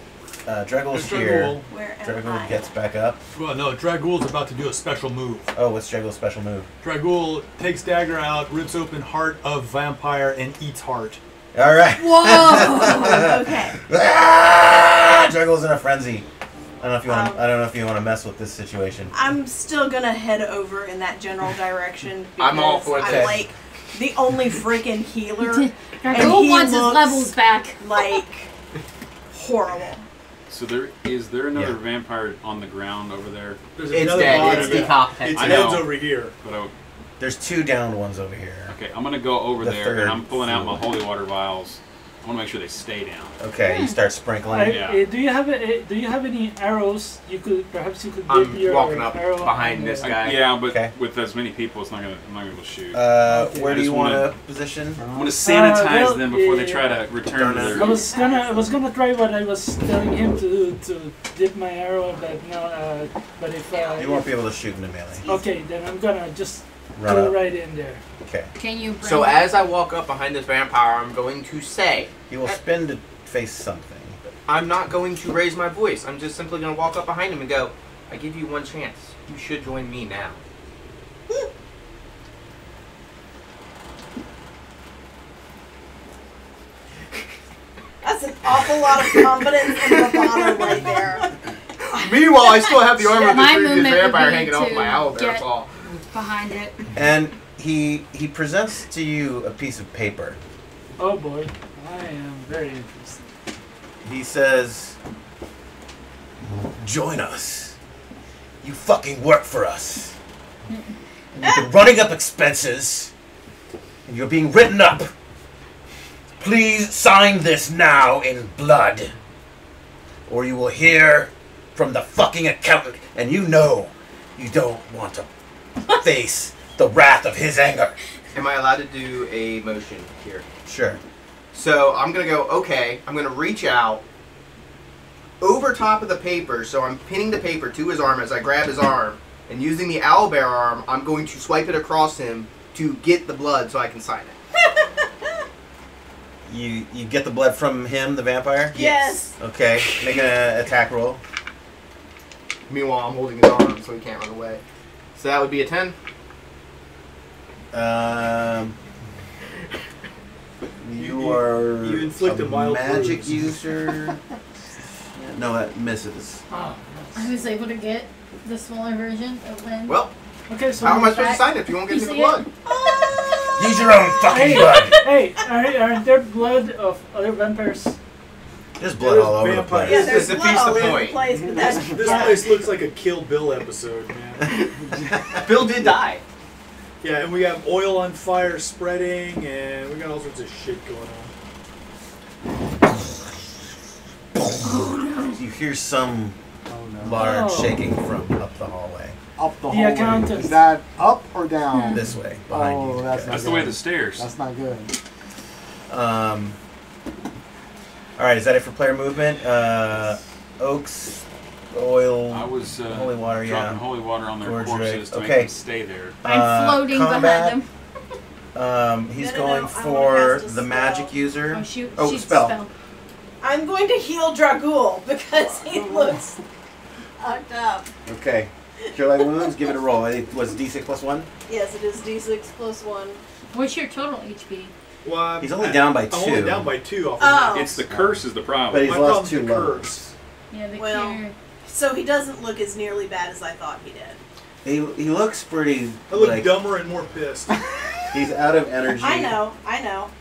Dragul's There's here. Dragul. Where am Dragul I? gets back up. Well, no, Dragul's about to do a special move. Oh, what's Dragul's special move? Dragul takes dagger out, rips open heart of vampire, and eats heart. All right. Whoa! Okay. Dragul's in a frenzy. I don't know if you want. I don't know if you want to mess with this situation. I'm still gonna head over in that general direction. I'm all because for I'm this. like the only freaking healer, and Dragul he wants his looks levels back. like horrible. So is there another vampire on the ground over there? There's It's another dead. body. It's decapitated. Its I head's know. over here. But There's 2 downed ones over here. okay, I'm gonna go over The there third and I'm pulling out my floor. holy water vials. I want to make sure they stay down. Okay, you start sprinkling. Yeah. Do you have any arrows? You could perhaps you could dip I'm your walking up arrow behind on this the- guy. Yeah, but Okay. with as many people, I'm not gonna be able to shoot. Where I do you just want wanna- to position? I'm gonna sanitize well, them before they yeah. try to return to I their. was gonna try what I was telling him to dip my arrow, but no. But if You won't be able to shoot in the melee. okay, then I'm gonna just Run go up. right in there. Okay. Can you bring So as I walk up behind this vampire, I'm going to say, You will spin to face something. I'm not going to raise my voice. I'm just simply going to walk up behind him and go, I give you one chance. You should join me now. That's an awful lot of confidence and bravado right there. Meanwhile, I still have the armor of the My previous movement would vampire be hanging off to my owlbear. get- That's all. behind it? And he presents to you a piece of paper. Oh boy, I am very interested. He says, "Join us. You fucking work for us. You've been running up expenses, and you're being written up. Please sign this now in blood, or you will hear from the fucking accountant, and you know you don't want to face the wrath of his anger." Am I allowed to do a motion here? Sure. So I'm going to go, okay, I'm going to reach out over top of the paper, so I'm pinning the paper to his arm as I grab his arm, and using the owlbear arm, I'm going to swipe it across him to get the blood so I can sign it. You get the blood from him, the vampire? Yes. Okay, make an attack roll. Meanwhile, I'm holding his arm so he can't run away. So that would be a 10. You are you inflict a mild magic bruise. user. No, that misses. Oh, I was able to get the smaller version of Lynn. Well, okay, so how am I supposed to sign it if you won't give You me the see blood? Use your own fucking Hey, blood. hey, aren't there blood of other vampires? There's blood all over the vampire. place. Yeah, This there's is a blood piece all of over the point. place, but that's This place looks like a Kill Bill episode, man. Bill did die. Yeah, and we have oil on fire spreading, and we got all sorts of shit going on. You hear some Oh no. large Oh. shaking from up the hallway. Up the The hallway. accountant. Is that up or down? This way, behind Oh, you. that's guys. That's the way of the stairs. That's not good. Alright, is that it for player movement? Oaks, oil, I was holy water, dropping yeah. holy water on their Gorge corpses to Rig. make Okay. them stay there. I'm floating combat. behind them. He's No, going I for wanna cast a the magic spell. user. Oh shoot! Oh, shoot, spell. I'm going to heal Dragul because he looks fucked up. Okay. Cure light wounds, give it a roll. It was D6 plus 1? Yes, it is D6 plus 1. What's your total HP? Well, He's only down by I'm only 2. down by 2 off Oh. of It's the curse is the But problem. he's My lost problem's 2 the levels. curse. Yeah, the Well, cure. so he doesn't look as nearly bad as I thought he did. He looks pretty, I look like, dumber and more pissed. he's out of energy. I know.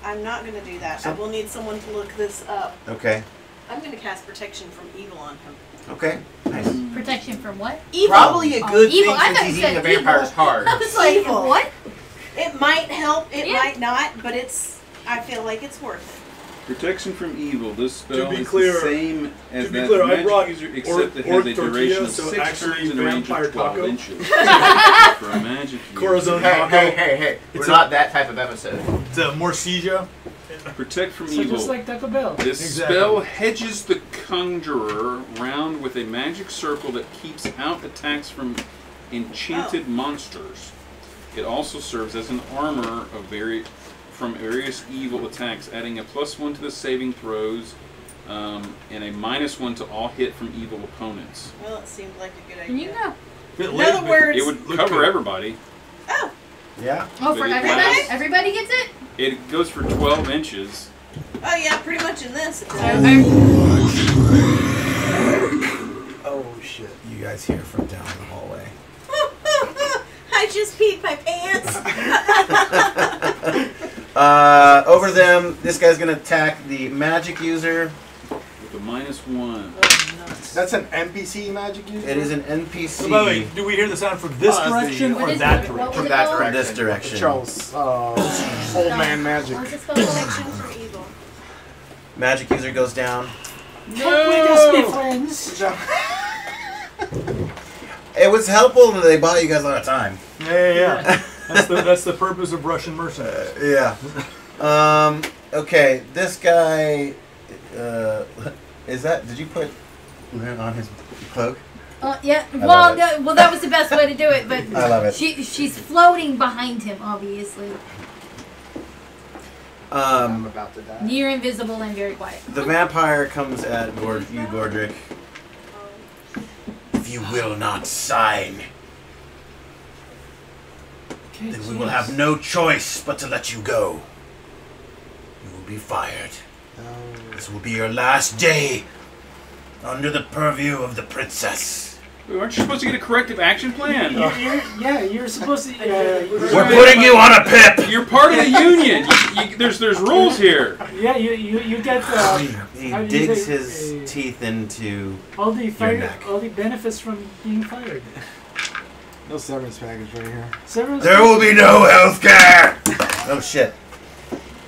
I'm not going to do that. I will need someone to look this up. Okay. I'm going to cast Protection from Evil on him. Okay. Nice. Protection from what? Evil. Probably a good Evil. I thing thought since you he's eating a said vampire's evil. heart. I was like, Evil. what? It might help, it Yeah. might not, but I feel like it's worth it. Protection from evil. This spell To be is clear- the same as to be that clear, I magic brought user, orc except it has a tortilla, duration of so 6 actually turns and a range vampire of 12 taco. inches. For a magic Corazon user. Taco. Hey. We're not that type of episode. It's a Morcija. Protect from So evil. just like Taco Bell. This spell hedges the conjurer round with a magic circle that keeps out attacks from enchanted monsters. It also serves as an armor of from various evil attacks, adding a +1 to the saving throws and a -1 to all hit from evil opponents. Well, it seemed like a good Can you idea. go? In other words, It would cover everybody. oh, Yeah. Oh, for But it everybody? lasts- Everybody gets it? It goes for 12 inches. oh yeah, pretty much in this. It So does. Oh shit. You guys hear from down the hallway. I just peed my pants. Over them, this guy's gonna attack the magic user. With a -1. That's an NPC magic user? It is an NPC. So by the way, do we hear the sound from this direction What or is that it? What direction? was From it that called? direction. This direction. Charles, old man magic. What was it spelled? Protection for evil. Magic user goes down. We just be friends. It was helpful that they bought you guys a lot of time. Yeah. That's the purpose of Russian mercenaries. Yeah. Okay, this guy. Is that? Did you put on his cloak? Yeah. I love Well, it. well, that was the best way to do it. But I love it. she's floating behind him, obviously, I'm about to die. near invisible and very quiet. The vampire comes at you, Gordrick. If you will not sign, Okay, then we will have no choice but to let you go. You will be fired. This will be your last day under the purview of the princess. Wait, aren't you supposed to get a corrective action plan? You're supposed to. We're putting you on a pip! You're part of the union. There's rules here. Yeah, you get. He how do you digs say, his teeth into all the neck. all the benefits from being fired. No severance package right here. Severance There will be no health care! Oh shit.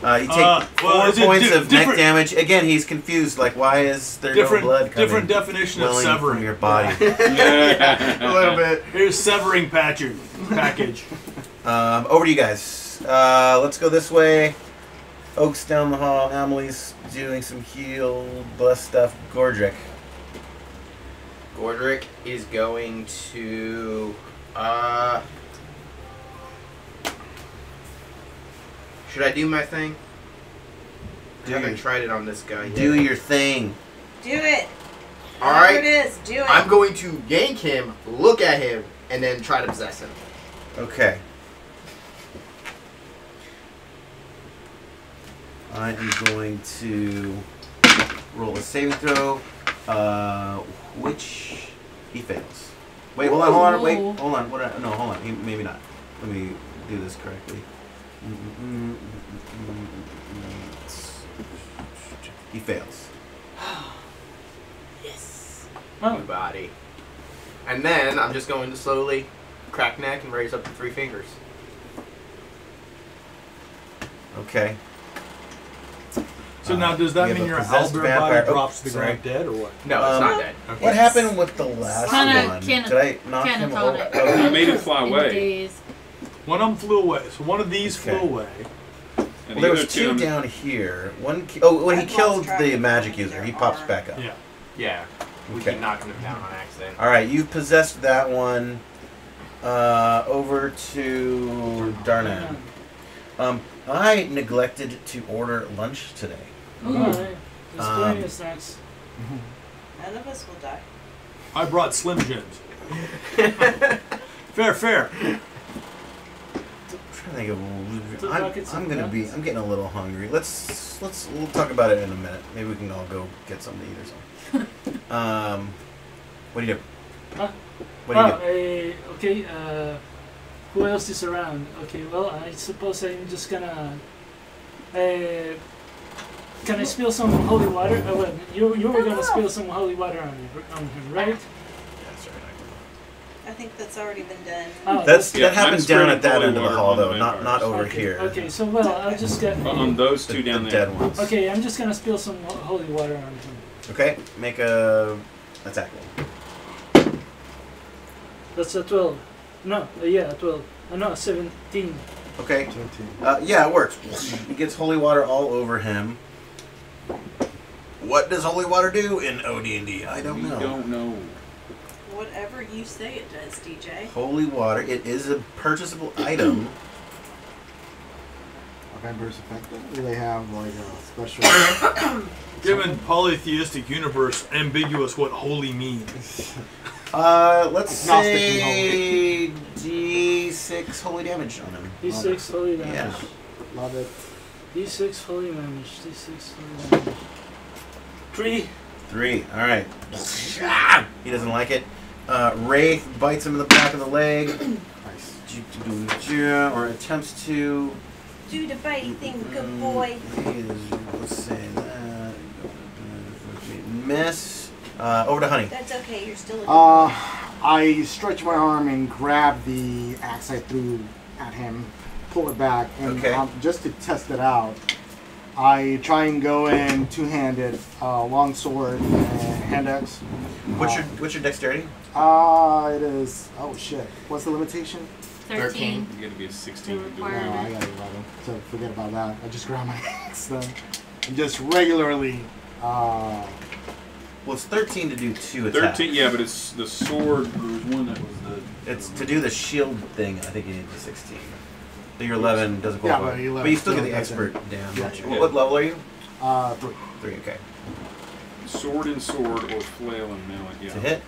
You take 4 points of neck damage. Again, he's confused. Like, why is there no blood coming? Different definition of welling severing. from your body. A little bit. Here's severing package. Over to you guys. Let's go this way. Oak's down the hall. Amelie's doing some heal, bless stuff. Gordrick. Gordrick is going to. Should I do my thing? I haven't tried it on this guy yet. Do your thing. Do it. All Whatever right. it is, do it. I'm going to yank him, look at him, and then try to possess him. Okay. I am going to roll a saving throw, which he fails. Wait, hold on. Hold on. No, hold on. Maybe not. Let me do this correctly. He fails. Yes. Oh. Body. And then I'm just going to slowly crack neck and raise up to 3 fingers. Okay. So now, does that mean your owlbear body drops to the ground dead, or what? No, it's not dead. Okay. What happened with the last one? Did I knock him over? You made him fly away. One of them flew away. So one of these flew away. Well, there was 2 down here. One. When he killed the magic user, he pops back up. Yeah. Yeah. We keep knocking him down on accident. All right, you've possessed that one. Over to Darnan. I neglected to order lunch today. Alright. There's plenty of snacks. None of us will die. I brought Slim Jims. Fair. I'm getting a little hungry. We'll talk about it in a minute. Maybe we can all go get something to eat or something. What do you do? Huh? What do you do? Okay, who else is around? Okay, well, I suppose I'm just gonna... can I spill some holy water? Oh, well, you were gonna spill some holy water on him, right? I think that's already been done. Oh, that happens down at that end of the hall, though, not over here. Okay, so well, I'll just get... On those 2 down the there. dead ones. Okay, I'm just gonna spill some holy water on him. Okay, make a attack roll. That's a 12. No, yeah, 12. No, 17. Okay. Yeah, it works. He gets holy water all over him. What does holy water do in OD&D? I don't know. We don't know. Whatever you say it does, DJ. Holy water. It is a purchasable item. Members effective? Do they have like a special? Given polytheistic universe, ambiguous what holy means. Let's say D6 holy damage on him. D6 holy damage. Yeah. Love it. D6 holy damage. D6 holy damage. 3. 3. All right. He doesn't like it. Wraith bites him in the back of the leg. Nice. Or attempts to. Do the bitey thing, good boy. Let's say that. Miss. Over to Honey. That's okay, you're still a good boy. I stretch my arm and grab the axe I threw at him, pull it back, and just to test it out, I try and go in two-handed, long sword and hand axe. What's your dexterity? It is. Oh shit! What's the limitation? 13. You gotta be a 16 to do No, it. I got 11. So forget about that. I just grab my axe then, and just regularly. Well, it's 13 to do 2 attacks. 13, yeah, but it's the sword. There was one that was the. It's to do the shield thing. I think you need the 16. So your 11 doesn't Yeah, qualify. but 11 but you still get the still expert doesn't. damage. Yeah. What level are you? 3. 3. Okay. Sword and sword or flail and melee. Yeah. To hit.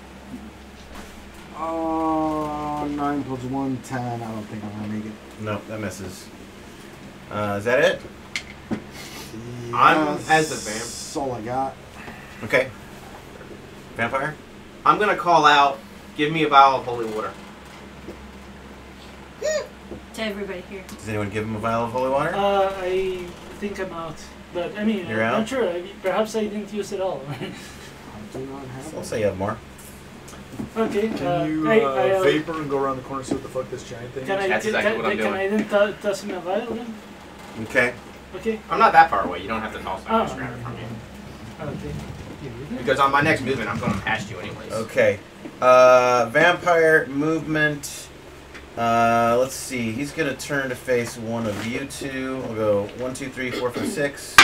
9 plus 1, 10. I don't think I'm gonna make it. No, that misses. Is that it? I'm as a vamp. That's all I got. Okay. Vampire? I'm gonna call out, give me a vial of holy water. To everybody here. Does anyone give him a vial of holy water? I think I'm out. But, I mean, You're I'm out? not sure. Perhaps I didn't use it all. I do not have I'll say you have more. Okay. Can you I vapor and go around the corner and see what the fuck this giant thing Can is? I, That's exactly what I'm can doing. I then toss him a vial then? Okay. Okay. I'm not that far away. You don't have to toss it. I'll just Oh. grab it from you. Okay. Because on my next movement, I'm going past you anyways. Okay. Vampire movement. Let's see. He's gonna turn to face one of you two. I'll go 1, 2, 3, 4, 5, 6,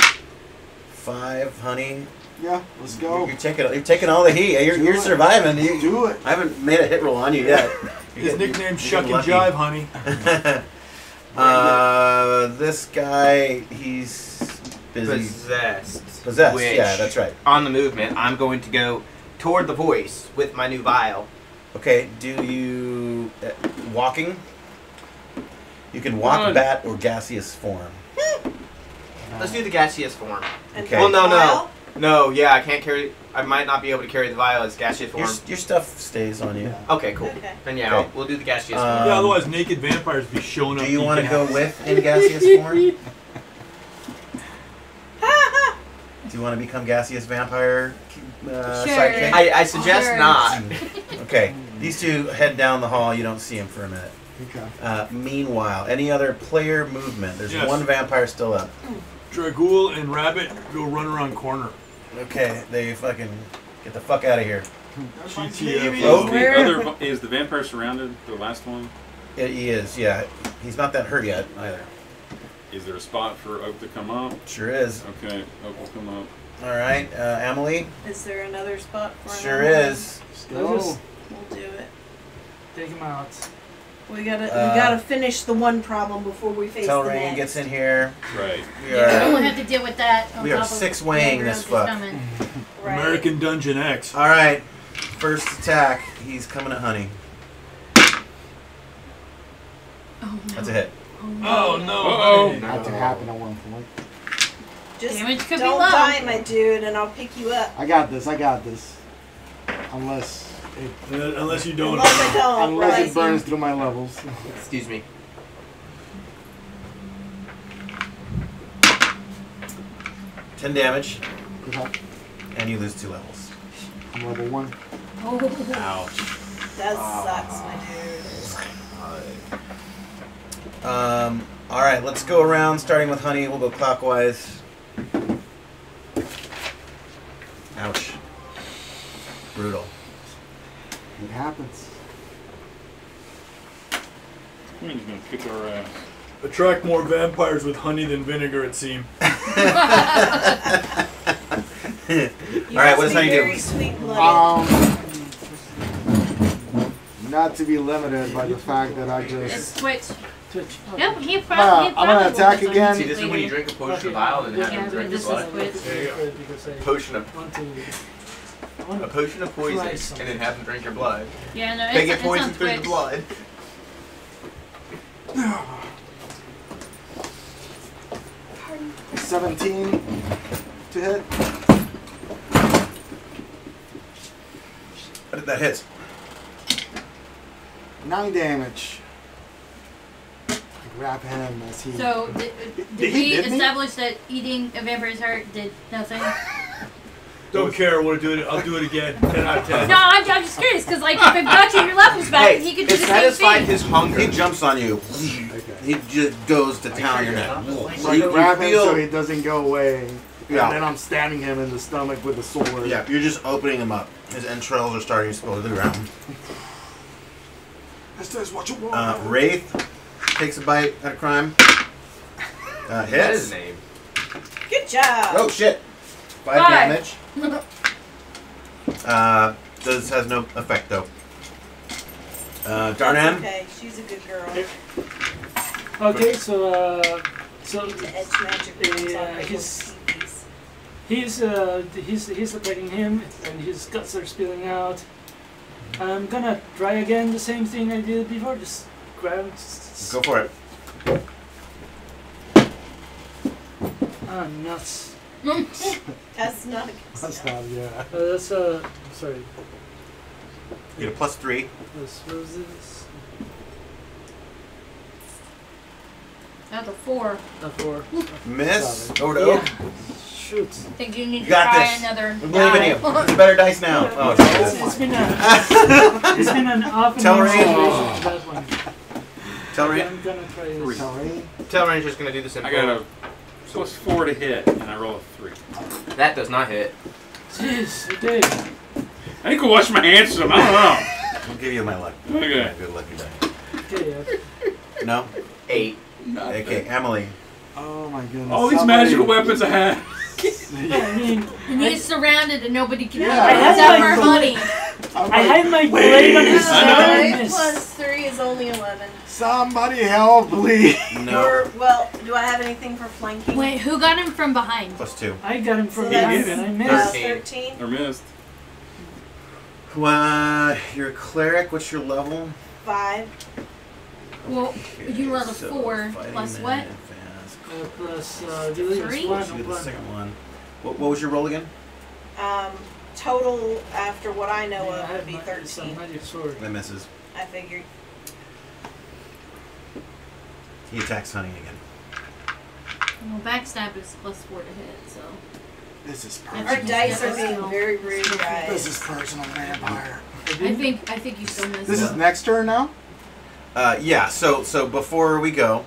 5. Honey. Yeah, let's go. You're taking all the heat. You're surviving. Do it. I haven't made a hit roll on you yet. His nickname's you're Shuck and lucky. Jive, honey. This guy, he's busy. Possessed. Which, Yeah, that's right. On the movement, I'm going to go toward the voice with my new vial. Okay. Do you walking? You can walk, bat, or gaseous form. Let's do the gaseous form. Okay. Well, no, yeah, I can't carry. I might not be able to carry the vial as gaseous form. Your stuff stays on you. Okay, cool. Okay. Then yeah, we'll do the gaseous form. Yeah, otherwise naked vampires be showing up. Do you want to eating go ass. with in gaseous form? Do you want to become gaseous vampire sidekick? I suggest not. Okay. These two head down the hall. You don't see him for a minute. Okay. Meanwhile, any other player movement? There's Yes. one vampire still up. Dragul and Rabbit go run around corner. Okay, they fucking get the fuck out of here. GTFO. Is the vampire surrounded? The last one? He is, yeah. He's not that hurt yet either. Is there a spot for Oak to come up? Sure is. Okay, Oak will come up. All right, Emily. Is there another spot for Sure another is. one? We'll do it. Take him out. We gotta finish the one problem before we face the Telrain next. gets in here. Right. We Yeah, we are, don't have to deal with that. On we are top of 6 weighing this fuck. Right. American Dungeon X. All right, first attack. He's coming at Honey. Oh, no. That's a hit. Oh no! Uh-oh. That did happen at one point. Just Damage could be don't low. die, my dude, and I'll pick you up. I got this. Unless Unless you don't. Unless I don't. unless right? it burns through my levels. Excuse me. Ten damage, Good help. and you lose 2 levels. I'm level 1. Oh. Ouch. That sucks, my dude. All right, let's go around, starting with Honey. We'll go clockwise. Ouch. Brutal. It happens. He's gonna kick our ass. Attract more vampires with honey than vinegar, it seems. Alright, what does honey do? Not to be limited by the fact that I It's just. Twitch. Twitch. Yep, he probably. I'm gonna attack again. See, this is when you drink a potion of bile and have them drink your this is blood. Twitch. Potion of A potion of poison, and then have them drink your blood. Yeah, no, They it's, get it's on poisoned through the Twitch. blood. 17 to hit. That hits. 9 damage. I grab him as he. So, did we establish that eating a vampire's heart did nothing? Don't care. I'll do it again. 10 out of 10. No, I'm just curious, because, like, if it got you your levels back, he could do the same satisfied thing. his hunger. He jumps on you. He just goes to town on your neck. So I grab him so he doesn't go away. Yeah. And then I'm stabbing him in the stomach with a sword. Yeah, you're just opening him up. His entrails are starting to explode to the ground. This is what you want. Wraith takes a bite at a crime. That is Hits. his name. Good job. Oh shit! 5 damage. This has no effect though. Darnan. Okay, she's a good girl. Okay, so To edge magic. he's attacking him, and his guts are spilling out. I'm gonna try again the same thing I did before. Just grab. Go for it. Ah, nuts. That's not a good That's start. not, yeah. That's sorry. You get a +3. What was this? That's a 4. A 4. Miss. Over to Yeah. Oak. Shoot. I think you need You to got try this. another We believe in you. It's better dice now. Oh, Jesus. It's been an off and Tell on Rain. situation for that one. Tell Okay, Rain. I'm gonna try this. Tell Ranger's gonna do the simple. I got a +4 to hit, and I roll a 3. That does not hit. Jeez, it did. I need to wash my hands some. I don't know. I'll give you my luck. Okay. Good lucky die. Okay, No? 8. Okay, Emily. Oh my goodness. All these magical weapons I have. I mean, And he's surrounded and nobody can Yeah, help him I except had for my- Honey. I had my blade on his I know. side. 9 plus 3 is only 11. Somebody help, please. No. Well, do I have anything for flanking? Wait, who got him from behind? +2. I got him from So behind that's and I missed. 13. Or missed. You're a cleric. What's your level? 5. Well, you rolled a So 4 fighting plus man, what? fast. Plus, I believe it's 3? 1 You or did the 1. second one. What was your roll again? Total, after what I know I of, would had be some 13. magic sword. That misses. I figured. He attacks Honey again. Well, backstab is +4 to hit, so. This is Our Our personal. dice are being very rude, This guys. is personal vampire. I think you still missed. This is next turn now? Yeah, so before we go,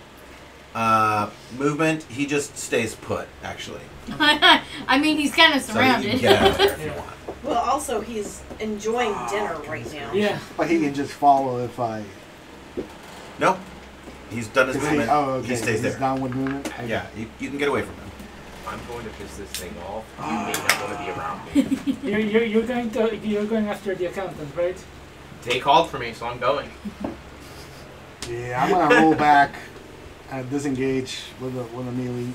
movement, he just stays put, actually. I mean, he's kind of So you surrounded. can get out of there if you Yeah. want. Well, also, he's enjoying dinner right now. Yeah. But he can just follow if I. No, he's done his Is he, movement. oh, okay. He stays He's there. down with movement? Okay. Yeah, you can get away from him. I'm going to piss this thing off. You may not want to be around me. You're going after the accountant, right? They called for me, so I'm going. Yeah, I'm gonna roll back and disengage with a melee.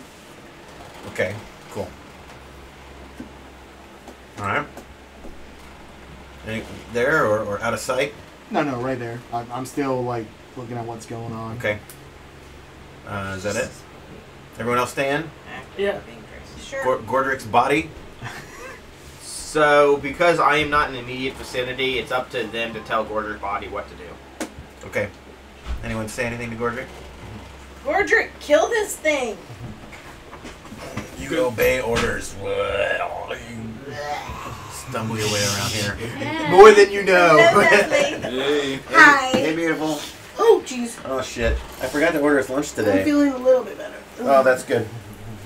Okay, cool. Alright. There or out of sight? No, right there. I'm still like looking at what's going on. Okay. Is that it? Everyone else stand? Yeah. Sure. Gordrick's body? So, because I am not in the immediate vicinity, it's up to them to tell Gordrick's body what to do. Okay. Anyone say anything to Gordrick? Gordrick, kill this thing! You obey orders. Stumble your way around here. More than you know. Hello, lovely. Hey. Hi. Hey, beautiful. Oh, jeez. Oh, shit. I forgot to order us lunch I'm today. feeling a little bit better. Oh, that's good.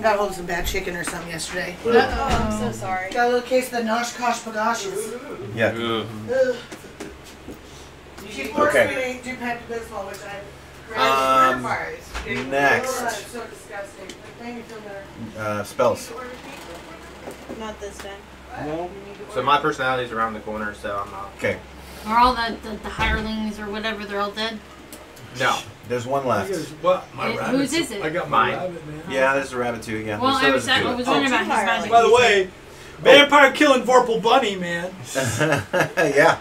Got hold of some bad chicken or something yesterday. Oh, I'm so sorry. Got a little case of the Nosh Kosh Pagashas. Yeah. Ugh. She forced Okay. me to do Pepto Bismol, which I Next. So disgusting. Make me feel better. Spells. Not this time. No. So my personality's around the corner, so I'm not. Okay. Are all the hirelings or whatever, they're all dead? No. There's one left. Whose is it? I got Mine. my rabbit, man. Yeah, there's a rabbit too. Yeah. Well, I was two. wondering about his magic. By the way, vampire killing Vorpal Bunny, man. Yeah.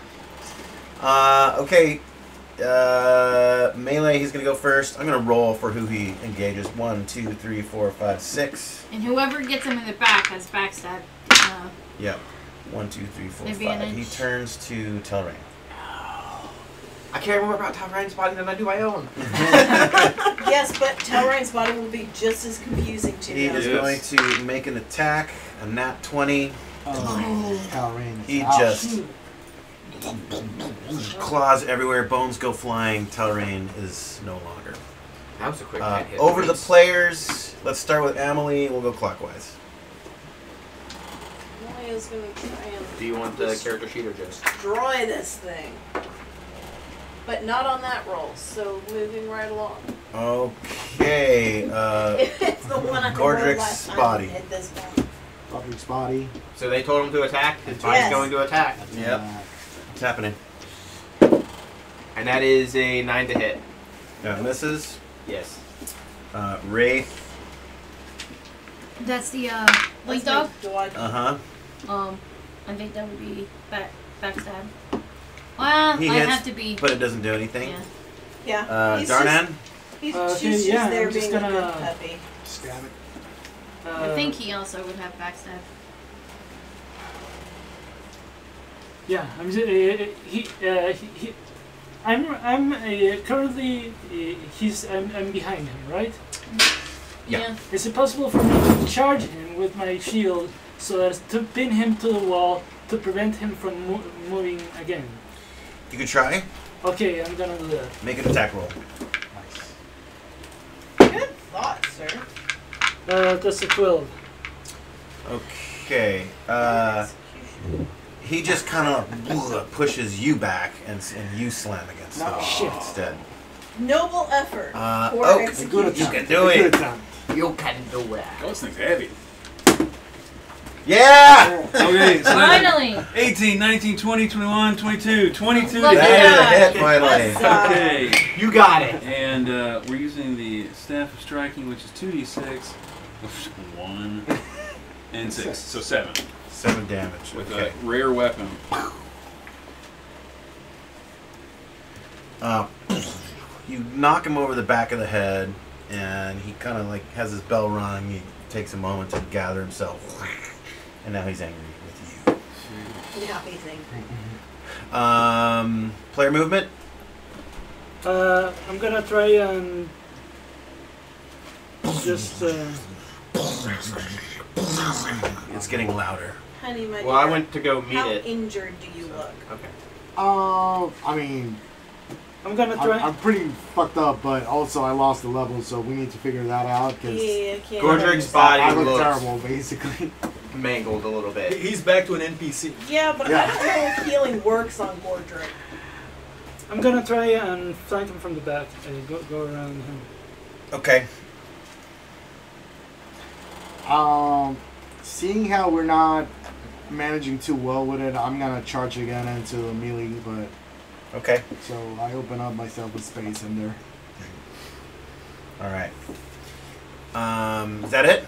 Okay. Melee, he's going to go first. I'm going to roll for who he engages. 1, 2, 3, 4, 5, 6. And whoever gets him in the back has backstab. Yep. 1, 2, 3, 4, Maybe 5. an He inch. turns to Telrain. I care more about Talrain's body than I do my own. Yes, but Telrain's body will be just as confusing to He him. is going to make an attack. A nat 20. Telrain. He just claws everywhere. Bones go flying. Telrain is no longer. That was a quick hit. Over to the players. Let's start with Amelie. We'll go clockwise. Malia's going to try and Do you want the character sheet or just? destroy this thing. But not on that roll, so moving right along. Okay. It's the one I rolled Gordrick's last time body. and hit this one. Gordrick's body. So they told him to attack. His body's Yes. going to attack. Yep. What's happening? And that is a 9 to hit. That misses. Yes. Wraith. That's the lead dog. Uh-huh. I think that would be backstab. Well, He I hits, have to be. but it doesn't do anything. Yeah. Yeah. He's Darnan? He's Okay, just yeah, there I'm just being a good gonna- puppy. Stab it. I think he also would have backstab. Yeah, I'm just, I'm currently I'm behind him, right? Yeah. Is it possible for me to charge him with my shield so as to pin him to the wall to prevent him from moving again? You could try. Okay, I'm gonna do that. Make an attack roll. Good thought, sir. That's a 12. Okay. He just kind of pushes you back, and you slam against the wall instead. Noble effort. For Oak, execution. you can do it. You can do it. Oh, this thing's heavy. Yeah! Okay, so Finally! 18, 19, 20, 21, 22. 22 Look to at hit. That is a hit, finally. Okay. You got it. And we're using the Staff of Striking, which is 2d6. 1 and 6. So 7. 7 damage. With Okay. a rare weapon. You knock him over the back of the head, and he kind of like has his bell rung. He takes a moment to gather himself, and now he's angry with you. Now he's angry. Player movement. I'm gonna try and just. It's getting louder. Honey, my Well, I dear, went to go meet how it. injured do you look? Okay. I mean, I'm gonna try. I'm pretty fucked up, but also I lost a level, so we need to figure that out. Cause Yeah, can't. Gordrick's body I look looks terrible, basically. mangled a little bit. He's back to an NPC. Yeah, but I don't know if healing works on Gordrick. I'm gonna try and flank him from the back and go around him. Okay. Seeing how we're not managing too well with it, I'm gonna charge again into the melee, but Okay. so I open up myself with space in there. All right. Is that it?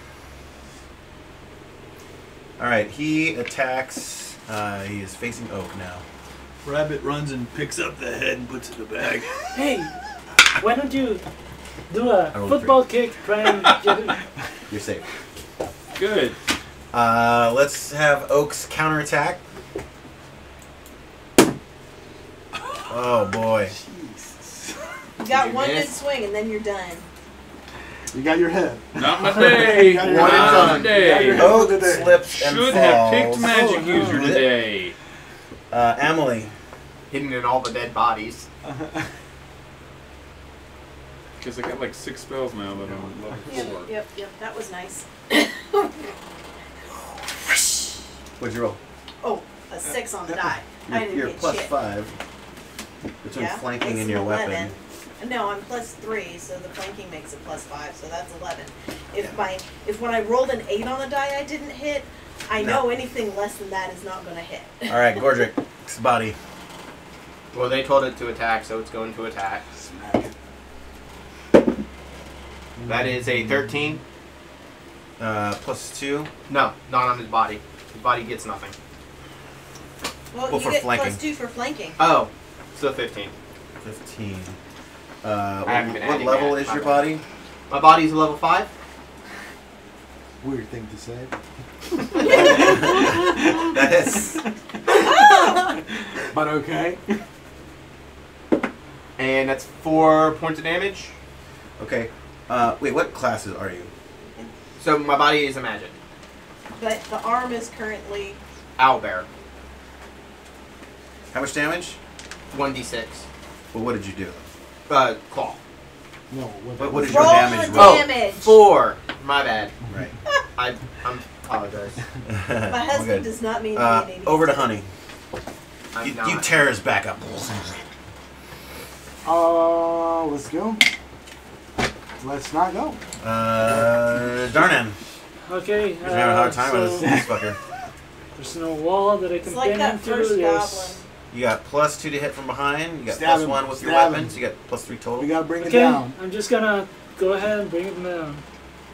All right. He attacks. He is facing Oak now. Rabbit runs and picks up the head and puts it in the bag. Hey, why don't you do a rolled football kick? Try and get him. You're safe. Good. Let's have Oak's counterattack. Oh boy. You got You one good missed. swing and then you're done. You got your head. Not my day. Got your Not head. my day. Oak slips and Should falls. have picked magic user today. Emily. Hidden in all the dead bodies. Because I got like 6 spells now that I'm level 4. Yep, that was nice. What'd you roll? Oh, a 6 on the die. I didn't You're get plus shit. 5 between Yeah, flanking makes and it your 11. weapon. No, I'm +3, so the flanking makes it +5, so that's 11. If when I rolled an 8 on the die I didn't hit, I know anything less than that is not going to hit. All right, Gordrick's body. Well, they told it to attack, so it's going to attack. That is a 13. +2? No, not on his body. His body gets nothing. Well, Well, you for get flanking. +2 for flanking. Oh, so 15. 15. I haven't been What adding level that. is your body? My body's a level 5. Weird thing to say. That is. But okay. And that's 4 points of damage. Okay. Wait, what classes are you? So my body is a magic. But the arm is currently... Owlbear. How much damage? 1d6. Well, what did you do? Claw. No. What is your Roll damage the roll? damage. 4. My bad. Right. I apologize. My husband does not mean anything. Over to Honey. I'm You tear his back up. Let's go. Let's not go. Darnan. Okay. He's having a hard time with this fucker. There's no wall that I can It's like pin that into. first There's- You got +2 to hit from behind. You got Stab him. +1 with your Stab weapons. him. You got +3 total. We gotta bring it Okay, down. I'm just gonna go ahead and bring it down.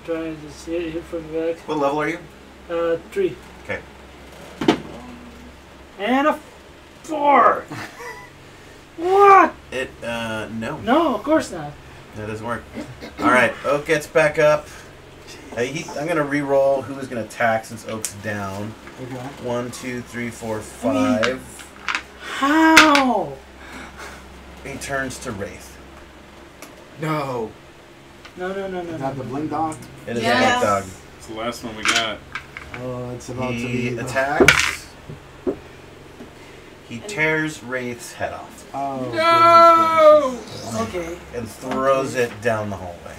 Try to just hit from the back. What level are you? 3. Okay. And a 4! What? No. No, of course not. That doesn't work. Alright, Oak gets back up. I'm going to re-roll who's going to attack since Oak's down. Okay. 1, 2, 3, 4, 5. How? He turns to Wraith. No. No. Is that the blink dog? It is Yes. a black dog. It's the last one we got. Oh, it's about to He be. attacks. He tears Wraith's head off Oh. No! Okay. and throws it down the hallway.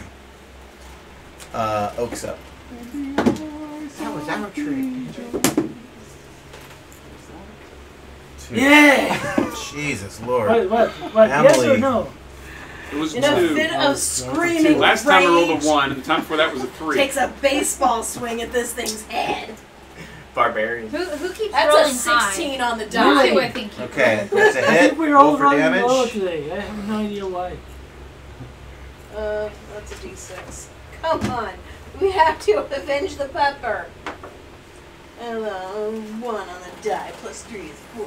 Oak's up. That was our trick. 2. Yeah! Jesus Lord. What? Yes or Emily. no? It was In a 2. fit of screaming Last time I rolled rage, a 1, and the time before that was a 3. takes a baseball swing at this thing's head. Barbarian. Who keeps That's rolling a 16 on the high? die. Who do I think keeps Okay, rolling? that's a I hit. think we're Roll all for running low damage. today. I have no idea why. That's a d6. Come on. We have to avenge the pepper. And 1 on the die, +3 is 4.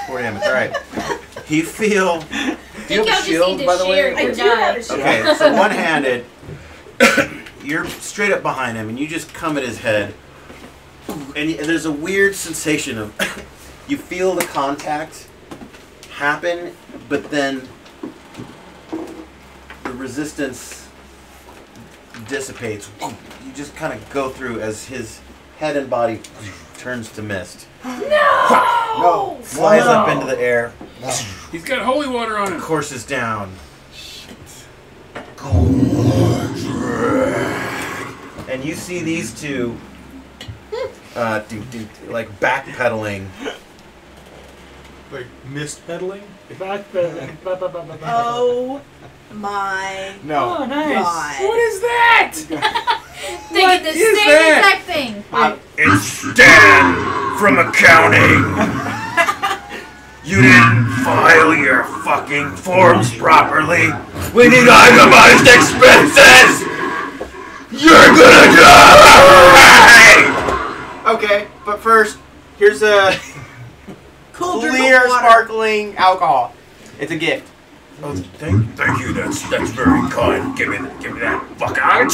4 damage. Alright. Do you feel. Do you think have a y'all just shield, need by to the way? share I your do have die. a shield. Okay, so one-handed, you're straight up behind him, and you just come at his head, and there's a weird sensation of you feel the contact happen, but then the resistance dissipates. You just kind of go through as his head and body turns to mist. No. Flies up into the air, He's got holy water on him. courses down. And you see these two like backpedaling. Like mist pedaling? Backpedaling. Oh my No. Oh, nice. god. What is that? They get the is same that? exact thing. It's Dan from accounting. You didn't file your fucking forms properly. We need itemized expenses. You're gonna die. Okay, but first, here's a Cool drink clear, of water. sparkling alcohol. It's a gift. Oh, thank you. That's very kind. Give me that fucking.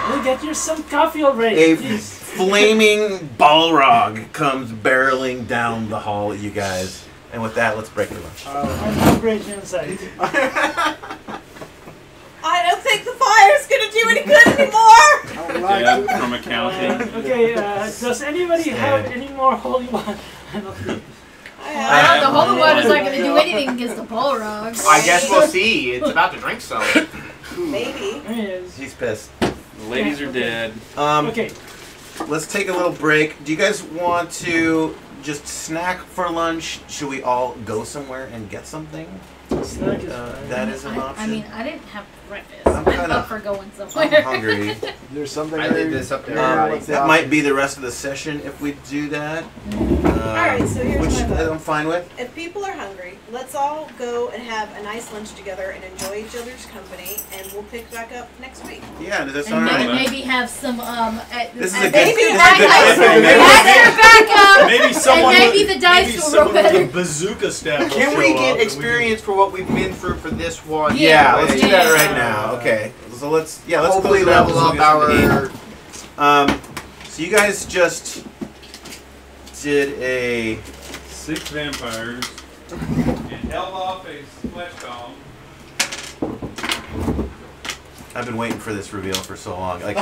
We'll get you some coffee already. A Jeez. flaming Balrog comes barreling down the hall at you guys. And with that, let's break for lunch. I'm great insight. I don't think the fire's gonna do any good anymore. Yeah, from accounting. Okay, does anybody have any more holy water? The holy water's not going to do anything against the Balrogs. I guess we'll see. It's about to drink some. Maybe. He's pissed. The ladies are dead. Okay. Let's take a little break. Do you guys want to just snack for lunch? Should we all go somewhere and get something? Snack is that is an option. I mean, I didn't have breakfast. I'm up for going somewhere. I'm hungry. There's something. I did this up there. That might be the rest of the session if we do that. Alright, so here's which my vote. I'm fine with. If people are hungry, let's all go and have a nice lunch together and enjoy each other's company, and we'll pick back up next week. Yeah, does that And sound right? maybe have some This is a good. maybe backup. Maybe someone. And maybe the dice will roll with better. a bazooka staff. Can we get experience for what we've been through for this one? Yeah, let's do that right now. Okay, so let's hopefully close it level out. up our. So you guys just did a 6 vampires and held off a flesh golem. I've been waiting for this reveal for so long. Like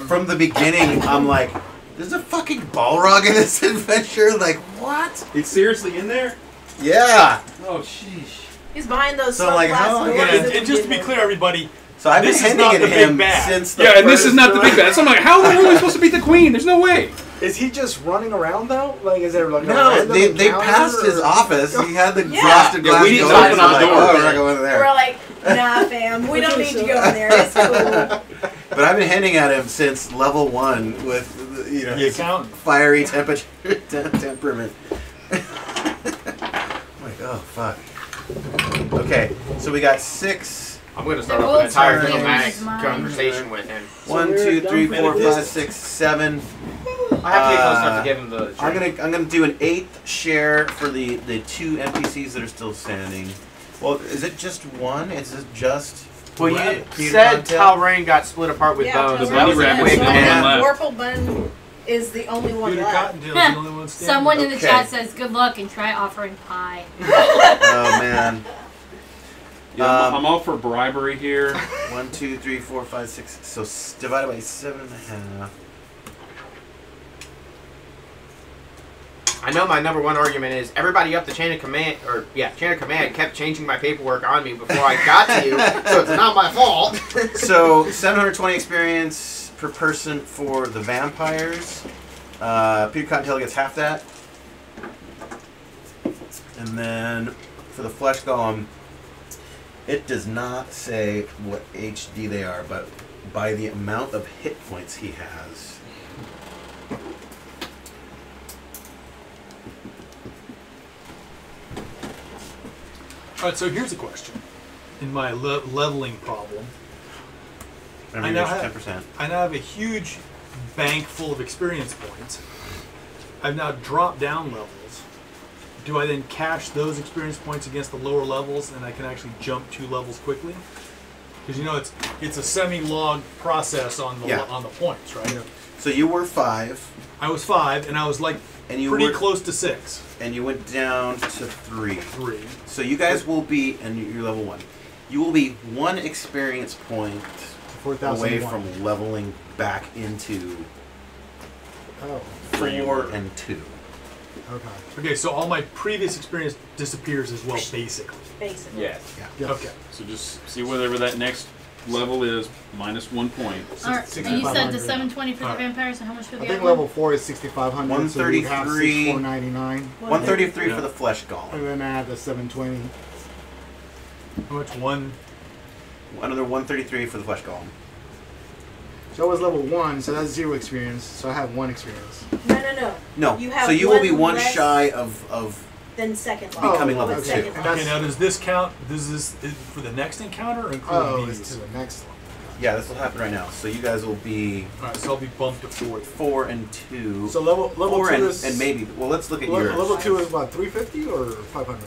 from the beginning, I'm like, there's a fucking Balrog in this adventure. Like what? It's seriously in there? Yeah. Oh sheesh. He's behind those So, like, how am I gonna- And just to be clear, everybody. So I've been This is handing not it the to big him bad. since the Yeah, and this is first not the big bad. So I'm like, how are we really supposed to beat the queen? There's no way. Is he just running around though? Like, is there like a No, random they encounter, passed his or- office. He had the Yeah. frosted Yeah, glass we didn't doors. open our Like, door. oh, we're not going in there. We're like, nah, fam, we don't need to go in there. It's cool. But I've been hinting at him since level 1 with The his accountant. fiery temperature temperament. Like, oh fuck. Okay, so we got 6. I'm going to start The off an old entire story diplomatic is mine. conversation with him. 1, we're 2, done 3, for 4, this. 5, 6, 7. I have to get close enough to give him the. I'm gonna do an 8th share for the 2 NPCs that are still standing. Well, is it just one? Is it just? Well, you Peter said Contail? Talrain got split apart with Yeah, bones. The bunny That was a rabbit's quick the only man. one left. Warple Bun is the only one Peter left. Cottontail's the only one standing. Someone in the Okay. chat says, "Good luck and try offering pie." Oh man. Yeah, I'm all for bribery here. 1, 2, 3, 4, 5, 6. So divided by 7.5. I know my number one argument is everybody up the chain of command, kept changing my paperwork on me before I got to you, so it's not my fault. So 720 experience per person for the vampires. Peter Cottontail gets half that. And then for the flesh golem, it does not say what HD they are, but by the amount of hit points he has. All right, so here's a question. In my leveling problem, Remember, I you now get have- 10%. I now have a huge bank full of experience points. I've now dropped down levels. Do I then cash those experience points against the lower levels, and I can actually jump 2 levels quickly? Because you know it's a semi-log process on the on the points, right? So you were 5. I was 5, and I was like pretty close to 6. And you went down to 3. 3. So you guys will be, and you're level 1. You will be 1 experience point 4,001. away from leveling back into 4 and 2. Okay. Okay, so all my previous experience disappears as well, basically. Basically. Yes. Yeah. Okay. So just see whatever that next level is, minus 1 point. Alright, and you said the 720 for the vampires, and how much for the I think other one? level 4 is 6,500. So you have 133. 499. 133 Yeah. for the flesh golem. And then I have the 720. How much? 1? Another 133 for the flesh golem. So I was level 1, so that's 0 experience. So I have 1 experience. No. No. You have so you will be 1 one less shy of Then second level. becoming level What's 2. second level? Okay, now does this count? Does this is for the next encounter or include Oh, these? it's to the next one. Yeah, this will happen right now. So you guys will be Alright, so I'll be bumped to 4. 4 and 2. So level 4 2 and, is and maybe. Well, let's look at yours. level 2 is what, 350 or 500?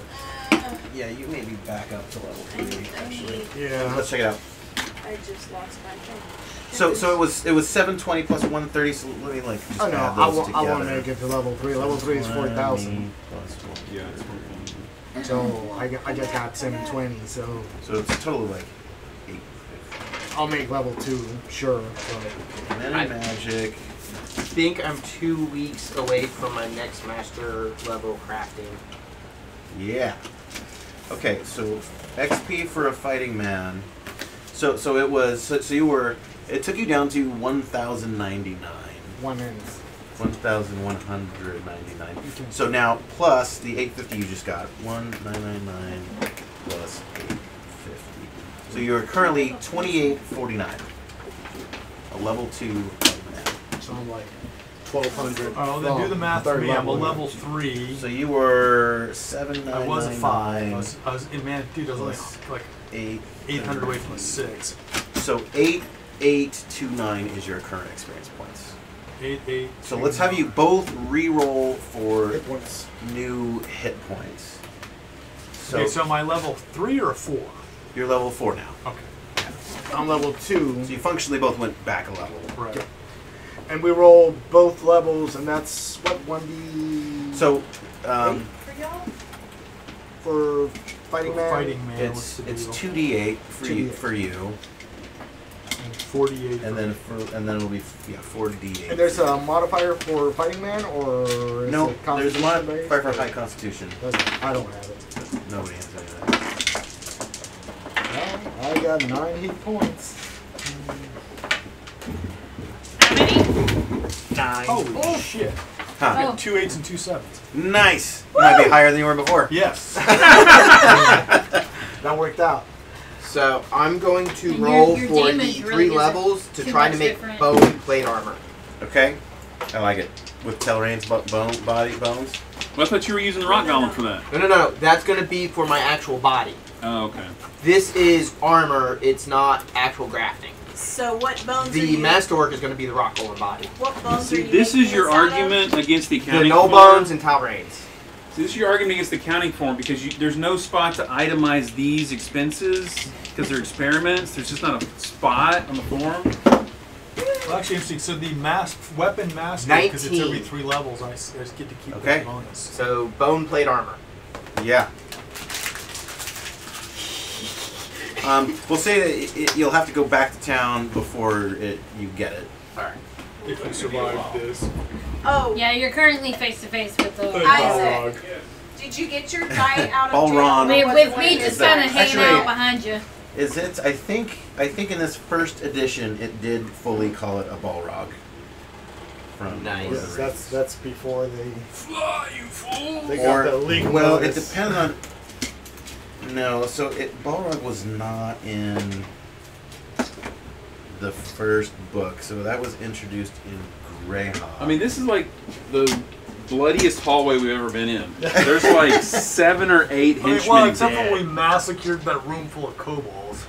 Yeah, you maybe back up to level 3 actually. Yeah. Let's check it out. I just lost my thing. So it was 720 plus 130. So let me like just Oh no, add I those want together. to make it to level 3. Level 3 is 4,000. 20 plus 12. Yeah, it's 1. So I just got 720. So So it's a total of like 8. I'll make level 2, sure. And then magic. I think I'm 2 weeks away from my next master level crafting. Yeah. Okay, so XP for a fighting man. So it was so you were. It took you down to 1,099. 1 ends. 1,199. So now plus the 850 you just got. 1,999 plus 850. So you're currently 2849. A level 2 man. So I'm like 1,200. Oh, then do the math for me. I'm a level 3. So you were 7,999. I was a 5. I was man, dude, I was like 800 away from a 6. So 8,829 is your current experience points. 8. So let's have you both re-roll for new hit points. So, okay, so am I level 3 or a 4? You're level 4 now. Okay. I'm level 2. So you functionally both went back a level. Right. Yeah. And we roll both levels, and that's what 1d. So, For y'all? for fighting man. Fighting man. it's 2d8 for you. And 48. And then it'll be 4d8. And there's a modifier for fighting man, or is no, it there's a constitution modifier for based? high constitution. I don't have it. Nobody has any of that. Well, I got 9 hit points. How many? 9. Holy shit. Huh. Oh. 2 8s and 2 7s. Nice. You might be higher than you were before. Yes. That worked out. So I'm going to And roll your for damage the really 3 isn't levels to too try much to make different. bone plate armor. Okay. I like it. With Telrain's body bones. Well, I thought you were using the rock golem for that. No. That's going to be for my actual body. Oh, okay. This is armor. It's not actual grafting. So what bones are The you? masterwork is going to be the rock golem body. What bones are See, you? this is making your this out of? argument against the The accounting no form. bones and Talrains. See, this is your argument against the accounting form because there's no spot to itemize these expenses because they're experiments. There's just not a spot on the form. Well, actually, interesting. So the weapon master, because it's every 3 levels, I just get to keep the bonus. So bone plate armor. Yeah. We'll say that you'll have to go back to town before you get it. Alright. If you survive this. Oh, Yeah, you're currently face to face with the Isaac. Did you get your die out of jail? Balron. With, Or with was me it just one kind of of the- hanging Actually- out behind you. Is it? I think in this first edition it did fully call it a Balrog. From Nice. Lord of Yes, the Rings. that's before they Fly, you fool! they Or got the legal well, it notice. depends on. No, so Balrog was not in the first book, so that was introduced in Greyhawk. I mean, this is like the bloodiest hallway we've ever been in. There's like 7 or 8 henchmen. Well, except when we massacred that room full of kobolds.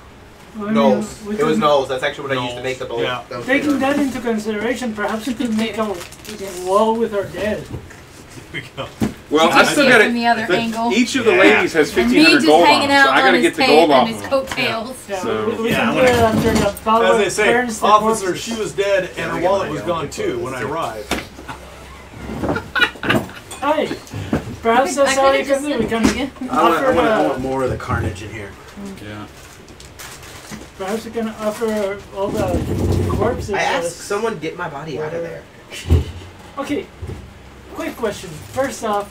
Knolls. It was Knolls. That's actually what I used to make the bow. Yeah. Taking that into consideration, perhaps we could make a wall with our dead. Here we go. Well, I still got from the other angle. Each of the ladies has And me 1,500 just gold on hanging them, out so I on gotta his get the tail gold and off his of them. coattails. Yeah, So- we Yeah, can I'm do it after the power As they say, burns the officer, corpses. she was dead and her wallet was gone too when I arrived. Hey, perhaps that's all you can do. We can I offer want more of the carnage in here. Yeah. perhaps we can offer all the corpses. I asked as- someone get my body out of there. Okay, quick question. First off,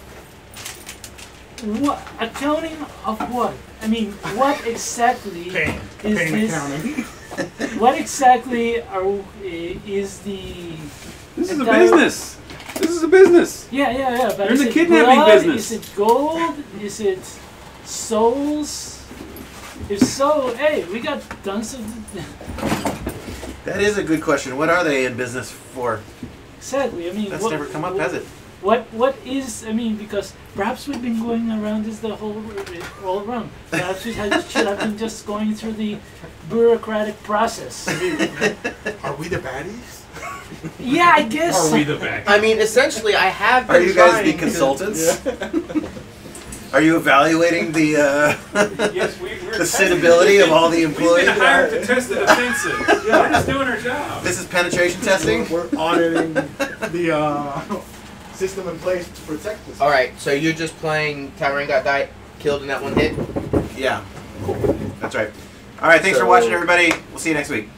what accounting of what? I mean, what exactly is pain this? accounting. What exactly is the? This is a entire- business. This is a business. Yeah. But You're in is the it kidnapping blood? business. Is it gold? Is it souls? If so, hey, we got tons of. That is a good question. What are they in business for? Exactly. I mean, That's never come up, has it? What is? I mean, because perhaps we've been going around this the whole all around. Perhaps we should have been just going through the bureaucratic process. Are we the baddies? Yeah, I guess. Are we the back? I mean, essentially, I have been Are you guys the trying consultants? Are you evaluating the Yes, the suitability of all the We've employees? been hired to test the defenses. We're just doing our job. This is penetration testing. We're auditing the system in place to protect us. Alright, so you're just playing Tyrann got killed in that one hit? Yeah, that's right. All right, thanks for watching, everybody. We'll see you next week.